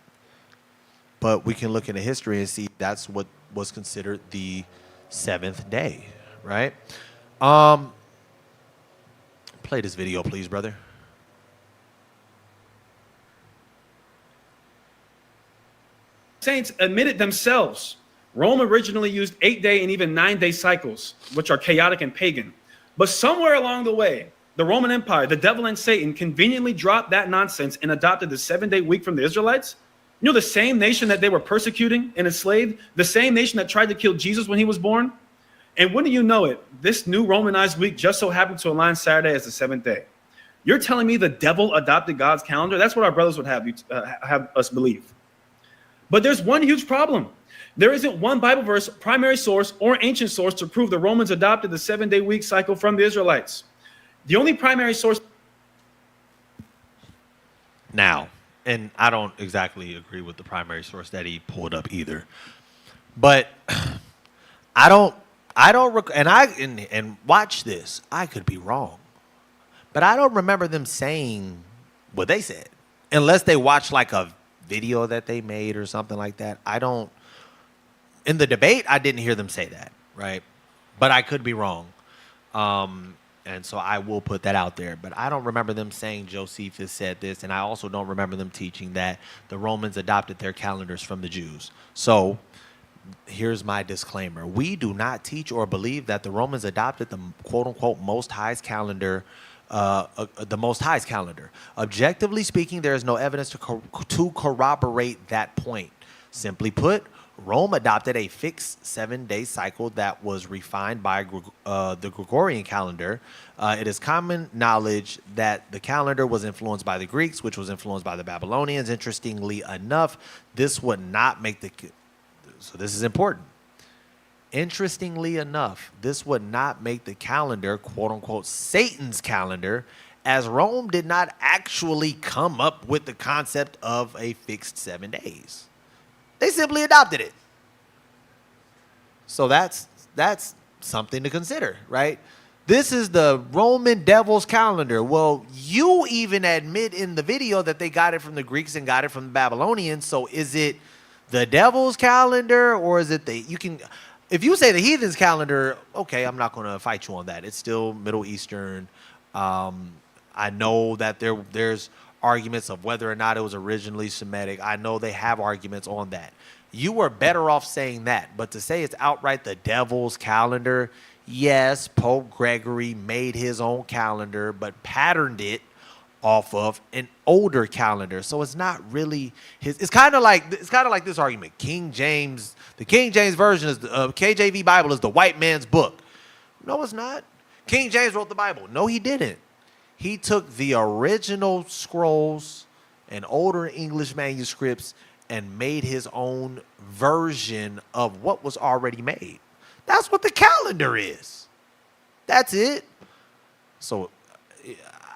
But we can look into history and see that's what was considered the 7th day, right? Play this video, please, brother. Saints admitted themselves. Rome originally used 8-day and even 9-day cycles, which are chaotic and pagan. But somewhere along the way, the Roman Empire, the devil and Satan conveniently dropped that nonsense and adopted the 7-day week from the Israelites. You know, the same nation that they were persecuting and enslaved, the same nation that tried to kill Jesus when he was born. And wouldn't you know it, this new Romanized week just so happened to align Saturday as the 7th day. You're telling me the devil adopted God's calendar? That's what our brothers would have us believe. But there's one huge problem. There isn't one Bible verse, primary source, or ancient source to prove the Romans adopted the 7-day week cycle from the Israelites. The only primary source. Now, and I don't exactly agree with the primary source that he pulled up either. But and watch this. I could be wrong, but I don't remember them saying what they said, unless they watched like a video that they made or something like that. I don't. In the debate, I didn't hear them say that, right? But I could be wrong. And so I will put that out there. But I don't remember them saying Josephus said this, and I also don't remember them teaching that the Romans adopted their calendars from the Jews. So here's my disclaimer. We do not teach or believe that the Romans adopted the quote-unquote Most High's calendar, the Most High's calendar. Objectively speaking, there is no evidence to corroborate that point. Simply put, Rome adopted a fixed 7-day cycle that was refined by the Gregorian calendar. It is common knowledge that the calendar was influenced by the Greeks, which was influenced by the Babylonians. Interestingly enough, this would not make the... So this is important. Interestingly enough, this would not make the calendar, quote-unquote, Satan's calendar, as Rome did not actually come up with the concept of a fixed 7 days. They simply adopted it. So that's something to consider, right? This is the Roman devil's calendar. Well, you even admit in the video that they got it from the Greeks and got it from the Babylonians. So is it the devil's calendar, or is it if you say the heathen's calendar, okay, I'm not going to fight you on that. It's still Middle Eastern. I know that there's arguments of whether or not it was originally Semitic. I know they have arguments on that. You were better off saying that. But to say it's outright the devil's calendar, yes, Pope Gregory made his own calendar, but patterned it off of an older calendar. So it's not really his. It's kind of like this argument. The King James version is the KJV Bible is the white man's book. No, it's not. King James wrote the Bible. No, he didn't. He took the original scrolls and older English manuscripts and made his own version of what was already made. That's what the calendar is. That's it. So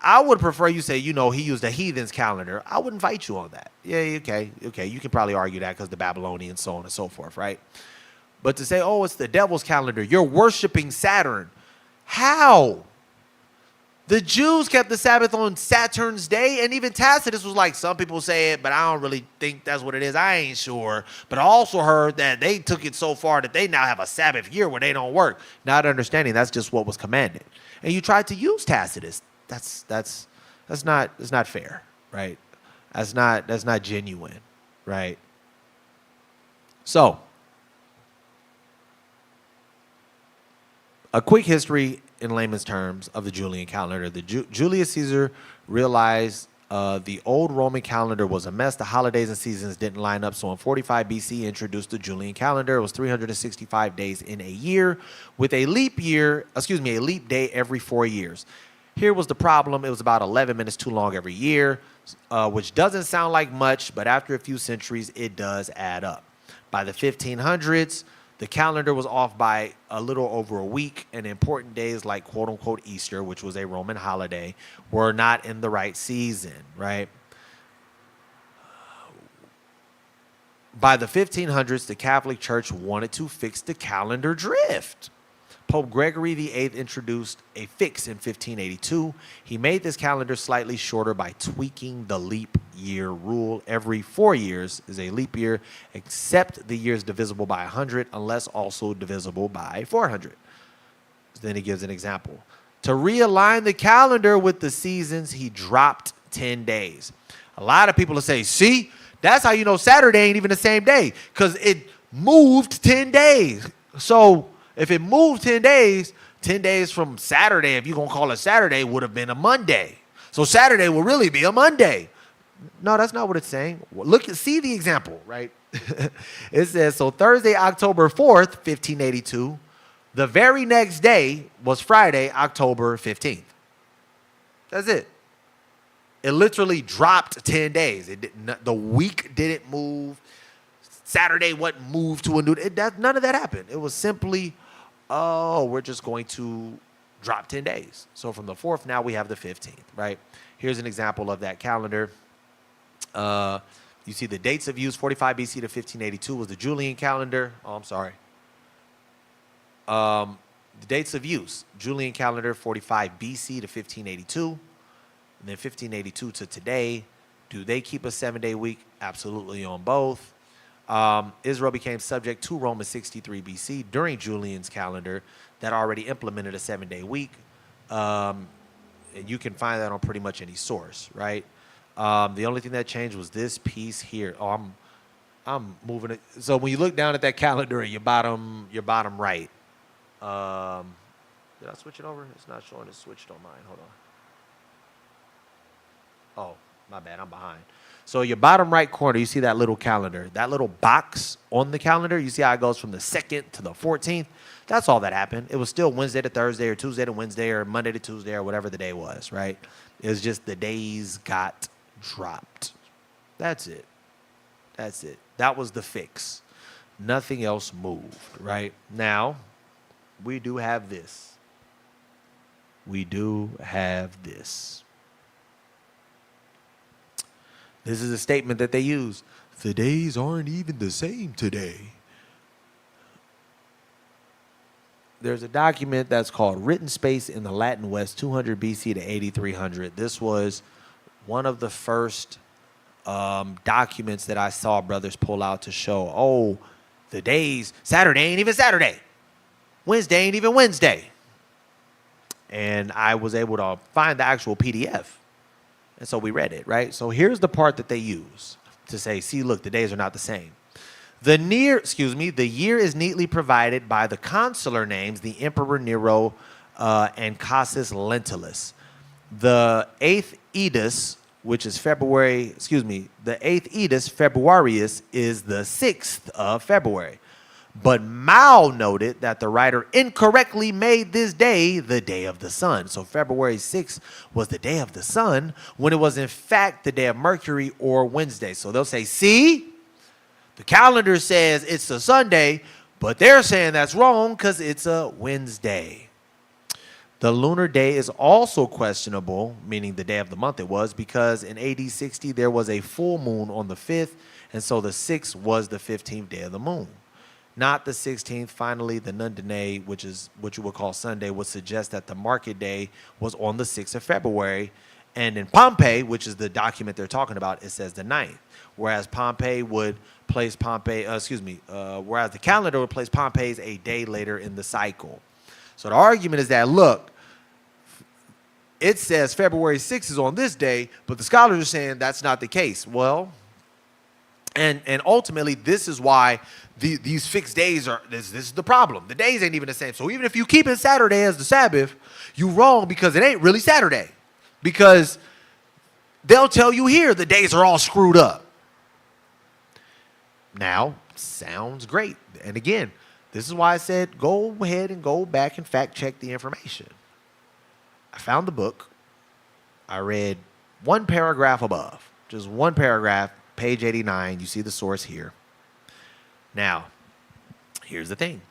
I would prefer you say, he used a heathen's calendar. I wouldn't fight you on that. Yeah, okay. You can probably argue that because the Babylonians, so on and so forth, right? But to say, it's the devil's calendar, you're worshiping Saturn. How? The Jews kept the Sabbath on Saturn's day, and even Tacitus was like, some people say it, but I don't really think that's what it is. I ain't sure. But I also heard that they took it so far that they now have a Sabbath year where they don't work. Not understanding that's just what was commanded. And you tried to use Tacitus. That's not fair, right? That's not genuine, right? So, a quick history in layman's terms of the Julian calendar. Julius Caesar realized the old Roman calendar was a mess. The holidays and seasons didn't line up. So in 45 BC, he introduced the Julian calendar. It was 365 days in a year with a leap day every 4 years. Here was the problem. It was about 11 minutes too long every year, which doesn't sound like much, but after a few centuries, it does add up. By the 1500s, the calendar was off by a little over a week, and important days like quote-unquote Easter, which was a Roman holiday, were not in the right season, right? By the 1500s, the Catholic Church wanted to fix the calendar drift. Pope Gregory VIII introduced a fix in 1582. He made this calendar slightly shorter by tweaking the leap year rule. Every 4 years is a leap year, except the years divisible by 100, unless also divisible by 400. Then he gives an example. To realign the calendar with the seasons, he dropped 10 days. A lot of people will say, see, that's how you know Saturday ain't even the same day, because it moved 10 days. So if it moved 10 days from Saturday, if you're going to call it Saturday, would have been a Monday. So Saturday will really be a Monday. No, that's not what it's saying. See the example, right? It says, so Thursday, October 4th, 1582, the very next day was Friday, October 15th. That's it. It literally dropped 10 days. The week didn't move. Saturday wasn't moved to a new day. None of that happened. It was simply, we're just going to drop 10 days. So from the 4th, now we have the 15th, right? Here's an example of that calendar. You see the dates of use, 45 BC to 1582 was the Julian calendar. Oh, I'm sorry. The dates of use, Julian calendar, 45 BC to 1582. And then 1582 to today. Do they keep a 7-day week? Absolutely on both. Israel became subject to Rome in 63 BC during Julian's calendar that already implemented a 7-day week. And you can find that on pretty much any source, right? The only thing that changed was this piece here. Oh, I'm moving it. So when you look down at that calendar in your bottom right, did I switch it over? It's not showing it's switched on mine. Hold on. Oh, my bad. I'm behind. So your bottom right corner, you see that little calendar. That little box on the calendar, you see how it goes from the 2nd to the 14th? That's all that happened. It was still Wednesday to Thursday or Tuesday to Wednesday or Monday to Tuesday or whatever the day was, right? It was just the days got dropped. That's it. That's it. That was the fix. Nothing else moved, right? Now, we do have this. We do have this. This is a statement that they use. The days aren't even the same today. There's a document that's called Written Space in the Latin West, 200 BC to 8300. This was one of the first documents that I saw brothers pull out to show, oh, the days, Saturday ain't even Saturday. Wednesday ain't even Wednesday. And I was able to find the actual PDF. And so we read it, right? So here's the part that they use to say, see, look, the days are not the same. The year is neatly provided by the consular names, the Emperor Nero and Cassius Lentulus. The 8th Edus, which is the 8th Edus Februarius is the 6th of February. But Mao noted that the writer incorrectly made this day the day of the sun. So February 6th was the day of the sun when it was in fact the day of Mercury or Wednesday. So they'll say, see, the calendar says it's a Sunday, but they're saying that's wrong because it's a Wednesday. The lunar day is also questionable, meaning the day of the month it was, because in AD 60 there was a full moon on the 5th, and so the 6th was the 15th day of the moon. Not the 16th. Finally, the Nundine, which is what you would call Sunday, would suggest that the market day was on the 6th of February. And in Pompeii, which is the document they're talking about, it says the 9th. Whereas Pompeii would place whereas the calendar would place Pompeii's a day later in the cycle. So the argument is that, look, it says February 6th is on this day, but the scholars are saying that's not the case. Well, and ultimately, this is why these fixed days are, this is the problem. The days ain't even the same. So even if you keep it Saturday as the Sabbath, you wrong because it ain't really Saturday. Because they'll tell you here the days are all screwed up. Now, sounds great. And again, this is why I said go ahead and go back and fact check the information. I found the book. I read one paragraph above, just one paragraph. Page 89, you see the source here. Now, here's the thing.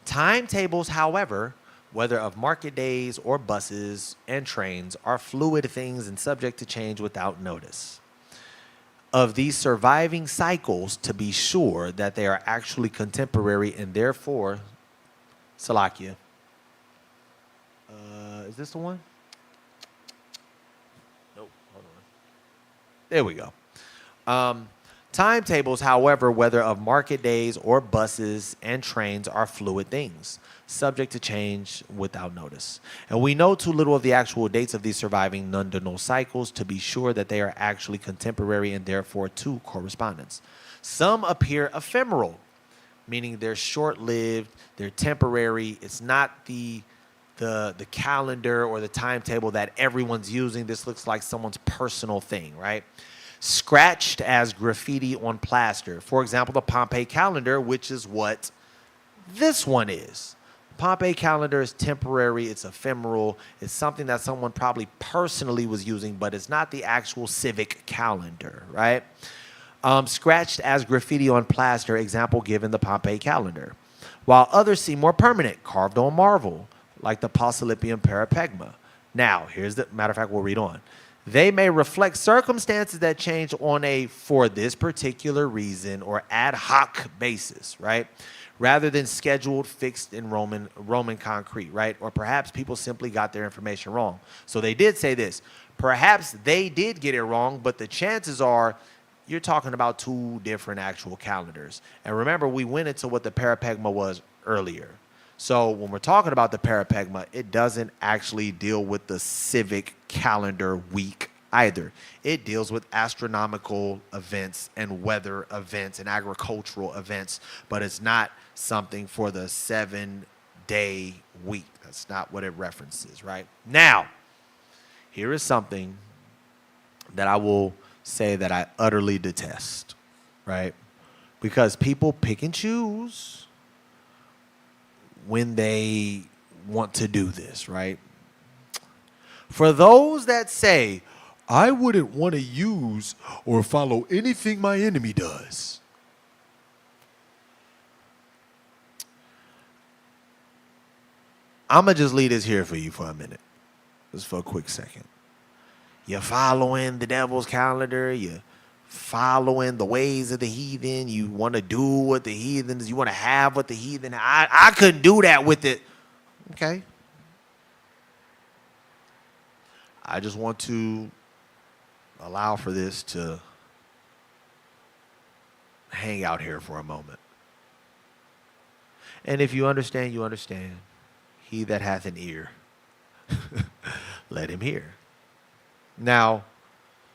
Timetables, however, whether of market days or buses and trains, are fluid things and subject to change without notice. Of these surviving cycles, to be sure that they are actually contemporary and therefore, Salakia. Is this the one? Nope, hold on. There we go. Timetables, however, whether of market days or buses and trains, are fluid things, subject to change without notice. And we know too little of the actual dates of these surviving nundinal cycles to be sure that they are actually contemporary and therefore to correspondence. Some appear ephemeral, meaning they're short-lived, they're temporary. It's not the calendar or the timetable that everyone's using. This looks like someone's personal thing, right? Scratched as graffiti on plaster. For example, the Pompeii calendar, which is what this one is. Pompeii calendar is temporary, it's ephemeral, it's something that someone probably personally was using, but it's not the actual civic calendar, right? Scratched as graffiti on plaster, example given the Pompeii calendar. While others seem more permanent, carved on marble, like the Polypsilipium parapegma. Now, here's the matter of fact, we'll read on. They may reflect circumstances that change on a for this particular reason or ad hoc basis, right? Rather than scheduled, fixed in Roman concrete, right? Or perhaps people simply got their information wrong. So they did say this. Perhaps they did get it wrong, but the chances are you're talking about two different actual calendars. And remember, we went into what the parapegma was earlier. So when we're talking about the parapegma, it doesn't actually deal with the civic calendar week either. It deals with astronomical events and weather events and agricultural events, but it's not something for the 7-day week. That's not what it references, right? Now, here is something that I will say that I utterly detest, right? Because people pick and choose when they want to do this, right? For those that say, I wouldn't want to use or follow anything my enemy does. I'm going to just leave this here for you for a minute. Just for a quick second. You're following the devil's calendar. You're following the ways of the heathen. You want to do what the heathens, you want to have what the heathen. I couldn't do that with it. Okay. I just want to allow for this to hang out here for a moment. And if you understand, you understand. He that hath an ear, let him hear. Now,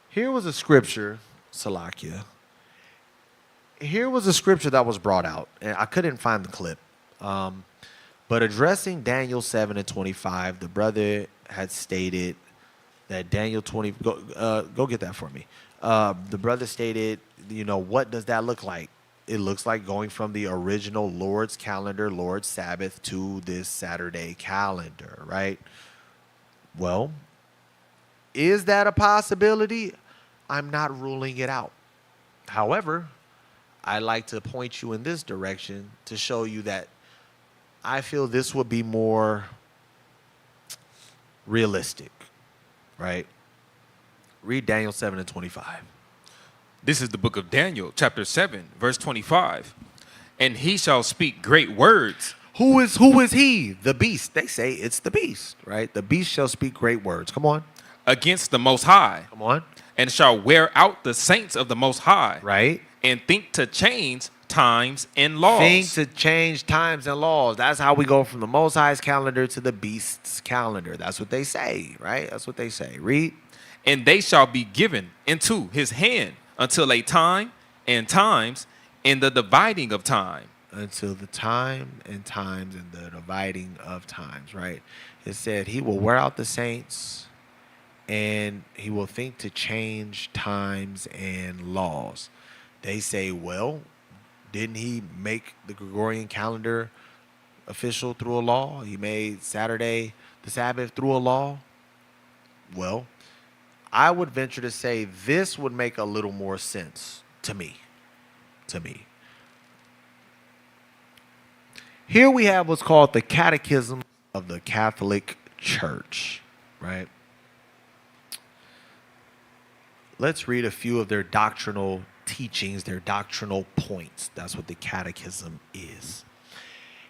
here was a scripture, Salakia. Here was a scripture that was brought out, and I couldn't find the clip. But addressing Daniel 7:25, the brother had stated that Daniel 20, go get that for me. The brother stated, what does that look like? It looks like going from the original Lord's calendar, Lord's Sabbath, to this Saturday calendar, right? Well, is that a possibility? I'm not ruling it out. However, I like to point you in this direction to show you that I feel this would be more realistic, right? Read Daniel 7:25. This is the book of Daniel, chapter 7, verse 25. And he shall speak great words. Who is he? The beast. They say it's the beast, right? The beast shall speak great words. Come on. Against the Most High. Come on. And shall wear out the saints of the Most High. Right. And think to change times and laws. Think to change times and laws. That's how we go from the Most High's calendar to the beast's calendar. That's what they say, right? That's what they say. Read. And they shall be given into his hand until a time and times in the dividing of time. Until the time and times in the dividing of times, right? It said he will wear out the saints and he will think to change times and laws. They say, well, didn't he make the Gregorian calendar official through a law? He made Saturday the Sabbath through a law? Well, I would venture to say this would make a little more sense to me. Here we have what's called the Catechism of the Catholic Church, right? Let's read a few of their doctrinal teachings, their doctrinal points. That's what the catechism is.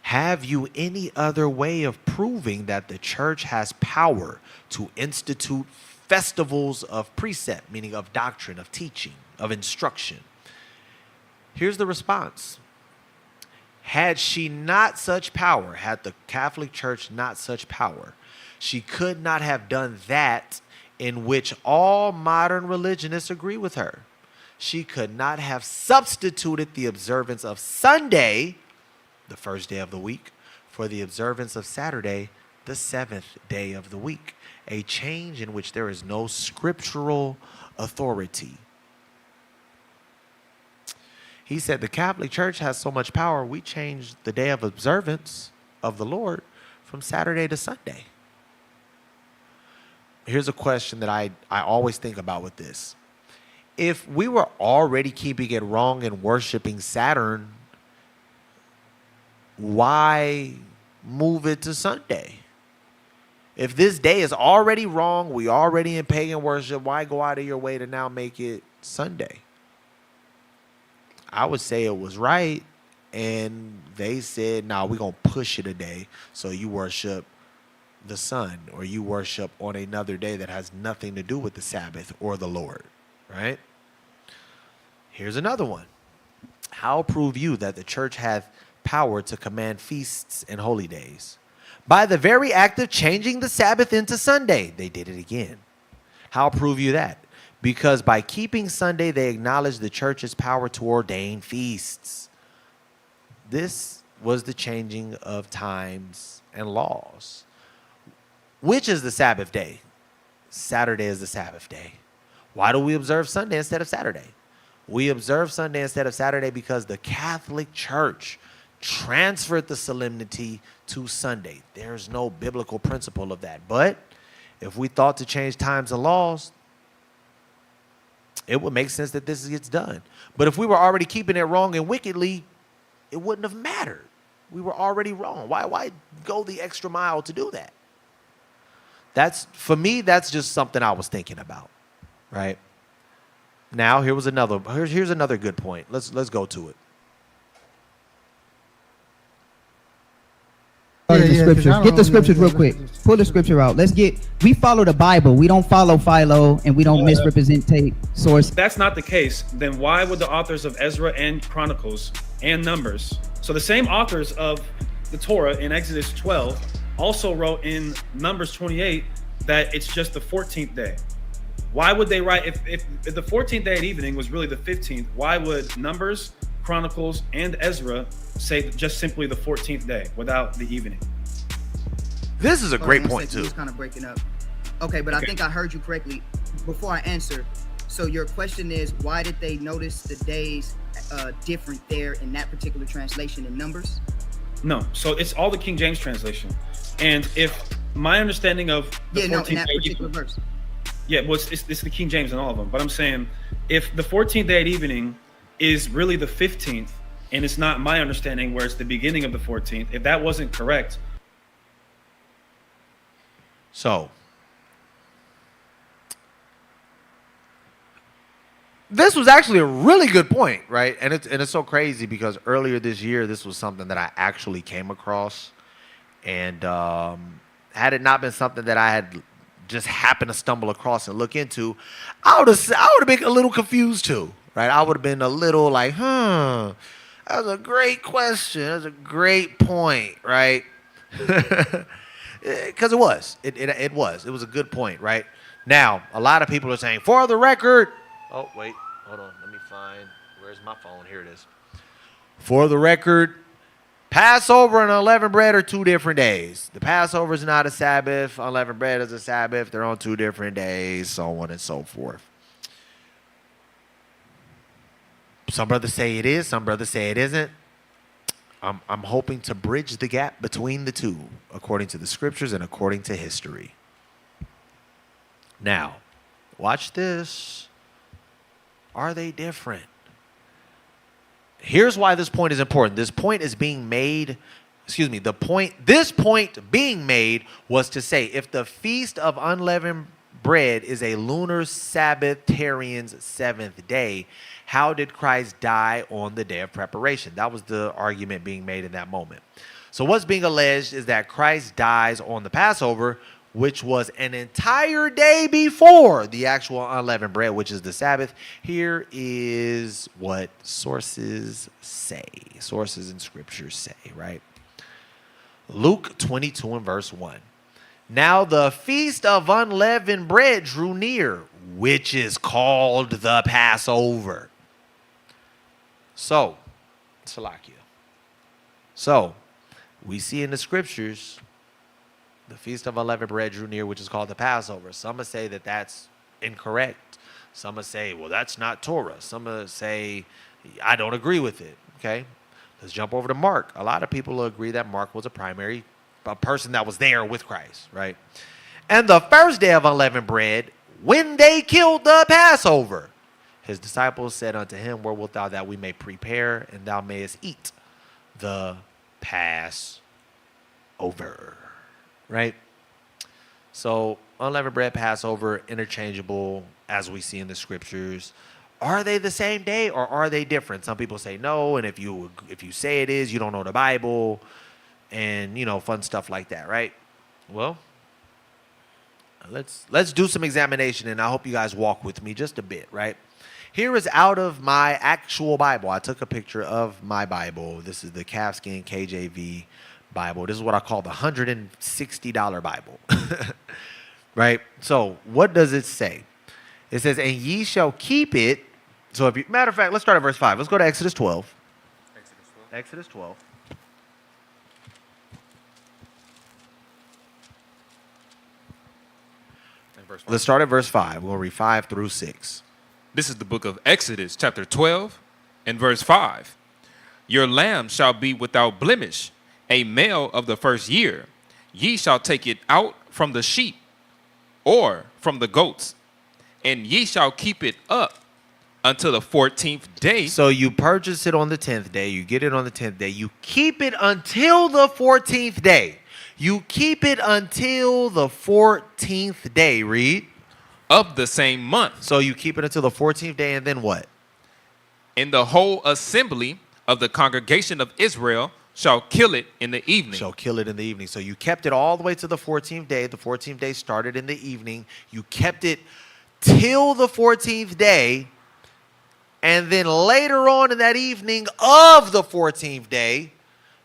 Have you any other way of proving that the church has power to institute festivals of precept, meaning of doctrine, of teaching, of instruction? Here's the response. Had she not such power, had the Catholic Church not such power, she could not have done that in which all modern religionists agree with her. She could not have substituted the observance of Sunday, the first day of the week, for the observance of Saturday, the seventh day of the week. A change in which there is no scriptural authority. He said the Catholic Church has so much power, we changed the day of observance of the Lord from Saturday to Sunday. Here's a question that I always think about with this. If we were already keeping it wrong and worshiping Saturn, why move it to Sunday? If this day is already wrong, we already in pagan worship, why go out of your way to now make it Sunday? I would say it was right, and they said, "No, we're gonna push it a day, so you worship the sun, or you worship on another day that has nothing to do with the Sabbath or the Lord." Right? Here's another one. How prove you that the church hath power to command feasts and holy days? By the very act of changing the Sabbath into Sunday. They did it again. How prove you that? Because by keeping Sunday, they acknowledge the church's power to ordain feasts. This was the changing of times and laws. Which is the Sabbath day? Saturday is the Sabbath day. Why do we observe Sunday instead of Saturday? We observe Sunday instead of Saturday because the Catholic Church transferred the solemnity to Sunday. There's no biblical principle of that. But if we thought to change times and laws, it would make sense that this gets done. But if we were already keeping it wrong and wickedly, it wouldn't have mattered. We were already wrong. Why go the extra mile to do that? For me, that's just something I was thinking about, right? Now, here's another good point. Let's go to it. The scriptures. Get the scriptures real quick. Pull the scripture out. We follow the Bible. We don't follow Philo, and we don't misrepresentate source. If that's not the case, then why would the authors of Ezra and Chronicles and Numbers, so the same authors of the Torah in Exodus 12, also wrote in Numbers 28 that it's just the 14th day? Why would they write, if the 14th day at evening was really the 15th, why would Numbers, Chronicles, and Ezra say just simply the 14th day without the evening? This is a great point, too. It's kind of breaking up. Okay, but I think I heard you correctly. Before I answer, so your question is, why did they notice the days different there in that particular translation in Numbers? No, so it's all the King James translation. And if my understanding of the 14th in that day particular verse. Yeah, well, it's the King James in all of them. But I'm saying, if the 14th day at evening is really the 15th, and it's not my understanding where it's the beginning of the 14th, if that wasn't correct. So, this was actually a really good point, right? And it's so crazy because earlier this year, this was something that I actually came across. And had it not been something that I had just happened to stumble across and look into, I would have been a little confused too, right? I would have been a little like, that was a great question. That's a great point, right? Because it was a good point, right? Now, a lot of people are saying, for the record, oh, wait, hold on. Let me find, where's my phone? Here it is. For the record, Passover and unleavened bread are two different days. The Passover is not a Sabbath. Unleavened bread is a Sabbath. They're on two different days, so on and so forth. Some brothers say it is. Some brothers say it isn't. I'm hoping to bridge the gap between the two, according to the scriptures and according to history. Now, watch this. Are they different? Here's why this point is important. This point is being made, this point being made was to say, if the Feast of Unleavened Bread is a lunar Sabbatarian's seventh day, how did Christ die on the day of preparation? That was the argument being made in that moment. So what's being alleged is that Christ dies on the Passover, which was an entire day before the actual unleavened bread, which is the Sabbath. Here is what sources say. Sources in scriptures say, right? Luke 22 and verse 1. Now the feast of unleavened bread drew near, which is called the Passover. So, Salakia. So, we see in the scriptures, the Feast of Unleavened Bread drew near, which is called the Passover. Some will say that that's incorrect. Some will say, well, that's not Torah. Some will say, I don't agree with it. Okay, let's jump over to Mark. A lot of people will agree that Mark was a person that was there with Christ, right? And the first day of unleavened bread, when they killed the Passover, his disciples said unto him, where wilt thou that we may prepare and thou mayest eat the Passover? Right? So unleavened bread, Passover, interchangeable as we see in the scriptures. Are they the same day or are they different? Some people say no, and if you say it is, you don't know the Bible, and fun stuff like that, right? Well, let's do some examination, and I hope you guys walk with me just a bit, right? Here is out of my actual Bible. I took a picture of my Bible. This is the calfskin KJV Bible. This is what I call the $160 Bible. Right? So what does it say? It says, and ye shall keep it. So if you, matter of fact, let's start at verse 5. Let's go to Exodus 12. Exodus 12. Let's start at verse 5. We'll read 5 through 6. This is the book of Exodus, chapter 12, and verse 5. Your lamb shall be without blemish, a male of the first year. Ye shall take it out from the sheep or from the goats, and ye shall keep it up until the 14th day. So you purchase it on the 10th day. You get it on the 10th day. You keep it until the 14th day. You keep it until the 14th day. Read. Of the same month. So you keep it until the 14th day, and then what? And the whole assembly of the congregation of Israel shall kill it in the evening. Shall kill it in the evening. So you kept it all the way to the 14th day. The 14th day started in the evening. You kept it till the 14th day. And then later on in that evening of the 14th day,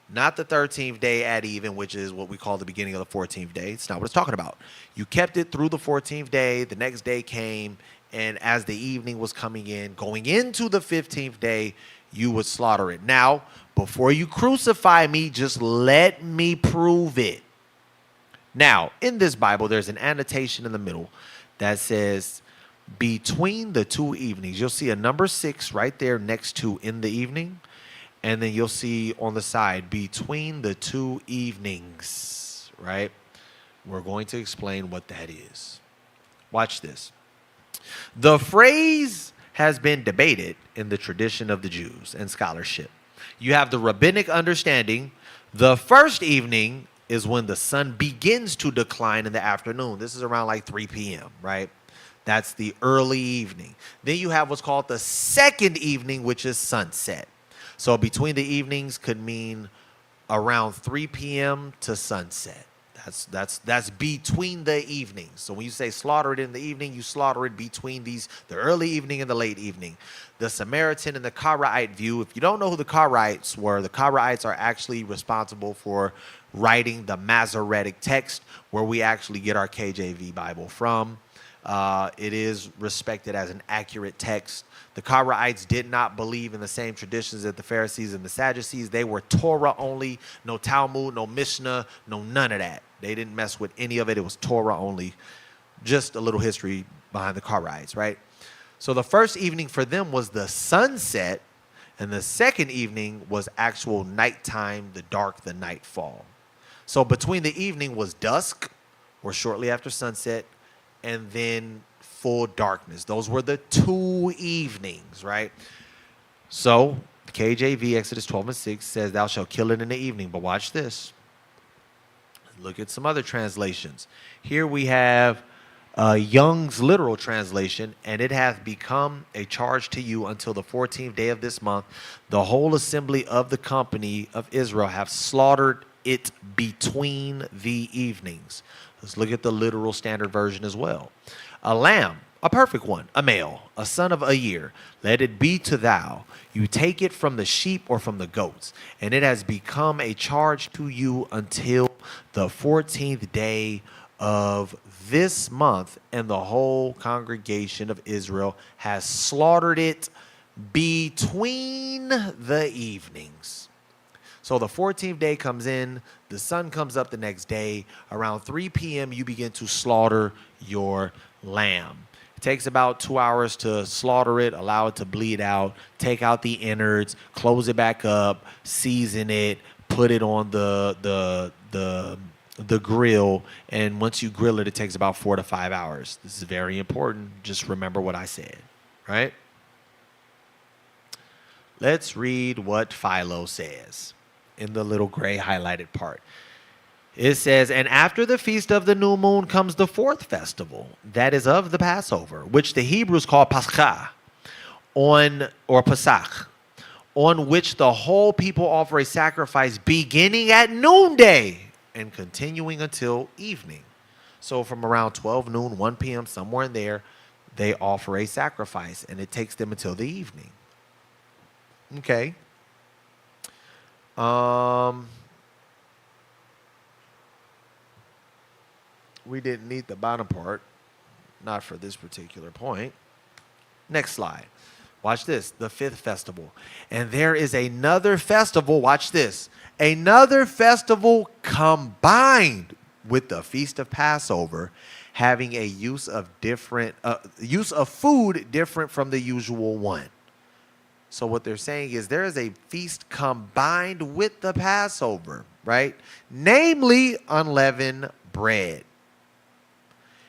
not the 13th day at even, which is what we call the beginning of the 14th day. It's not what it's talking about. You kept it through the 14th day. The next day came, and as the evening was coming in, going into the 15th day, you would slaughter it. Now, before you crucify me, just let me prove it. Now, in this Bible, there's an annotation in the middle that says, between the two evenings. You'll see a number 6 right there next to in the evening. And then you'll see on the side, between the two evenings, right? We're going to explain what that is. Watch this. The phrase has been debated in the tradition of the Jews and scholarship. You have the rabbinic understanding. The first evening is when the sun begins to decline in the afternoon. This is around like 3 p.m., right? That's the early evening. Then you have what's called the second evening, which is sunset. So between the evenings could mean around 3 p.m. to sunset. That's between the evenings. So when you say slaughter it in the evening, you slaughter it between the early evening and the late evening. The Samaritan and the Karaite view, if you don't know who the Karaites were, the Karaites are actually responsible for writing the Masoretic text, where we actually get our KJV Bible from. It is respected as an accurate text. The Karaites did not believe in the same traditions as the Pharisees and the Sadducees. They were Torah only, no Talmud, no Mishnah, no none of that. They didn't mess with any of it. It was Torah only. Just a little history behind the Karaites, right? So the first evening for them was the sunset, and the second evening was actual nighttime, the dark, the nightfall. So between the evening was dusk, or shortly after sunset, and then full darkness. Those were the two evenings, right? So KJV, Exodus 12 and 6 says, thou shalt kill it in the evening. But watch this. Look at some other translations. Here we have Young's literal translation, and it hath become a charge to you until the 14th day of this month. The whole assembly of the company of Israel have slaughtered it between the evenings. Let's look at the literal standard version as well. A lamb, a perfect one, a male, a son of a year, let it be to thou. You take it from the sheep or from the goats, and it has become a charge to you until the 14th day of this month, and the whole congregation of Israel has slaughtered it between the evenings. So the 14th day comes in, the sun comes up the next day. Around 3 p.m., you begin to slaughter your lamb. It takes about 2 hours to slaughter it, allow it to bleed out, take out the innards, close it back up, season it, put it on the grill, and once you grill it, it takes about 4 to 5 hours. This is very important. Just remember what I said, right? Let's read what Philo says in the little gray highlighted part. It says, and after the feast of the new moon comes the fourth festival, that is of the Passover, which the Hebrews call Pascha, or Pesach, on which the whole people offer a sacrifice beginning at noonday and continuing until evening. So from around 12 noon, 1 p.m., somewhere in there, they offer a sacrifice, and it takes them until the evening. Okay. We didn't need the bottom part, not for this particular point. Next slide. Watch this, the fifth festival. And there is another festival, watch this, another festival combined with the feast of Passover, having a use of food different from the usual one. So what they're saying is there is a feast combined with the Passover, right? Namely, unleavened bread.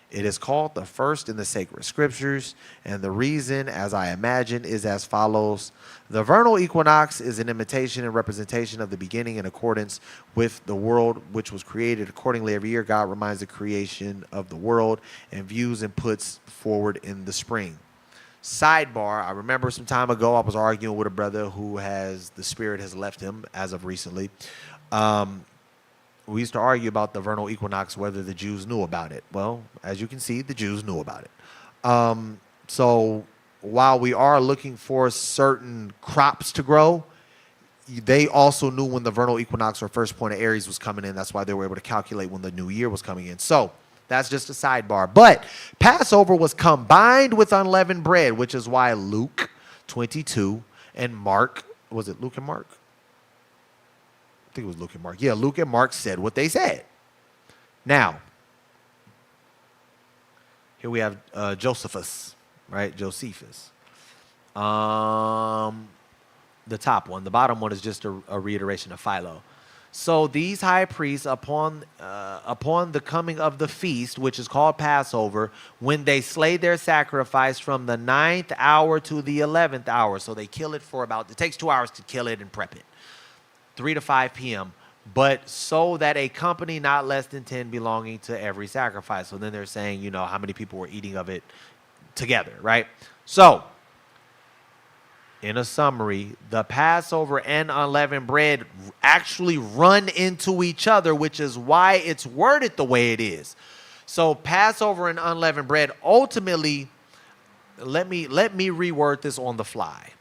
It is called the first in the sacred scriptures, and the reason, as I imagine, is as follows. The vernal equinox is an imitation and representation of the beginning in accordance with the world which was created. Accordingly, every year God reminds the creation of the world and views and puts forward in the spring. Sidebar, I remember some time ago I was arguing with a brother who the spirit has left him as of recently. We used to argue about the vernal equinox, whether the Jews knew about it. Well, as you can see, the Jews knew about it. So while we are looking for certain crops to grow, they also knew when the vernal equinox or first point of Aries was coming in. That's why they were able to calculate when the new year was coming in. So that's just a sidebar. But Passover was combined with unleavened bread, which is why Luke 22 and Mark, was it Luke and Mark? I think it was Luke and Mark. Yeah, Luke and Mark said what they said. Now, here we have Josephus, right? Josephus. The top one. The bottom one is just a reiteration of Philo. So these high priests, upon the coming of the feast, which is called Passover, when they slay their sacrifice from the 9th hour to the 11th hour. So they kill it it takes 2 hours to kill it and prep it. 3 to 5 p.m., but so that a company not less than 10 belonging to every sacrifice. So then they're saying, how many people were eating of it together, right? So, in a summary, the Passover and unleavened bread actually run into each other, which is why it's worded the way it is. So Passover and unleavened bread ultimately, let me reword this on the fly.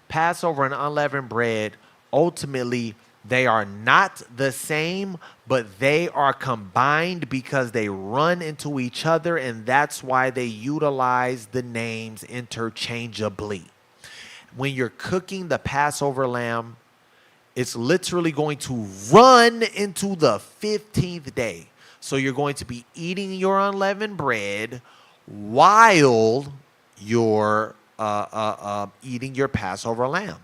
Passover and unleavened bread, ultimately, they are not the same, but they are combined because they run into each other, and that's why they utilize the names interchangeably. When you're cooking the Passover lamb, it's literally going to run into the 15th day. So you're going to be eating your unleavened bread while you're eating your Passover lamb.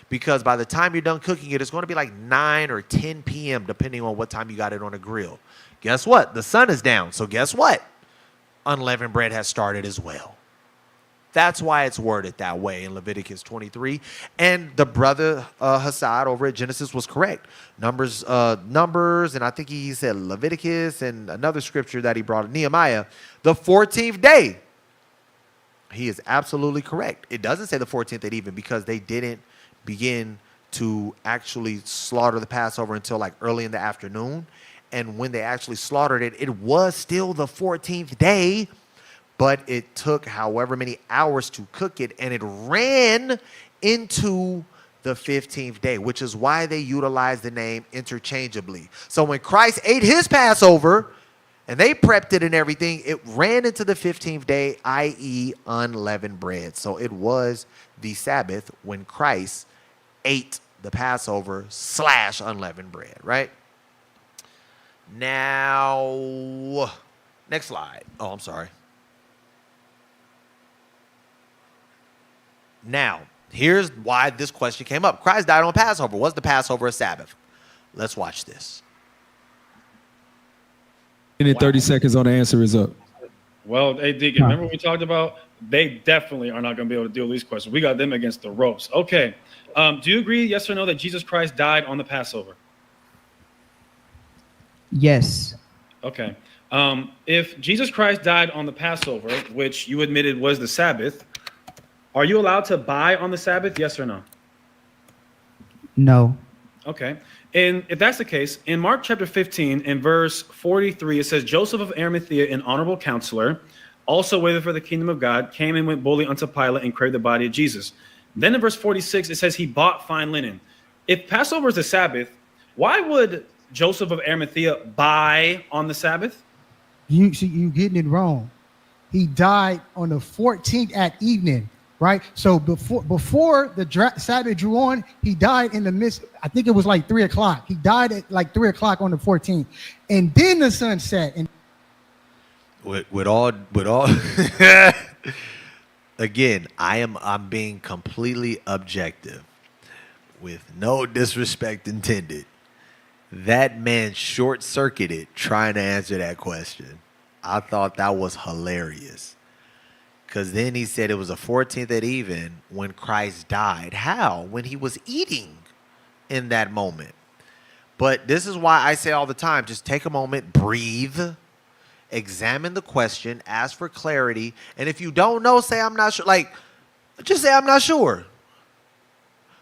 Because by the time you're done cooking it, it's going to be like 9 or 10 p.m., depending on what time you got it on a grill. Guess what? The sun is down. So guess what? Unleavened bread has started as well. That's why it's worded that way in Leviticus 23. And the brother Hassad over at Genesis was correct. Numbers, and I think he said Leviticus and another scripture that he brought, Nehemiah, the 14th day. He is absolutely correct. It doesn't say the 14th at even because they didn't begin to actually slaughter the Passover until like early in the afternoon. And when they actually slaughtered it, it was still the 14th day, but it took however many hours to cook it, and it ran into the 15th day, which is why they utilize the name interchangeably. So when Christ ate his Passover and they prepped it and everything, it ran into the 15th day, i.e. unleavened bread. So it was the Sabbath when Christ ate the Passover / unleavened bread, right? Now, next slide. Oh, I'm sorry. Now, here's why this question came up. Christ died on Passover. Was the Passover a Sabbath? Let's watch this. And 30 seconds on the answer is up. Well, hey, Deacon, remember what we talked about? They definitely are not going to be able to deal with these questions. We got them against the ropes. Okay. Do you agree, yes or no, that Jesus Christ died on the Passover? Yes. Okay. If Jesus Christ died on the Passover, which you admitted was the Sabbath, are you allowed to buy on the Sabbath? Yes or no? No. Okay. And if that's the case, in Mark chapter 15, in verse 43, it says, Joseph of Arimathea, an honorable counselor, also waited for the kingdom of God, came and went boldly unto Pilate and craved the body of Jesus. Then in verse 46, it says he bought fine linen. If Passover is the Sabbath, why would Joseph of Arimathea buy on the Sabbath? You see, you getting it wrong. He died on the 14th at evening, right? So before the Sabbath drew on, he died in the midst. I think it was like 3 o'clock. He died at like 3 o'clock on the 14th, and then the sun set. And with all again, I'm being completely objective, with no disrespect intended. That man short-circuited trying to answer that question. I thought that was hilarious. Because then he said it was the 14th at even when Christ died. How? When he was eating in that moment. But this is why I say all the time, just take a moment, breathe, examine the question, ask for clarity. And if you don't know, say I'm not sure. Like, just say I'm not sure.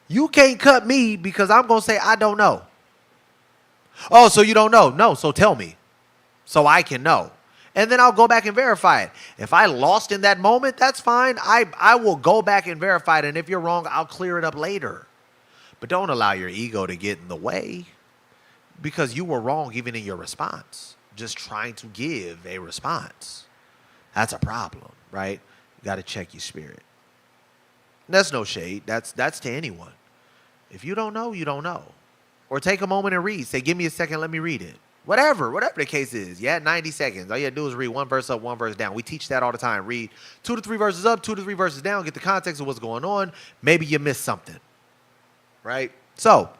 You can't cut me because I'm going to say I don't know. Oh, so you don't know? No, so tell me so I can know. And then I'll go back and verify it. If I lost in that moment, that's fine. I will go back and verify it. And if you're wrong, I'll clear it up later. But don't allow your ego to get in the way because you were wrong even in your response. Just trying to give a response. That's a problem, right? You got to check your spirit. That's no shade. That's to anyone. If you don't know, you don't know. Or take a moment and read. Say, give me a second, let me read it. Whatever the case is. Yeah, 90 seconds. All you gotta do is read one verse up, one verse down. We teach that all the time. Read 2 to 3 verses up, 2 to 3 verses down. Get the context of what's going on. Maybe you missed something. Right? So,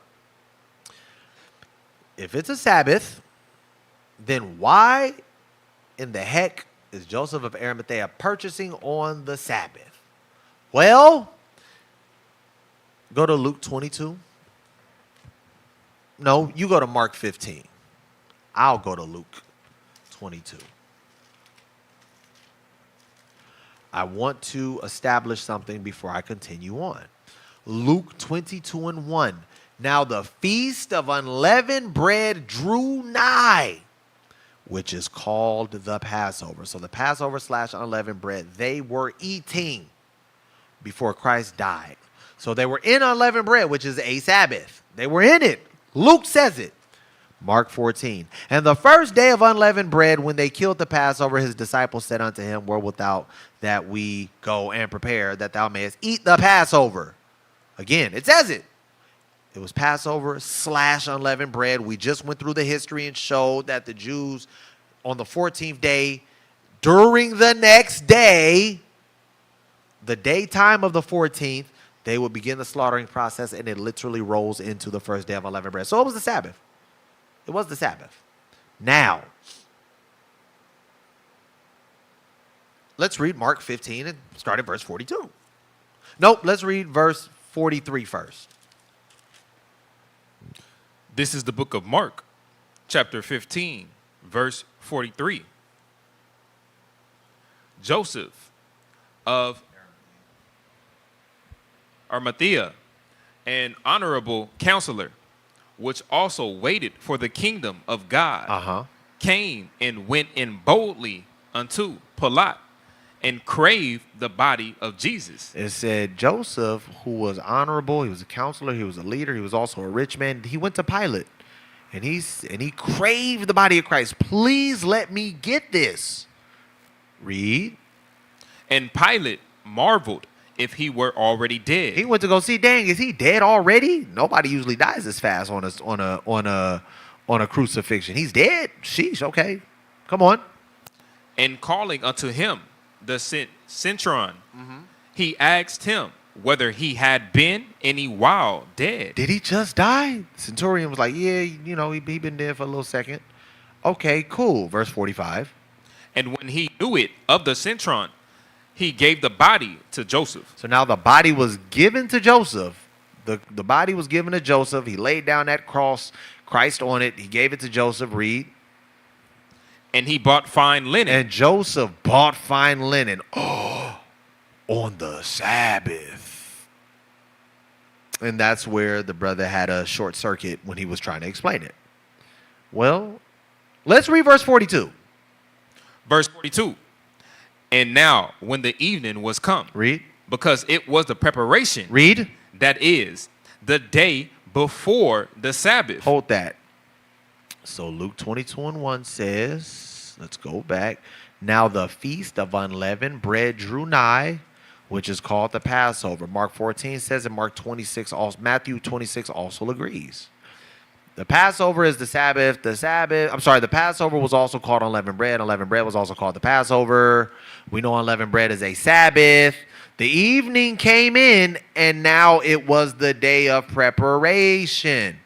if it's a Sabbath, then why in the heck is Joseph of Arimathea purchasing on the Sabbath? Well, go to Luke 22. No, you go to Mark 15. I'll go to Luke 22. I want to establish something before I continue on. Luke 22:1. Now the feast of unleavened bread drew nigh, which is called the Passover. So the Passover / unleavened bread, they were eating before Christ died. So they were in unleavened bread, which is a Sabbath. They were in it. Luke says it. Mark 14. And the first day of unleavened bread, when they killed the Passover, his disciples said unto him, where wilt thou that we go and prepare, that thou mayest eat the Passover? Again, it says it. It was Passover / unleavened bread. We just went through the history and showed that the Jews on the 14th day, during the next day, the daytime of the 14th, they would begin the slaughtering process, and it literally rolls into the first day of unleavened bread. So it was the Sabbath. It was the Sabbath. Now, let's read Mark 15 and start at verse 42. Nope, let's read verse 43 first. This is the book of Mark, chapter 15, verse 43. Joseph of Arimathea, an honorable counselor, which also waited for the kingdom of God, came and went in boldly unto Pilate and craved the body of Jesus. It said Joseph, who was honorable, he was a counselor, he was a leader, he was also a rich man. He went to Pilate and he craved the body of Christ. Please let me get this. Read. And Pilate marveled if he were already dead. He went to go see, dang, is he dead already? Nobody usually dies this fast on a crucifixion. He's dead? Sheesh, okay. Come on. And calling unto him the centurion, he asked him whether he had been any while dead. Did he just die? The centurion was like, yeah, you know, he been dead for a little second. Okay, cool. Verse 45. And when he knew it of the centurion, he gave the body to Joseph. So now the body was given to Joseph. The body was given to Joseph. He laid down that cross, Christ on it. He gave it to Joseph. Read. And he bought fine linen. And Joseph bought fine linen on the Sabbath. And that's where the brother had a short circuit when he was trying to explain it. Well, let's read verse 42. Verse 42. And now, when the evening was come, Read. because it was the preparation, Read. that is, the day before the Sabbath. Hold that. So Luke 22:1 says, let's go back. Now the feast of unleavened bread drew nigh, which is called the Passover. Mark 14 says, and Mark 26, also, Matthew 26 also agrees. The Passover is the Sabbath. The Passover was also called unleavened bread. Unleavened bread was also called the Passover. We know unleavened bread is a Sabbath. The evening came in, and now it was the day of preparation.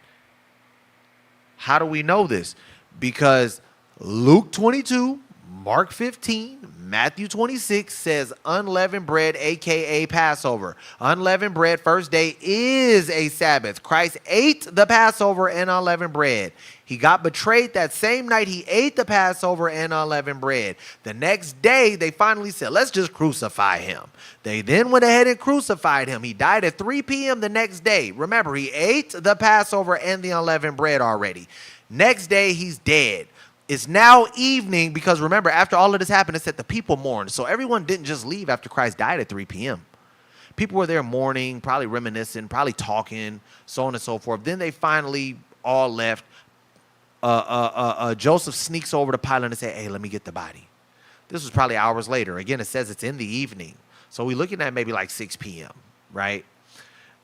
How do we know this? Because Luke 22, Mark 15, Matthew 26 says unleavened bread, a.k.a. Passover. Unleavened bread, first day, is a Sabbath. Christ ate the Passover and unleavened bread. He got betrayed that same night. He ate the Passover and unleavened bread. The next day, they finally said, let's just crucify him. They then went ahead and crucified him. He died at 3 p.m. the next day. Remember, he ate the Passover and the unleavened bread already. Next day, he's dead. It's now evening because remember, after all of this happened, it said the people mourned. So everyone didn't just leave after Christ died at 3 p.m. People were there mourning, probably reminiscing, probably talking, so on and so forth. Then they finally all left. Joseph sneaks over to Pilate and says, hey, let me get the body. This was probably hours later. Again, it says it's in the evening. So we're looking at maybe like 6 p.m., right?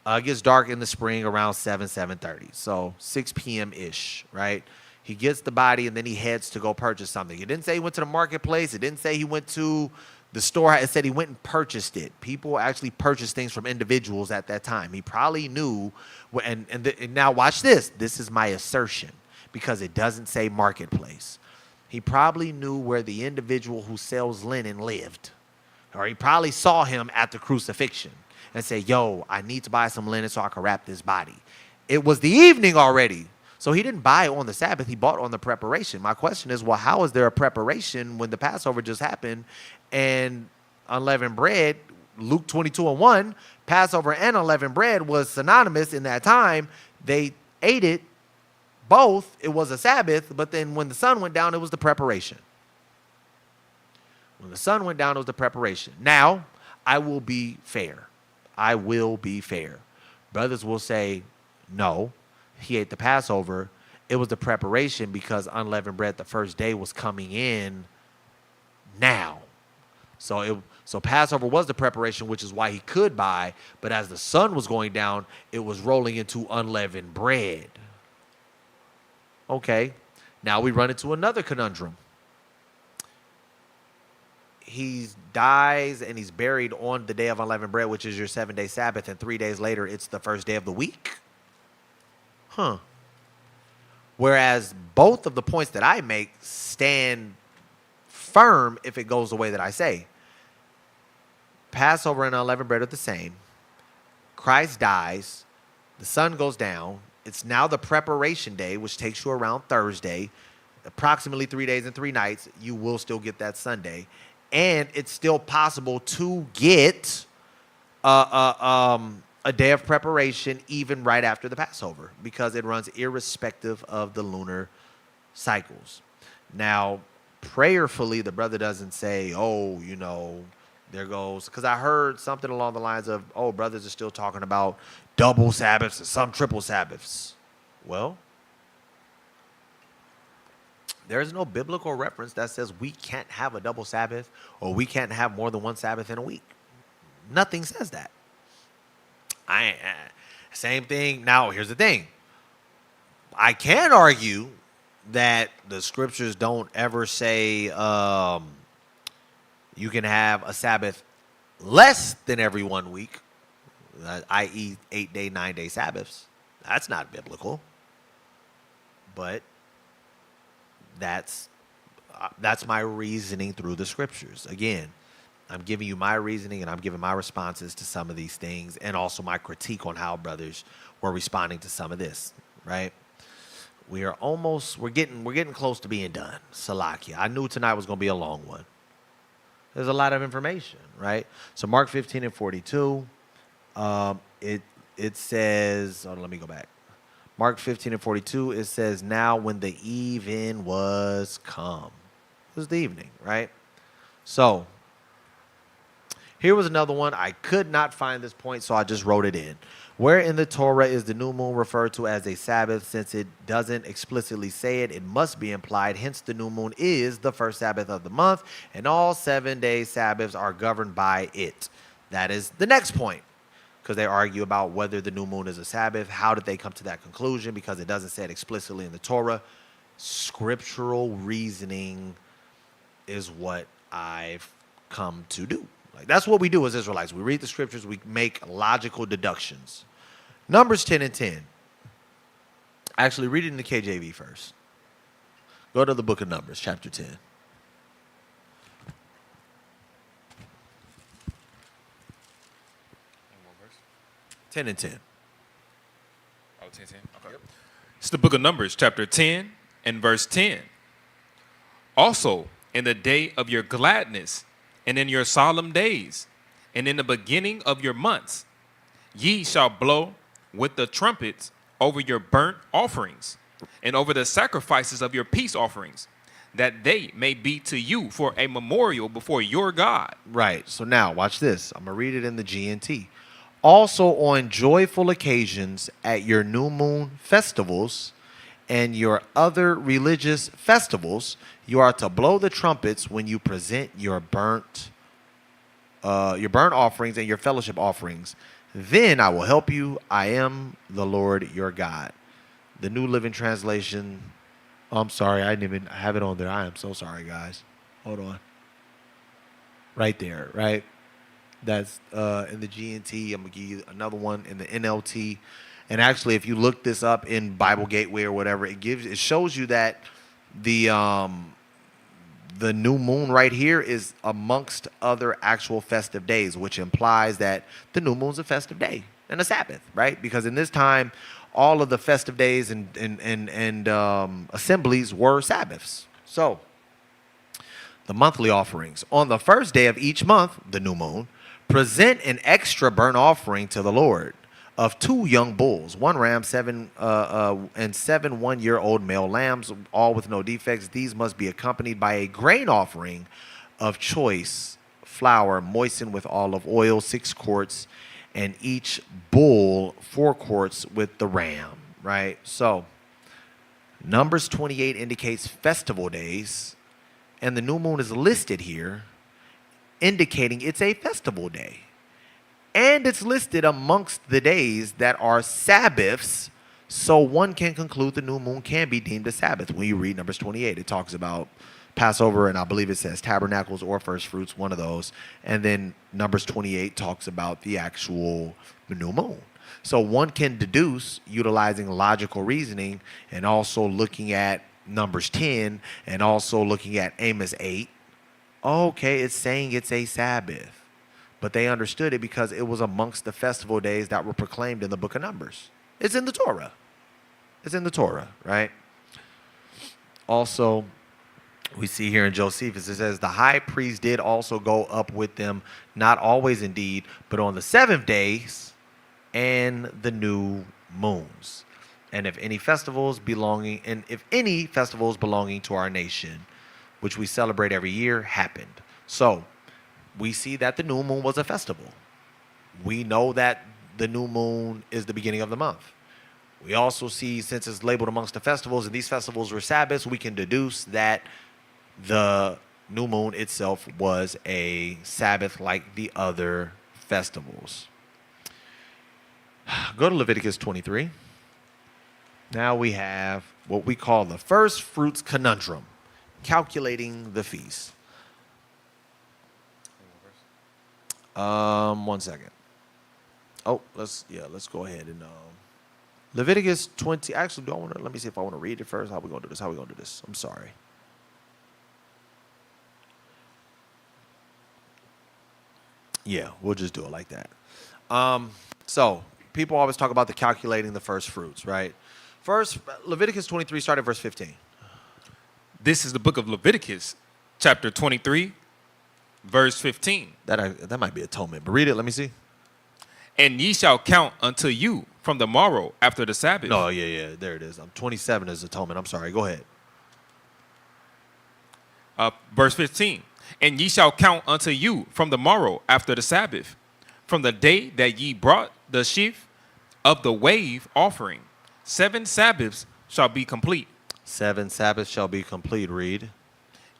It gets dark in the spring around 7:30. So 6 p.m.-ish, right? He gets the body and then he heads to go purchase something. It didn't say he went to the marketplace. It didn't say he went to the store. It said he went and purchased it. People actually purchased things from individuals at that time. He probably knew. And now watch this. This is my assertion because it doesn't say marketplace. He probably knew where the individual who sells linen lived. Or he probably saw him at the crucifixion and said, yo, I need to buy some linen so I can wrap this body. It was the evening already. So he didn't buy it on the Sabbath. He bought on the preparation. My question is, well, how is there a preparation when the Passover just happened and unleavened bread, Luke 22:1, Passover and unleavened bread was synonymous in that time. They ate it both. It was a Sabbath, but then when the sun went down, it was the preparation. When the sun went down, it was the preparation. Now, I will be fair. I will be fair. Brothers will say, no, he ate the Passover. It was the preparation because unleavened bread the first day was coming in now. So Passover was the preparation, which is why he could buy. But as the sun was going down, it was rolling into unleavened bread. Okay, now we run into another conundrum. He dies and he's buried on the day of unleavened bread, which is your 7-day Sabbath, and 3 days later, it's the first day of the week. Whereas both of the points that I make stand firm if it goes the way that I say. Passover and unleavened bread are the same. Christ dies. The sun goes down. It's now the preparation day, which takes you around Thursday. Approximately 3 days and 3 nights. You will still get that Sunday. And it's still possible to get a day of preparation even right after the Passover because it runs irrespective of the lunar cycles. Now, prayerfully, the brother doesn't say, oh, you know, there goes, because I heard something along the lines of, oh, brothers are still talking about double Sabbaths and some triple Sabbaths. Well, there is no biblical reference that says we can't have a double Sabbath or we can't have more than one Sabbath in a week. Nothing says that. Same thing. Now, here's the thing. I can argue that the scriptures don't ever say you can have a Sabbath less than every 1 week, i.e. 8-day, 9-day Sabbaths. That's not biblical. But that's my reasoning through the scriptures. Again, I'm giving you my reasoning and I'm giving my responses to some of these things and also my critique on how brothers were responding to some of this, right? we're getting close to being done. Salakia. I knew tonight was going to be a long one. There's a lot of information, right? So Mark 15 and 42, it says, let me go back. Mark 15 and 42, it says, now when the even was come. It was the evening, right? So here was another one. I could not find this point, so I just wrote it in. Where in the Torah is the new moon referred to as a Sabbath? Since it doesn't explicitly say it, it must be implied. Hence, the new moon is the first Sabbath of the month, and all 7-day Sabbaths are governed by it. That is the next point, because they argue about whether the new moon is a Sabbath. How did they come to that conclusion? Because it doesn't say it explicitly in the Torah. Scriptural reasoning is what I've come to do. Like, that's what we do as Israelites. We read the scriptures, we make logical deductions. Numbers 10 and 10. Actually, read it in the KJV first. Go to the book of Numbers, chapter 10. 10 and 10. Oh, 10, 10. Okay. Yep. It's the book of Numbers, chapter 10 and verse 10. Also, in the day of your gladness, and in your solemn days, and in the beginning of your months, ye shall blow with the trumpets over your burnt offerings, and over the sacrifices of your peace offerings, that they may be to you for a memorial before your God. Right. So now, watch this. I'm going to read it in the GNT. Also on joyful occasions at your new moon festivals and your other religious festivals, you are to blow the trumpets when you present your burnt offerings and your fellowship offerings. Then I will help you. I am the Lord your God. The New Living Translation. Oh, I'm sorry, I didn't even have it on there. I am so sorry, guys. Hold on. Right there, right? That's in the GNT. I'm going to give you another one in the NLT. And actually, if you look this up in Bible Gateway or whatever, it shows you that the new moon right here is amongst other actual festive days, which implies that the new moon's a festive day and a Sabbath, right? Because in this time, all of the festive days and assemblies were Sabbaths. So the monthly offerings. On the first day of each month, the new moon, present an extra burnt offering to the Lord of 2 young bulls, 1 ram, 7 1-year-old male lambs, all with no defects. These must be accompanied by a grain offering of choice flour moistened with olive oil, 6 quarts, and each bull 4 quarts with the ram, right? So Numbers 28 indicates festival days, and the new moon is listed here, indicating it's a festival day. And it's listed amongst the days that are Sabbaths, so one can conclude the new moon can be deemed a Sabbath. When you read Numbers 28, it talks about Passover, and I believe it says tabernacles or first fruits, one of those. And then Numbers 28 talks about the actual new moon. So one can deduce, utilizing logical reasoning, and also looking at Numbers 10, and also looking at Amos 8. Okay, it's saying it's a Sabbath. But they understood it because it was amongst the festival days that were proclaimed in the book of Numbers. It's in the Torah. It's in the Torah, right? Also, we see here in Josephus, it says, the high priest did also go up with them, not always indeed, but on the 7th days and the new moons. And if any festivals belonging to our nation, which we celebrate every year, happened. So we see that the new moon was a festival. We know that the new moon is the beginning of the month. We also see, since it's labeled amongst the festivals, and these festivals were Sabbaths, we can deduce that the new moon itself was a Sabbath like the other festivals. Go to Leviticus 23. Now we have what we call the first fruits conundrum, calculating the feast. 1 second. Oh, let's go ahead and Leviticus 20. Actually, let me see if I want to read it first. How we gonna do this? I'm sorry. Yeah, we'll just do it like that. So people always talk about the calculating the first fruits, right? First, Leviticus 23, start at verse 15. This is the book of Leviticus, chapter 23, verse 15. That might be atonement, but read it. Let me see. And ye shall count unto you from the morrow after the Sabbath. No, yeah, there it is. 27 is atonement. I'm sorry. Go ahead. Verse 15. And ye shall count unto you from the morrow after the Sabbath, from the day that ye brought the sheaf of the wave offering. 7 Sabbaths shall be complete. 7 Sabbaths shall be complete. Read.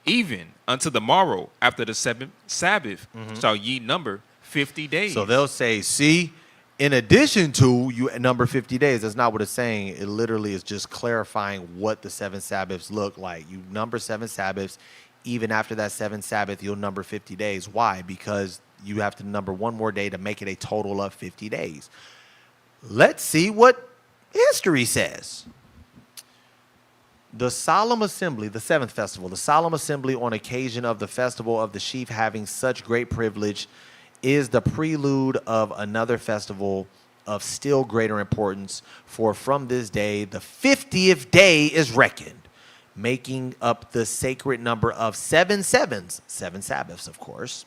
Even unto the morrow after the 7th Sabbath shall ye number 50 days. So they'll say, see, in addition to you number 50 days, that's not what it's saying. It literally is just clarifying what the 7 Sabbaths look like. You number 7 Sabbaths. Even after that 7th Sabbath, you'll number 50 days. Why? Because you have to number one more day to make it a total of 50 days. Let's see what history says. The solemn assembly, the 7th festival, the solemn assembly on occasion of the festival of the sheaf having such great privilege is the prelude of another festival of still greater importance. For from this day, the 50th day is reckoned, making up the sacred number of 7 sevens, 7 Sabbaths, of course,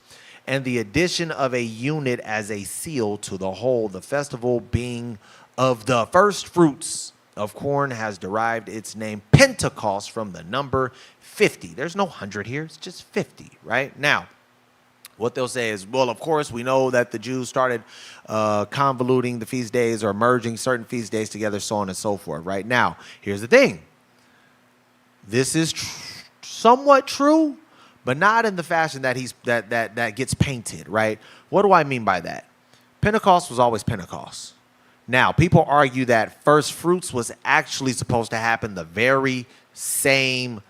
and the addition of a unit as a seal to the whole. The festival being of the first fruits of corn has derived its name Pentecost from the number 50. There's no 100 here. It's just 50, right? Now, what they'll say is, well, of course, we know that the Jews started convoluting the feast days or merging certain feast days together, so on and so forth, right? Now, here's the thing. This is somewhat true, but not in the fashion that that gets painted, right? What do I mean by that? Pentecost was always Pentecost. Now, people argue that first fruits was actually supposed to happen the very same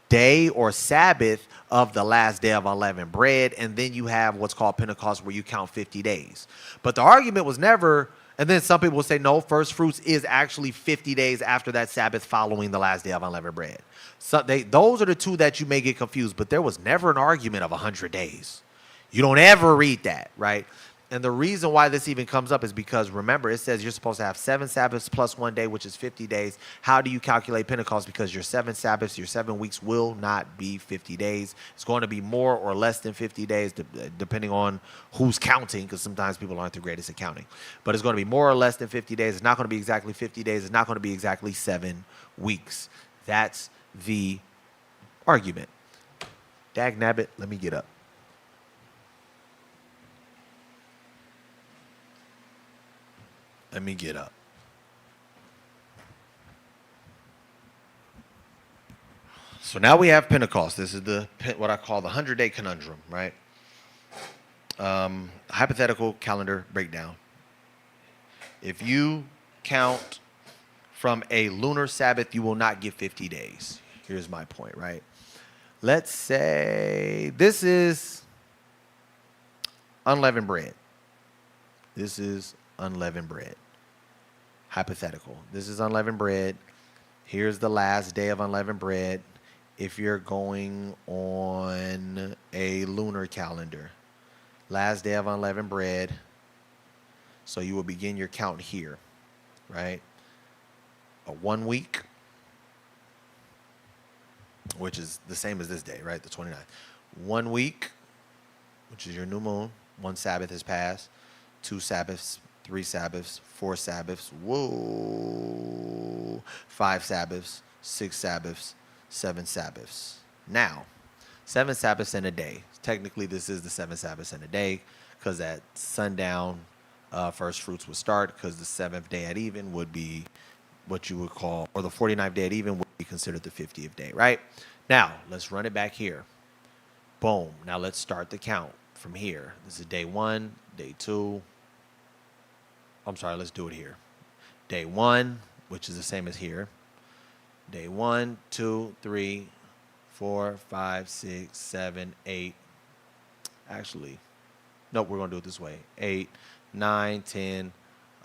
day or Sabbath of the last day of unleavened bread, and then you have what's called Pentecost where you count 50 days. But the argument was never, and then some people will say, no, first fruits is actually 50 days after that Sabbath following the last day of unleavened bread. So those are the two that you may get confused, but there was never an argument of 100 days. You don't ever read that, right? And the reason why this even comes up is because, remember, it says you're supposed to have 7 Sabbaths plus 1 day, which is 50 days. How do you calculate Pentecost? Because your 7 Sabbaths, your 7 weeks will not be 50 days. It's going to be more or less than 50 days, depending on who's counting, because sometimes people aren't the greatest at counting. But it's going to be more or less than 50 days. It's not going to be exactly 50 days. It's not going to be exactly 7 weeks. That's the argument. Dag nabbit, let me get up. Let me get up. So now we have Pentecost. This is what I call the 100-day conundrum, right? Hypothetical calendar breakdown. If you count from a lunar Sabbath, you will not get 50 days. Here's my point, right? Let's say this is unleavened bread. This is unleavened bread. Hypothetical. This is unleavened bread. Here's the last day of unleavened bread. If you're going on a lunar calendar, last day of unleavened bread. So you will begin your count here, right? A 1 week, which is the same as this day, right? The 29th. 1 week, which is your new moon. 1 Sabbath has passed. 2 Sabbaths, 3 Sabbaths, 4 Sabbaths, whoa, 5 Sabbaths, 6 Sabbaths, 7 Sabbaths. Now, 7 Sabbaths in a day. Technically, this is the 7 Sabbaths in a day because at sundown, first fruits would start because the 7th day at even would be what you would call, or the 49th day at even would be considered the 50th day, right? Now, let's run it back here. Boom. Now, let's start the count from here. This is day 1, day 2. I'm sorry, let's do it here. Day 1, which is the same as here. Day 1, 2, 3, 4, 5, 6, 7, 8. Actually, nope, we're going to do it this way. 8, 9, 10,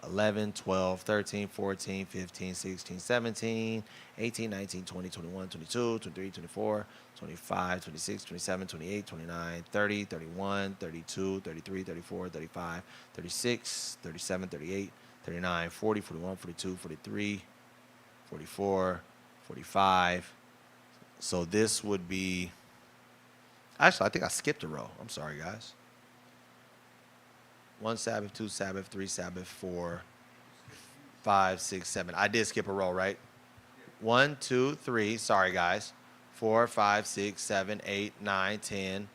11, 12, 13, 14, 15, 16, 17, 18, 19, 20, 21, 22, 23, 24, 25, 26, 27, 28, 29, 30, 31, 32, 33, 34, 35, 36, 37, 38, 39, 40, 41, 42, 43, 44, 45. So this would be, actually, I think I skipped a row. I'm sorry, guys. 1 Sabbath, 2 Sabbath, 3 Sabbath, 4, 5, 6, 7. I did skip a row, right? 1, 2, 3. Sorry, guys. 4, 5, 6, 7, 8, 9, 10,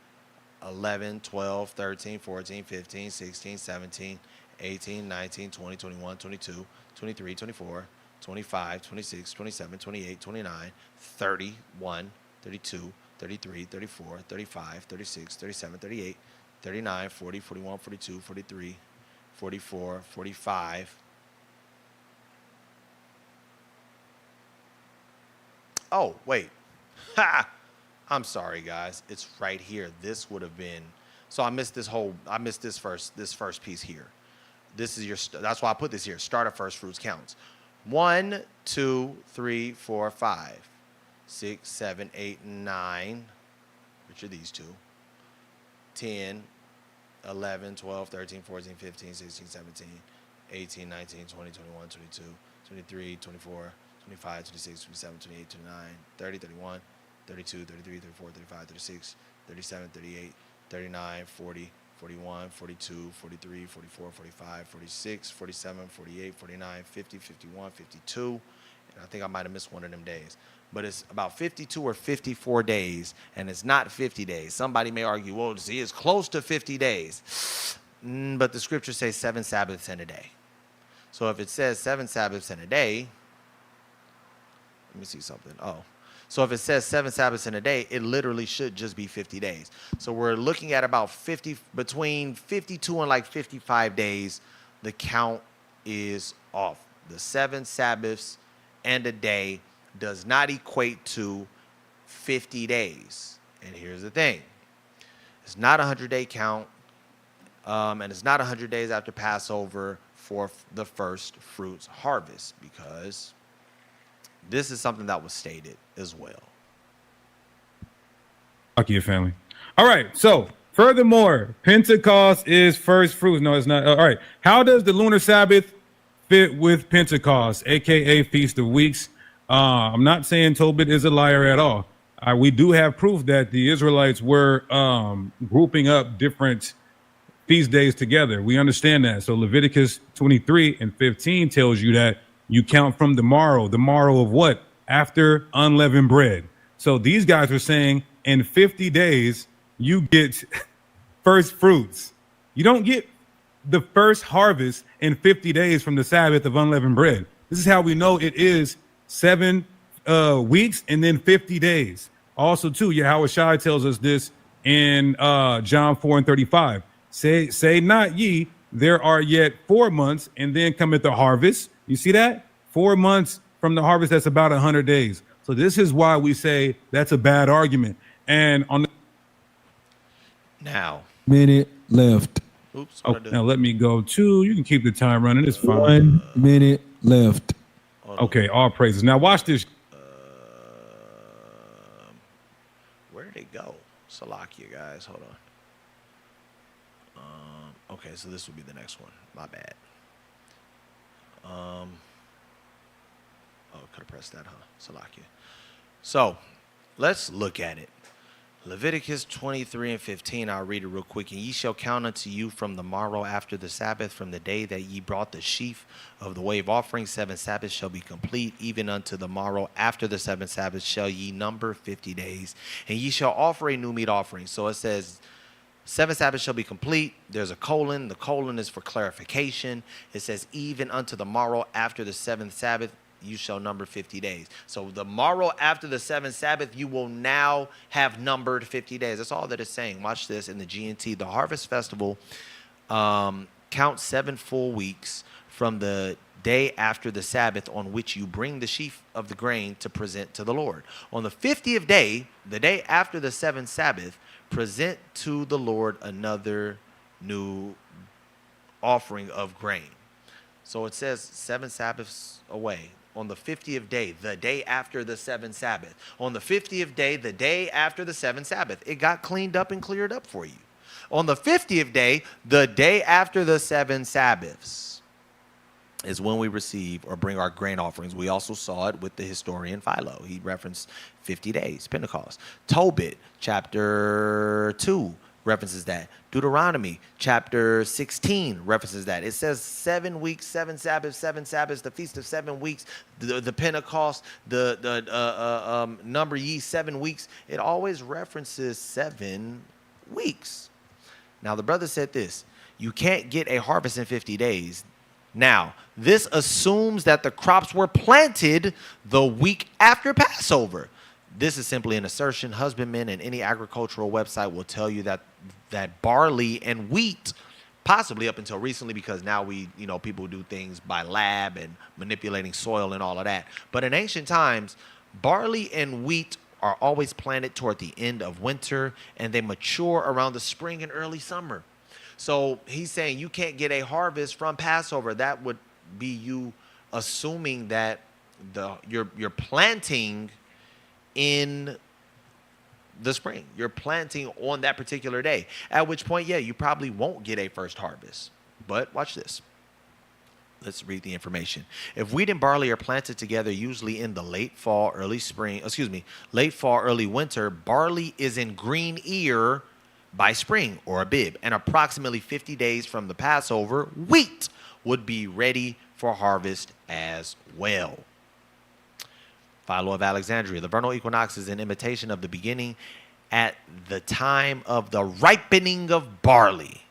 11, 12, 13, 14, 15, 16, 17, 18, 19, 20, 21, 22, 23, 24, 25, 26, 27, 28, 29, 31, 32, 33, 34, 35, 36, 37, 38, 39, 40, 41, 42, 43, 44, 45. Oh, wait. Ha! I'm sorry, guys. It's right here. This would have been, so I missed this first piece here. This is your, that's why I put this here. Start of first fruits counts. 1, 2, 3, 4, 5, 6, 7, 8, 9. Which are these two? 10, 11, 12, 13, 14, 15, 16, 17, 18, 19, 20, 21, 22, 23, 24, 25, 26, 27, 28, 29, 30, 31, 32, 33, 34, 35, 36, 37, 38, 39, 40, 41, 42, 43, 44, 45, 46, 47, 48, 49, 50, 51, 52. And I think I might have missed one of them days. But it's about 52 or 54 days, and it's not 50 days. Somebody may argue, well, see, it's close to 50 days. But the scriptures say 7 Sabbaths in a day. So if it says 7 Sabbaths in a day, let me see something. Oh. So if it says 7 Sabbaths in a day, it literally should just be 50 days. So we're looking at about between 52 and like 55 days, the count is off. The 7 Sabbaths and a day does not equate to 50 days. And here's the thing. It's not a 100-day count, and it's not 100 days after Passover for the first fruits harvest, because this is something that was stated as well. Fuck your family. All right. So, furthermore, Pentecost is first fruits. No, it's not. All right. How does the lunar Sabbath fit with Pentecost, aka Feast of Weeks? I'm not saying Tobit is a liar at all. We do have proof that the Israelites were grouping up different feast days together. We understand that. So Leviticus 23 and 15 tells you that you count from the morrow of what? After unleavened bread. So these guys were saying in 50 days, you get first fruits. You don't get the first harvest in 50 days from the Sabbath of unleavened bread. This is how we know it is 7 weeks and then 50 days. Also, too, Yahweh Shai tells us this in John 4 and 35. Say not ye, there are yet 4 months, and then cometh the harvest. You see that? 4 months from the harvest, that's about 100 days. So this is why we say that's a bad argument. And on the Now, Minute left. oops. oh, now let me go to, you can keep the time running. It's fine. 1 minute left. Okay, all praises. Now watch this. Where did it go? Salakia, guys. Hold on. Okay, so this will be the next one. My bad. Oh, could have pressed that, huh? Salakia. So, let's look at it. Leviticus 23 and 15, I'll read it real quick. And ye shall count unto you from the morrow after the Sabbath, from the day that ye brought the sheaf of the wave offering. 7 Sabbaths shall be complete, even unto the morrow after the 7 Sabbaths shall ye number 50 days. And ye shall offer a new meat offering. So it says 7 Sabbaths shall be complete. There's a colon. The colon is for clarification. It says, even unto the morrow after the 7th Sabbath, you shall number 50 days. So the morrow after the 7th Sabbath, you will now have numbered 50 days. That's all that it's saying. Watch this in the GNT. The Harvest Festival counts 7 full weeks from the day after the Sabbath on which you bring the sheaf of the grain to present to the Lord. On the 50th day, the day after the 7th Sabbath, present to the Lord another new offering of grain. So it says 7 Sabbaths away. On the 50th day, the day after the 7th Sabbath. On the 50th day, the day after the 7th Sabbath. It got cleaned up and cleared up for you. On the 50th day, the day after the 7 Sabbaths. is when we receive or bring our grain offerings. We also saw it with the historian Philo. He referenced 50 days, Pentecost. Tobit, chapter 2, references that. Deuteronomy, chapter 16, references that. It says 7 weeks, 7 Sabbaths, the Feast of 7 weeks, the Pentecost, the number ye 7 weeks. It always references 7 weeks. Now, the brother said this: you can't get a harvest in 50 days. Now, this assumes that the crops were planted the week after Passover. This is simply an assertion. Husbandmen and any agricultural website will tell you that barley and wheat, possibly up until recently, because now people do things by lab and manipulating soil and all of that. But in ancient times, barley and wheat are always planted toward the end of winter, and they mature around the spring and early summer. So he's saying you can't get a harvest from Passover. That would be you assuming that you're planting in the spring. You're planting on that particular day. At which point, yeah, you probably won't get a first harvest. But watch this. Let's read the information. If wheat and barley are planted together, usually in the late fall, early winter, barley is in green ear by spring or Abib, and approximately 50 days from the Passover, wheat would be ready for harvest as well. Philo of Alexandria, the vernal equinox is an imitation of the beginning at the time of the ripening of barley.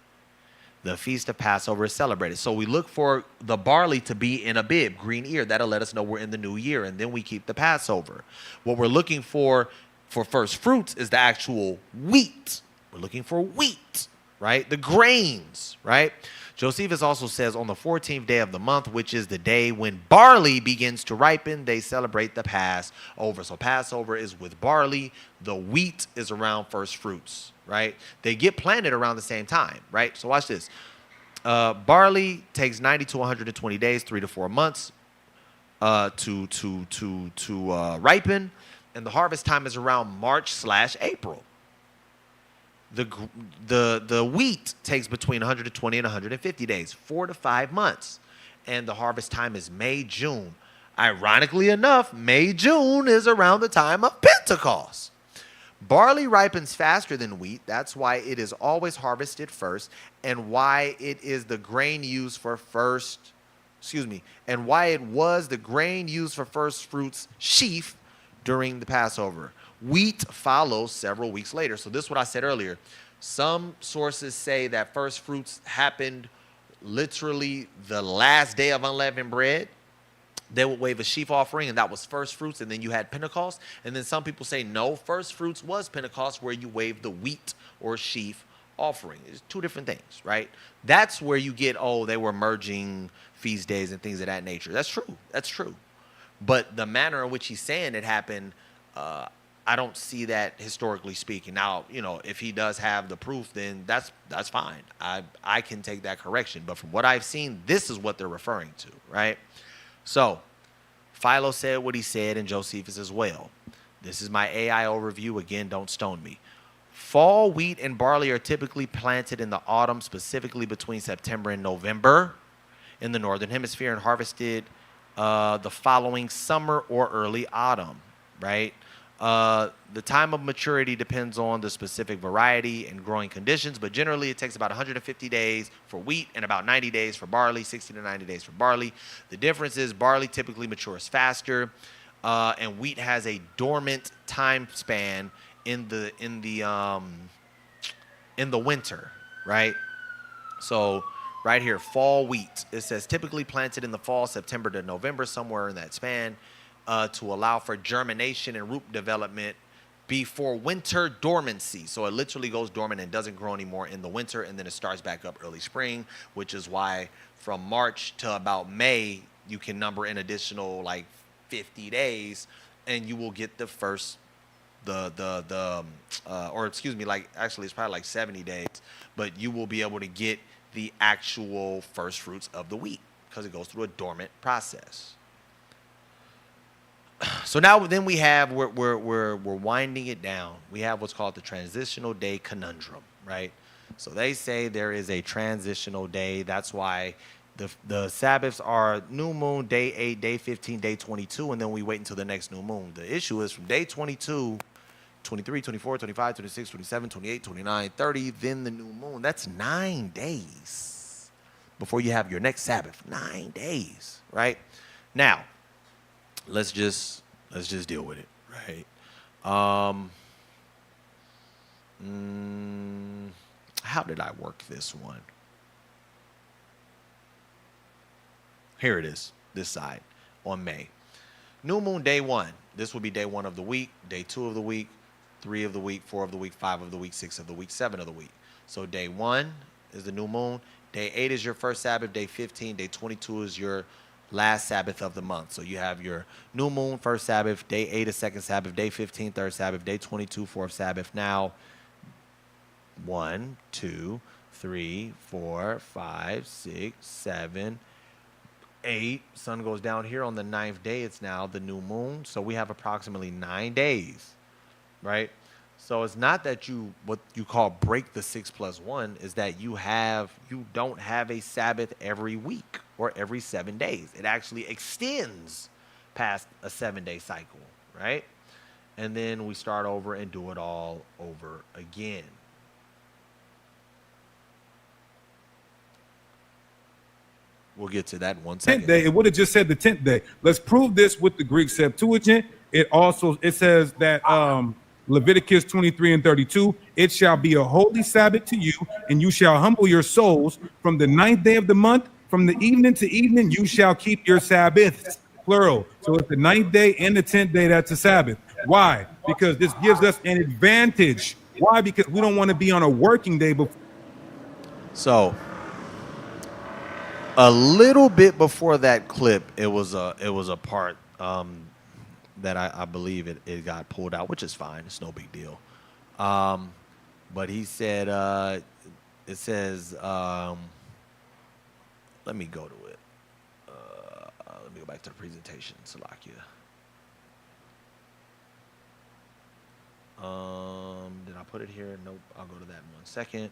The feast of Passover is celebrated. So we look for the barley to be in Abib, green ear. That'll let us know we're in the new year, and then we keep the Passover. What we're looking for first fruits is the actual wheat. We're looking for wheat, right? The grains, right? Josephus also says on the 14th day of the month, which is the day when barley begins to ripen, they celebrate the Passover. So Passover is with barley. The wheat is around first fruits, right? They get planted around the same time, right? So watch this. Barley takes 90 to 120 days, 3 to 4 months to ripen. And the harvest time is around March/April. The wheat takes between 120 and 150 days, 4 to 5 months. And the harvest time is May, June. Ironically enough, May, June is around the time of Pentecost. Barley ripens faster than wheat. That's why it is always harvested first, and why it is the grain used for and why it was the grain used for first fruits sheaf during the Passover. Wheat follows several weeks later. So this is what I said earlier. Some sources say that first fruits happened literally the last day of unleavened bread. They would wave a sheaf offering, and that was first fruits, and then you had Pentecost. And then some people say, no, first fruits was Pentecost, where you wave the wheat or sheaf offering. It's two different things, right? That's where you get, they were merging feast days and things of that nature. That's true. That's true. But the manner in which he's saying it happened, I don't see that historically speaking. Now, if he does have the proof, then that's fine. I can take that correction. But from what I've seen, this is what they're referring to, right? So, Philo said what he said, and Josephus as well. This is my AI overview. Again, don't stone me. Fall wheat and barley are typically planted in the autumn, specifically between September and November in the Northern Hemisphere, and harvested the following summer or early autumn, right? The time of maturity depends on the specific variety and growing conditions, but generally it takes about 150 days for wheat and about 90 days for barley, 60 to 90 days for barley. The difference is barley typically matures faster, and wheat has a dormant time span in the winter, right? So right here, fall wheat. It says typically planted in the fall, September to November, somewhere in that span. To allow for germination and root development before winter dormancy. So it literally goes dormant and doesn't grow anymore in the winter, and then it starts back up early spring, which is why from March to about May, you can number an additional 50 days, and you will get the first, actually it's probably 70 days, but you will be able to get the actual first fruits of the wheat because it goes through a dormant process. So now then we're winding it down. We have what's called the transitional day conundrum, right? So they say there is a transitional day. That's why The Sabbaths are new moon, day 8, day 15, day 22, and then we wait until the next new moon. The issue is from day 22, 23, 24, 25, 26, 27, 28, 29, 30, then the new moon. That's 9 days before you have your next Sabbath. 9 days, right? Now, let's just deal with it, right? How did I work this one? Here it is, this side, on May. New moon, day 1. This will be day 1 of the week, day 2 of the week, 3 of the week, 4 of the week, 5 of the week, 6 of the week, 7 of the week. So day 1 is the new moon. Day 8 is your first Sabbath. Day 15, day 22 is your last Sabbath of the month. So you have your new moon, first Sabbath. Day 8 is second Sabbath. Day 15, third Sabbath. Day 22, fourth Sabbath. Now, 1, 2, 3, 4, 5, 6, 7, 8. Sun goes down here on the 9th day. It's now the new moon. So we have approximately 9 days, right? So it's not that what you call break the 6 plus 1 is that you don't have a Sabbath every week or every 7 days. It actually extends past a 7-day cycle, right? And then we start over and do it all over again. We'll get to that in 1 second. 10th day, it would have just said the 10th day. Let's prove this with the Greek Septuagint. It says that Leviticus 23 and 32, it shall be a holy Sabbath to you, and you shall humble your souls from the 9th day of the month, from the evening to evening, you shall keep your Sabbaths, plural. So it's the 9th day and the 10th day, that's a Sabbath. Why? Because this gives us an advantage. Why? Because we don't want to be on a working day before. So a little bit before that clip, it was a part that I believe it got pulled out, which is fine. It's no big deal. But he said, it says, let me go to it. Let me go back to the presentation, Salakia. Did I put it here? Nope. I'll go to that in 1 second.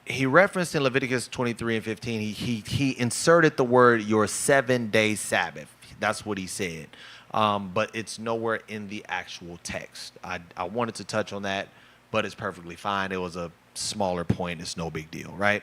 He referenced in Leviticus 23 and 15, he inserted the word your 7-day Sabbath. That's what he said. But it's nowhere in the actual text. I wanted to touch on that, but it's perfectly fine. It was a smaller point. It's no big deal, right?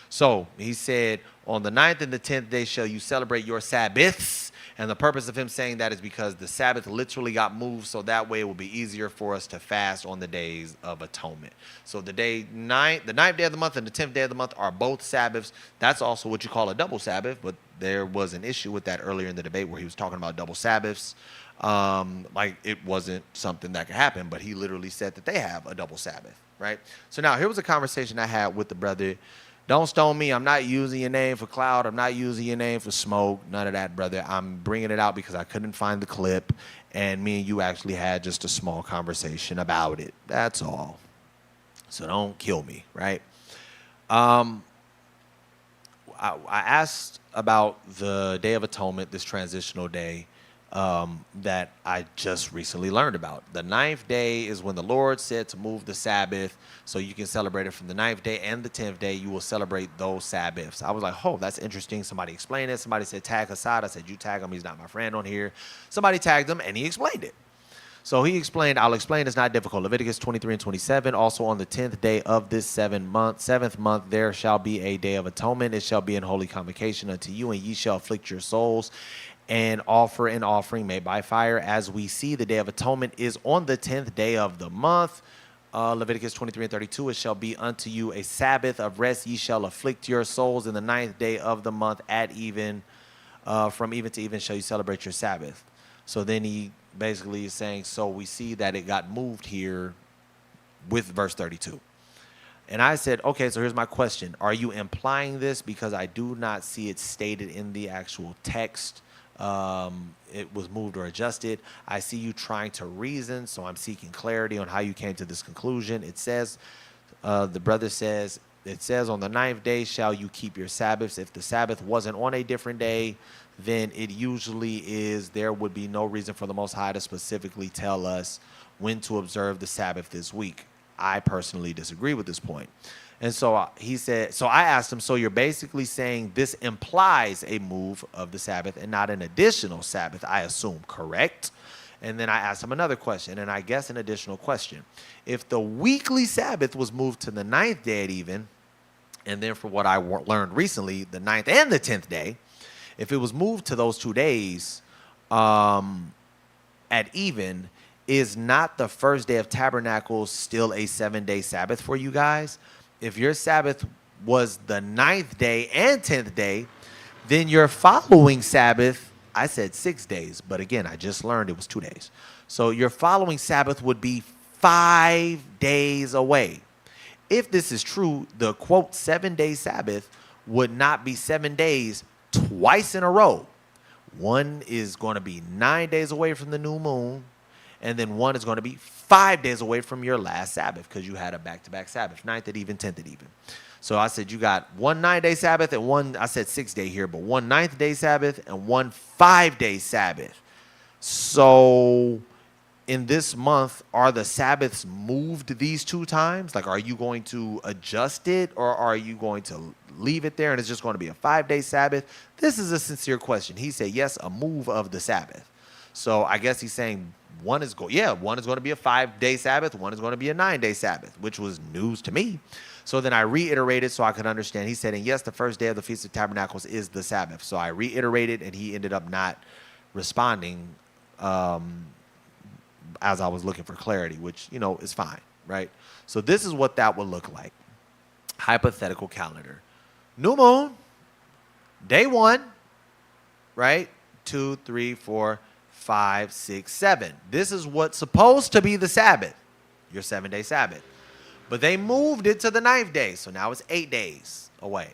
So he said, on the 9th and the 10th day shall you celebrate your Sabbaths. And the purpose of him saying that is because the Sabbath literally got moved, so that way it will be easier for us to fast on the days of atonement. So the 9th day of the month and the 10th day of the month are both Sabbaths. That's also what you call a double Sabbath, but there was an issue with that earlier in the debate where he was talking about double Sabbaths. Like it wasn't something that could happen, but he literally said that they have a double Sabbath, right? So now here was a conversation I had with the brother. Don't stone me. I'm not using your name for clout. I'm not using your name for smoke. None of that, brother. I'm bringing it out because I couldn't find the clip, and me and you actually had just a small conversation about it. That's all. So don't kill me, right? I asked about the Day of Atonement, this transitional day that I just recently learned about. The 9th day is when the Lord said to move the Sabbath so you can celebrate it from the 9th day and the 10th day. You will celebrate those Sabbaths. I was like, oh, that's interesting. Somebody explained it. Somebody said, tag Hassad. I said, you tag him. He's not my friend on here. Somebody tagged him, and he explained it. So he explained, I'll explain, it's not difficult. Leviticus 23 and 27, also on the 10th day of this 7th month, there shall be a day of atonement. It shall be an holy convocation unto you, and ye shall afflict your souls and offer an offering made by fire. As we see, the Day of Atonement is on the 10th day of the month. Leviticus 23 and 32, it shall be unto you a Sabbath of rest. Ye shall afflict your souls in the 9th day of the month at even. From even to even shall you celebrate your Sabbath. So then he basically is saying, so we see that it got moved here with verse 32. And I said, okay, so here's my question. Are you implying this? Because I do not see it stated in the actual text. It was moved or adjusted. I see you trying to reason, so I'm seeking clarity on how you came to this conclusion. It says, the brother says, it says on the 9th day shall you keep your Sabbaths. If the Sabbath wasn't on a different day, then it usually is, there would be no reason for the Most High to specifically tell us when to observe the Sabbath this week. I personally disagree with this point. And so he said, so I asked him, so you're basically saying this implies a move of the Sabbath and not an additional Sabbath, I assume, correct? And then I asked him another question, and I guess an additional question. If the weekly Sabbath was moved to the 9th day at even, and then for what I learned recently, the 9th and the 10th day, if it was moved to those 2 days at even, is not the first day of Tabernacles still a 7-day Sabbath for you guys? If your Sabbath was the 9th day and 10th day, then your following Sabbath, I said 6 days, but again, I just learned it was 2 days. So your following Sabbath would be 5 days away. If this is true, the quote 7-day Sabbath would not be 7 days twice in a row. One is going to be 9 days away from the new moon, and then one is going to be 5 days away from your last Sabbath because you had a back-to-back Sabbath, 9th at even, 10th at even. So I said you got one 9-day Sabbath and one, I said 6-day here, but one 9th day Sabbath and one 5-day Sabbath. So in this month, are the Sabbaths moved these 2 times? Like, are you going to adjust it, or are you going to leave it there and it's just going to be a 5-day Sabbath? This is a sincere question. He said, yes, a move of the Sabbath. So I guess he's saying one is going to be a 5-day Sabbath, one is going to be a 9-day Sabbath, which was news to me. So then I reiterated so I could understand. He said, and yes, the first day of the Feast of Tabernacles is the Sabbath. So I reiterated, and he ended up not responding as I was looking for clarity, which, you know, is fine, right? So this is what that would look like. Hypothetical calendar. New moon, day 1, right? 2, 3, 4, 5, 6, 7. This is what's supposed to be the Sabbath, your 7-day Sabbath. But they moved it to the 9th day, so now it's 8 days away,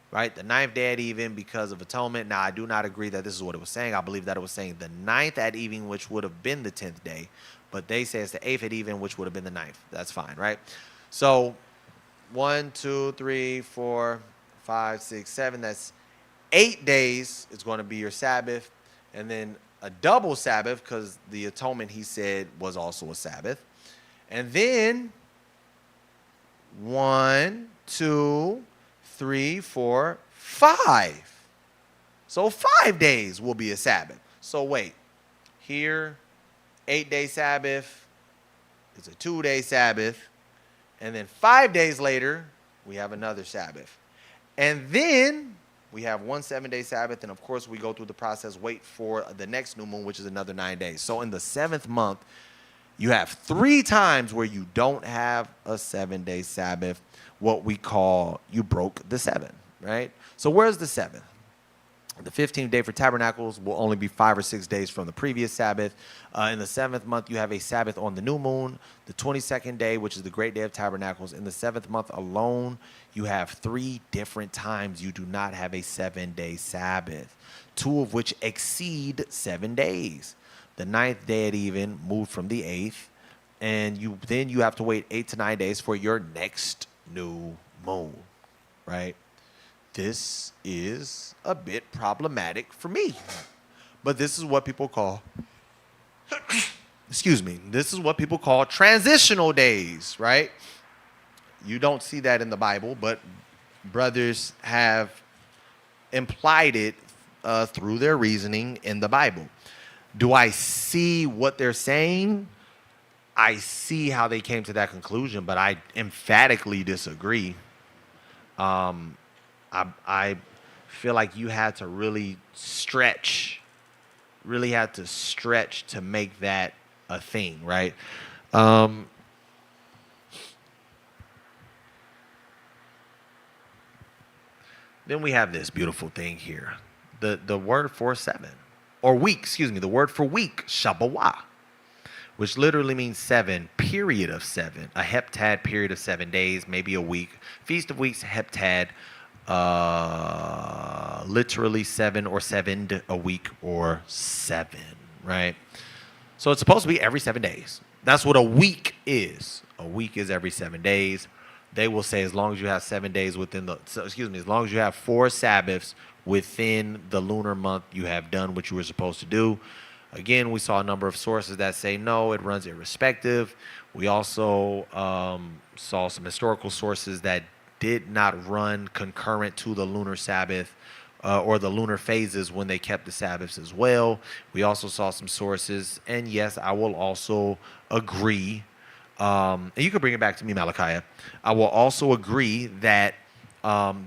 right? The 9th day at even because of atonement. Now, I do not agree that this is what it was saying. I believe that it was saying the 9th at even, which would have been the 10th day. But they say it's the 8th at even, which would have been the 9th. That's fine, right? So 1, 2, 3, 4, 5, 6, 7. That's 8 days is going to be your Sabbath. And then a double Sabbath because the atonement, he said, was also a Sabbath. And then 1, 2, 3, 4, 5. So 5 days will be a Sabbath. So wait, here, 8-day Sabbath, it's a 2-day Sabbath, and then 5 days later, we have another Sabbath. And then we have one 7-day Sabbath, and of course we go through the process, wait for the next new moon, which is another 9 days. So in the 7th month, you have 3 times where you don't have a 7-day Sabbath, what we call you broke the 7, right? So where's the 7th? The 15th day for Tabernacles will only be 5 or 6 days from the previous Sabbath. In the 7th month, you have a Sabbath on the new moon. The 22nd day, which is the great day of Tabernacles. In the 7th month alone, you have 3 different times you do not have a 7-day Sabbath, 2 of which exceed 7 days. The 9th day at even moved from the 8th, and then you have to wait 8 to 9 days for your next new moon, right? This is a bit problematic for me, but this is what people call, this is what people call transitional days, right? You don't see that in the Bible, but brothers have implied it through their reasoning in the Bible. Do I see what they're saying? I see how they came to that conclusion, but I emphatically disagree. I feel like you had to really to make that a thing, right? Then we have this beautiful thing here. The word for 7, or week, the word for week, Shabbat, which literally means 7, period of 7, a heptad period of 7 days, maybe a week. Feast of Weeks, heptad, literally 7 or 7 a week or 7, right? So it's supposed to be every 7 days. That's what a week is. A week is every 7 days. They will say as long as you have 7 days within as long as you have 4 Sabbaths within the lunar month, you have done what you were supposed to do. Again, we saw a number of sources that say no, it runs irrespective. We also saw some historical sources that did not run concurrent to the lunar Sabbath or the lunar phases when they kept the Sabbaths as well. We also saw some sources, and yes, I will also agree. And you can bring it back to me, Malachi. I will also agree that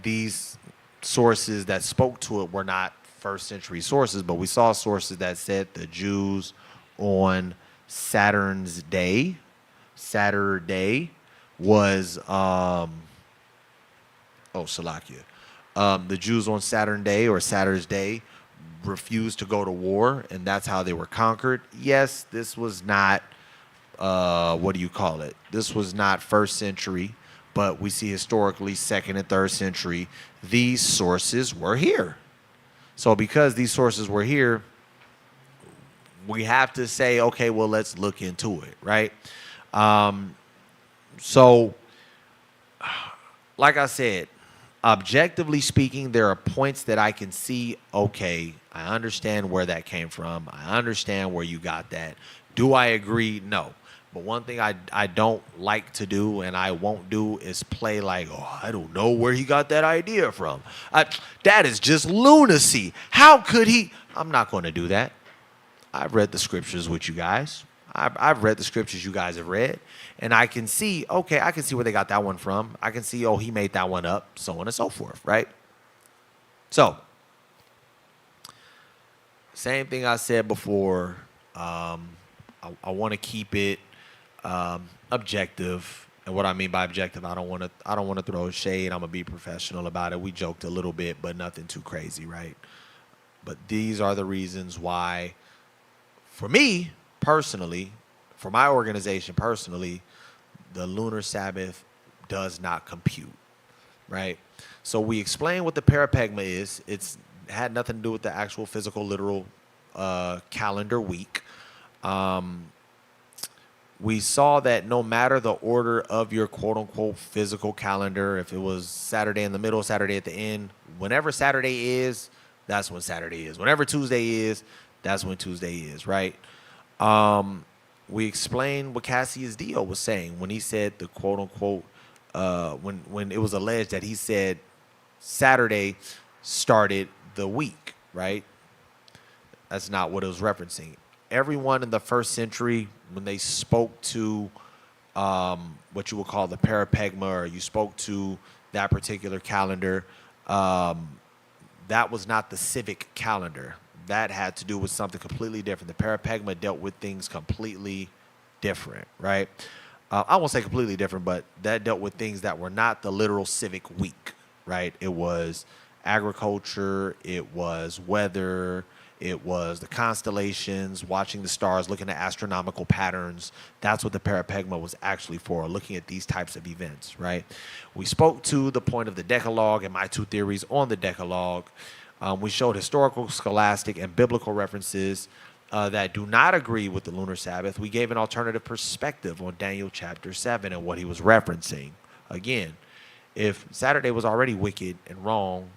these sources that spoke to it were not first century sources, but we saw sources that said the Jews on Saturday was Salakia. The Jews on Saturn's Day refused to go to war, and that's how they were conquered. Yes, this was not this was not first century, but we see historically second and third century, these sources were here. So because these sources were here, we have to say, okay, well, let's look into it, right? So, like I said, objectively speaking, there are points that I can see, okay, I understand where that came from. I understand where you got that. Do I agree? No. But one thing I don't like to do and I won't do is play like, oh, I don't know where he got that idea from. That is just lunacy. How could he? I'm not going to do that. I've read the scriptures with you guys. I've read the scriptures you guys have read. And I can see, okay, I can see where they got that one from. I can see, oh, he made that one up, so on and so forth, right? So, same thing I said before. I want to keep it objective, and what I mean by objective, I don't want to throw shade. I'm gonna be professional about it. We joked a little bit, but nothing too crazy, right? But these are the reasons why, for me personally, for my organization personally, the lunar Sabbath does not compute, right? So we explained what the parapegma is. It's had nothing to do with the actual physical, literal calendar week. We saw that no matter the order of your quote-unquote physical calendar, if it was Saturday in the middle, Saturday at the end, whenever Saturday is, that's when Saturday is. Whenever Tuesday is, that's when Tuesday is, right? We explained what Casius Dio was saying when he said the quote-unquote, when it was alleged that he said Saturday started the week, right? That's not what it was referencing. Everyone in the first century, when they spoke to what you would call the parapegma, or you spoke to that particular calendar, that was not the civic calendar. That had to do with something completely different. The parapegma dealt with things completely different, right? I won't say completely different, but that dealt with things that were not the literal civic week, right? It was agriculture, it was weather, it was the constellations, watching the stars, looking at astronomical patterns. That's what the parapegma was actually for, looking at these types of events, right? We spoke to the point of the decalogue and my two theories on the decalogue. We showed historical, scholastic, and biblical references that do not agree with the lunar Sabbath. We gave an alternative perspective on Daniel chapter 7 and what he was referencing. Again, if Saturday was already wicked and wrong,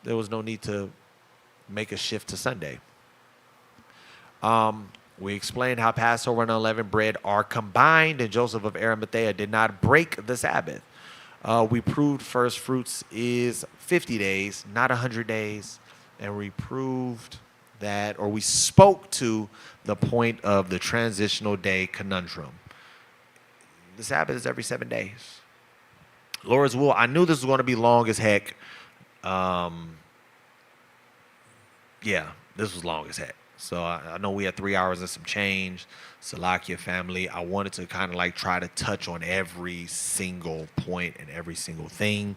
there was no need to make a shift to Sunday. We explained how Passover and unleavened bread are combined, and Joseph of Arimathea did not break the Sabbath. We proved first fruits is 50 days, not 100 days. And we proved that, or we spoke to the point of the transitional day conundrum. The Sabbath is every 7 days. Lord's will, I knew this was going to be long as heck. Yeah, this was long as heck. So I know we had 3 hours and some change. Salakia family, I wanted to kind of like try to touch on every single point and every single thing.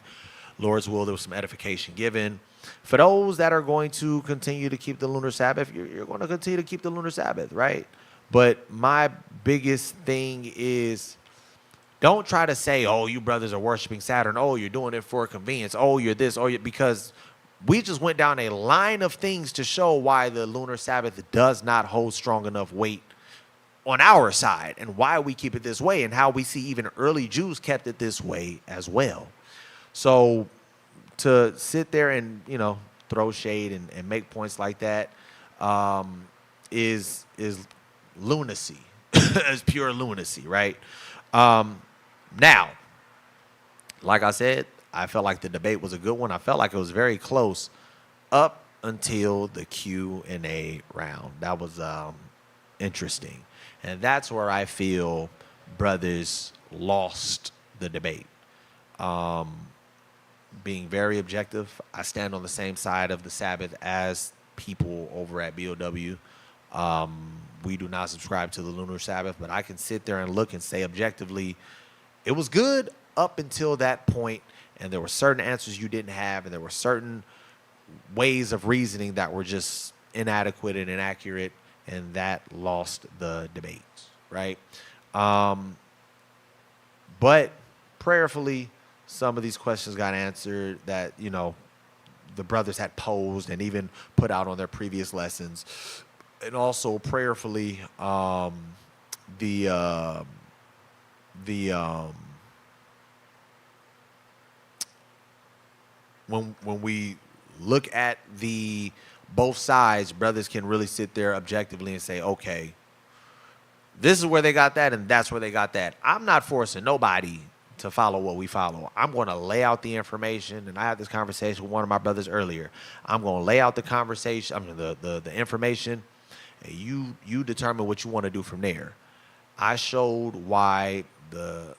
Lord's will, there was some edification given. For those that are going to continue to keep the lunar Sabbath, you're going to continue to keep the lunar Sabbath, right? But my biggest thing is, don't try to say, oh, you brothers are worshiping Saturn. Oh, you're doing it for convenience. Oh, you're this. Oh, you're, because we just went down a line of things to show why the lunar Sabbath does not hold strong enough weight on our side, and why we keep it this way, and how we see even early Jews kept it this way as well. So to sit there and, you know, throw shade and make points like that is lunacy. It's pure lunacy, right? Now, like I said, I felt like the debate was a good one. I felt like it was very close up until the Q&A round. That was interesting. And that's where I feel brothers lost the debate. Being very objective, I stand on the same side of the Sabbath as people over at BOW. We do not subscribe to the lunar Sabbath, but I can sit there and look and say objectively, it was good up until that point, and there were certain answers you didn't have, and there were certain ways of reasoning that were just inadequate and inaccurate, and that lost the debate, right? But prayerfully, some of these questions got answered that, you know, the brothers had posed and even put out on their previous lessons. And also prayerfully, when we look at the both sides, brothers can really sit there objectively and say, okay, this is where they got that and that's where they got that. I'm not forcing nobody to follow what we follow. I'm going to lay out the information, and I had this conversation with one of my brothers earlier. I'm going to lay out the conversation, I mean the information, and you determine what you want to do from there. I showed why the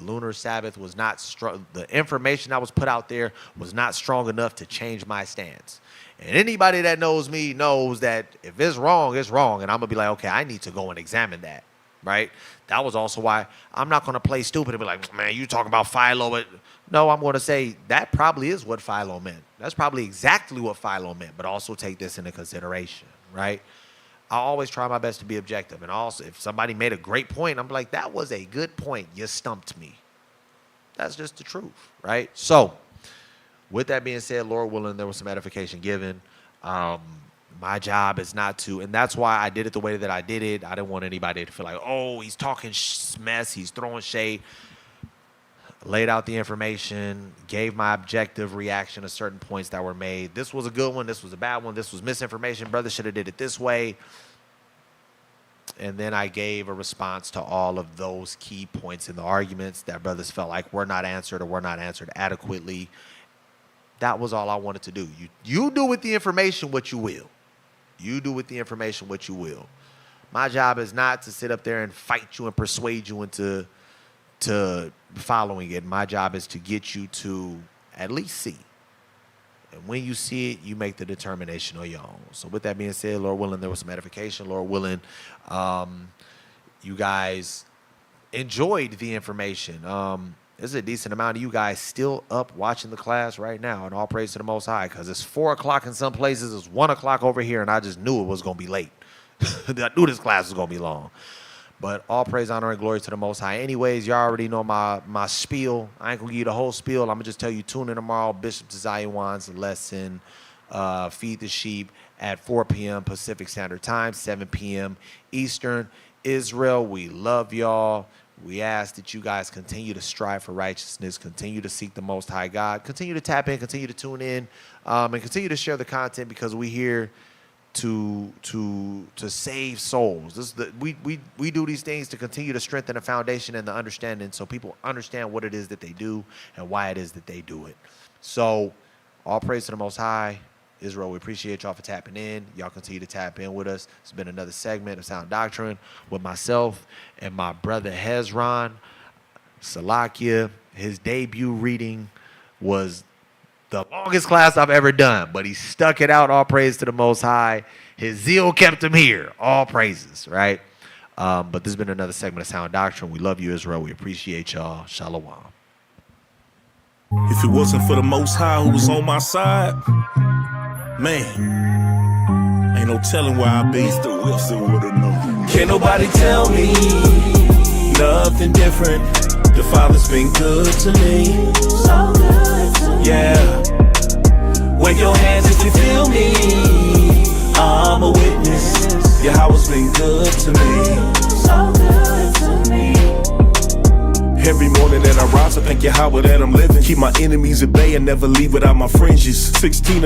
lunar Sabbath was not strong. The information that was put out there was not strong enough to change my stance. And anybody that knows me knows that if it's wrong, it's wrong. And I'm going to be like, okay, I need to go and examine that, right? That was also why I'm not going to play stupid and be like, man, you talking about Philo. But no, I'm going to say that probably is what Philo meant. That's probably exactly what Philo meant, but also take this into consideration, right? I always try my best to be objective. And also, if somebody made a great point, I'm like, that was a good point. You stumped me. That's just the truth, right? So, with that being said, Lord willing, there was some edification given. My job is not to, and that's why I did it the way that I did it. I didn't want anybody to feel like, oh, he's talking mess, he's throwing shade. Laid out the information, gave my objective reaction to certain points that were made. This was a good one, this was a bad one, this was misinformation, brother should have did it this way. And then I gave a response to all of those key points in the arguments that brothers felt like were not answered or were not answered adequately. That was all I wanted to do. You do with the information what you will. You do with the information what you will. My job is not to sit up there and fight you and persuade you into following it. My job is to get you to at least see. And when you see it, you make the determination on your own. So with that being said, Lord willing, there was some edification. Lord willing, you guys enjoyed the information. There's a decent amount of you guys still up watching the class right now, and all praise to the Most High, because it's 4 o'clock in some places, it's 1 o'clock over here, and I just knew it was going to be late. I knew this class was going to be long. But all praise, honor, and glory to the Most High. Anyways, y'all already know my spiel. I ain't going to give you the whole spiel. I'm going to just tell you, tune in tomorrow, Bishop Zion's lesson, Feed the Sheep, at 4 p.m. Pacific Standard Time, 7 p.m. Eastern. Israel, we love y'all. We ask that you guys continue to strive for righteousness, continue to seek the Most High God, continue to tap in, continue to tune in, and continue to share the content, because we're here to save souls. We do these things to continue to strengthen the foundation and the understanding, so people understand what it is that they do and why it is that they do it. So all praise to the Most High. Israel, we appreciate y'all for tapping in. Y'all continue to tap in with us. It's been another segment of Sound Doctrine with myself and my brother Hezron. Salakia, his debut reading was the longest class I've ever done, but he stuck it out. All praise to the Most High. His zeal kept him here. All praises, right? But this has been another segment of Sound Doctrine. We love you, Israel. We appreciate y'all. Shalom. If it wasn't for the Most High who was on my side, man, ain't no telling where I'd be. Mr. Wilson would've known. Can't nobody tell me nothing different. The Father's been good to me. So good to me. Yeah. Wave your hands if you feel me. I'm a witness. Yahweh's been good to me. So good to me. Every morning that I rise, I thank Yahweh that I'm living. Keep my enemies at bay and never leave without my fringes. 16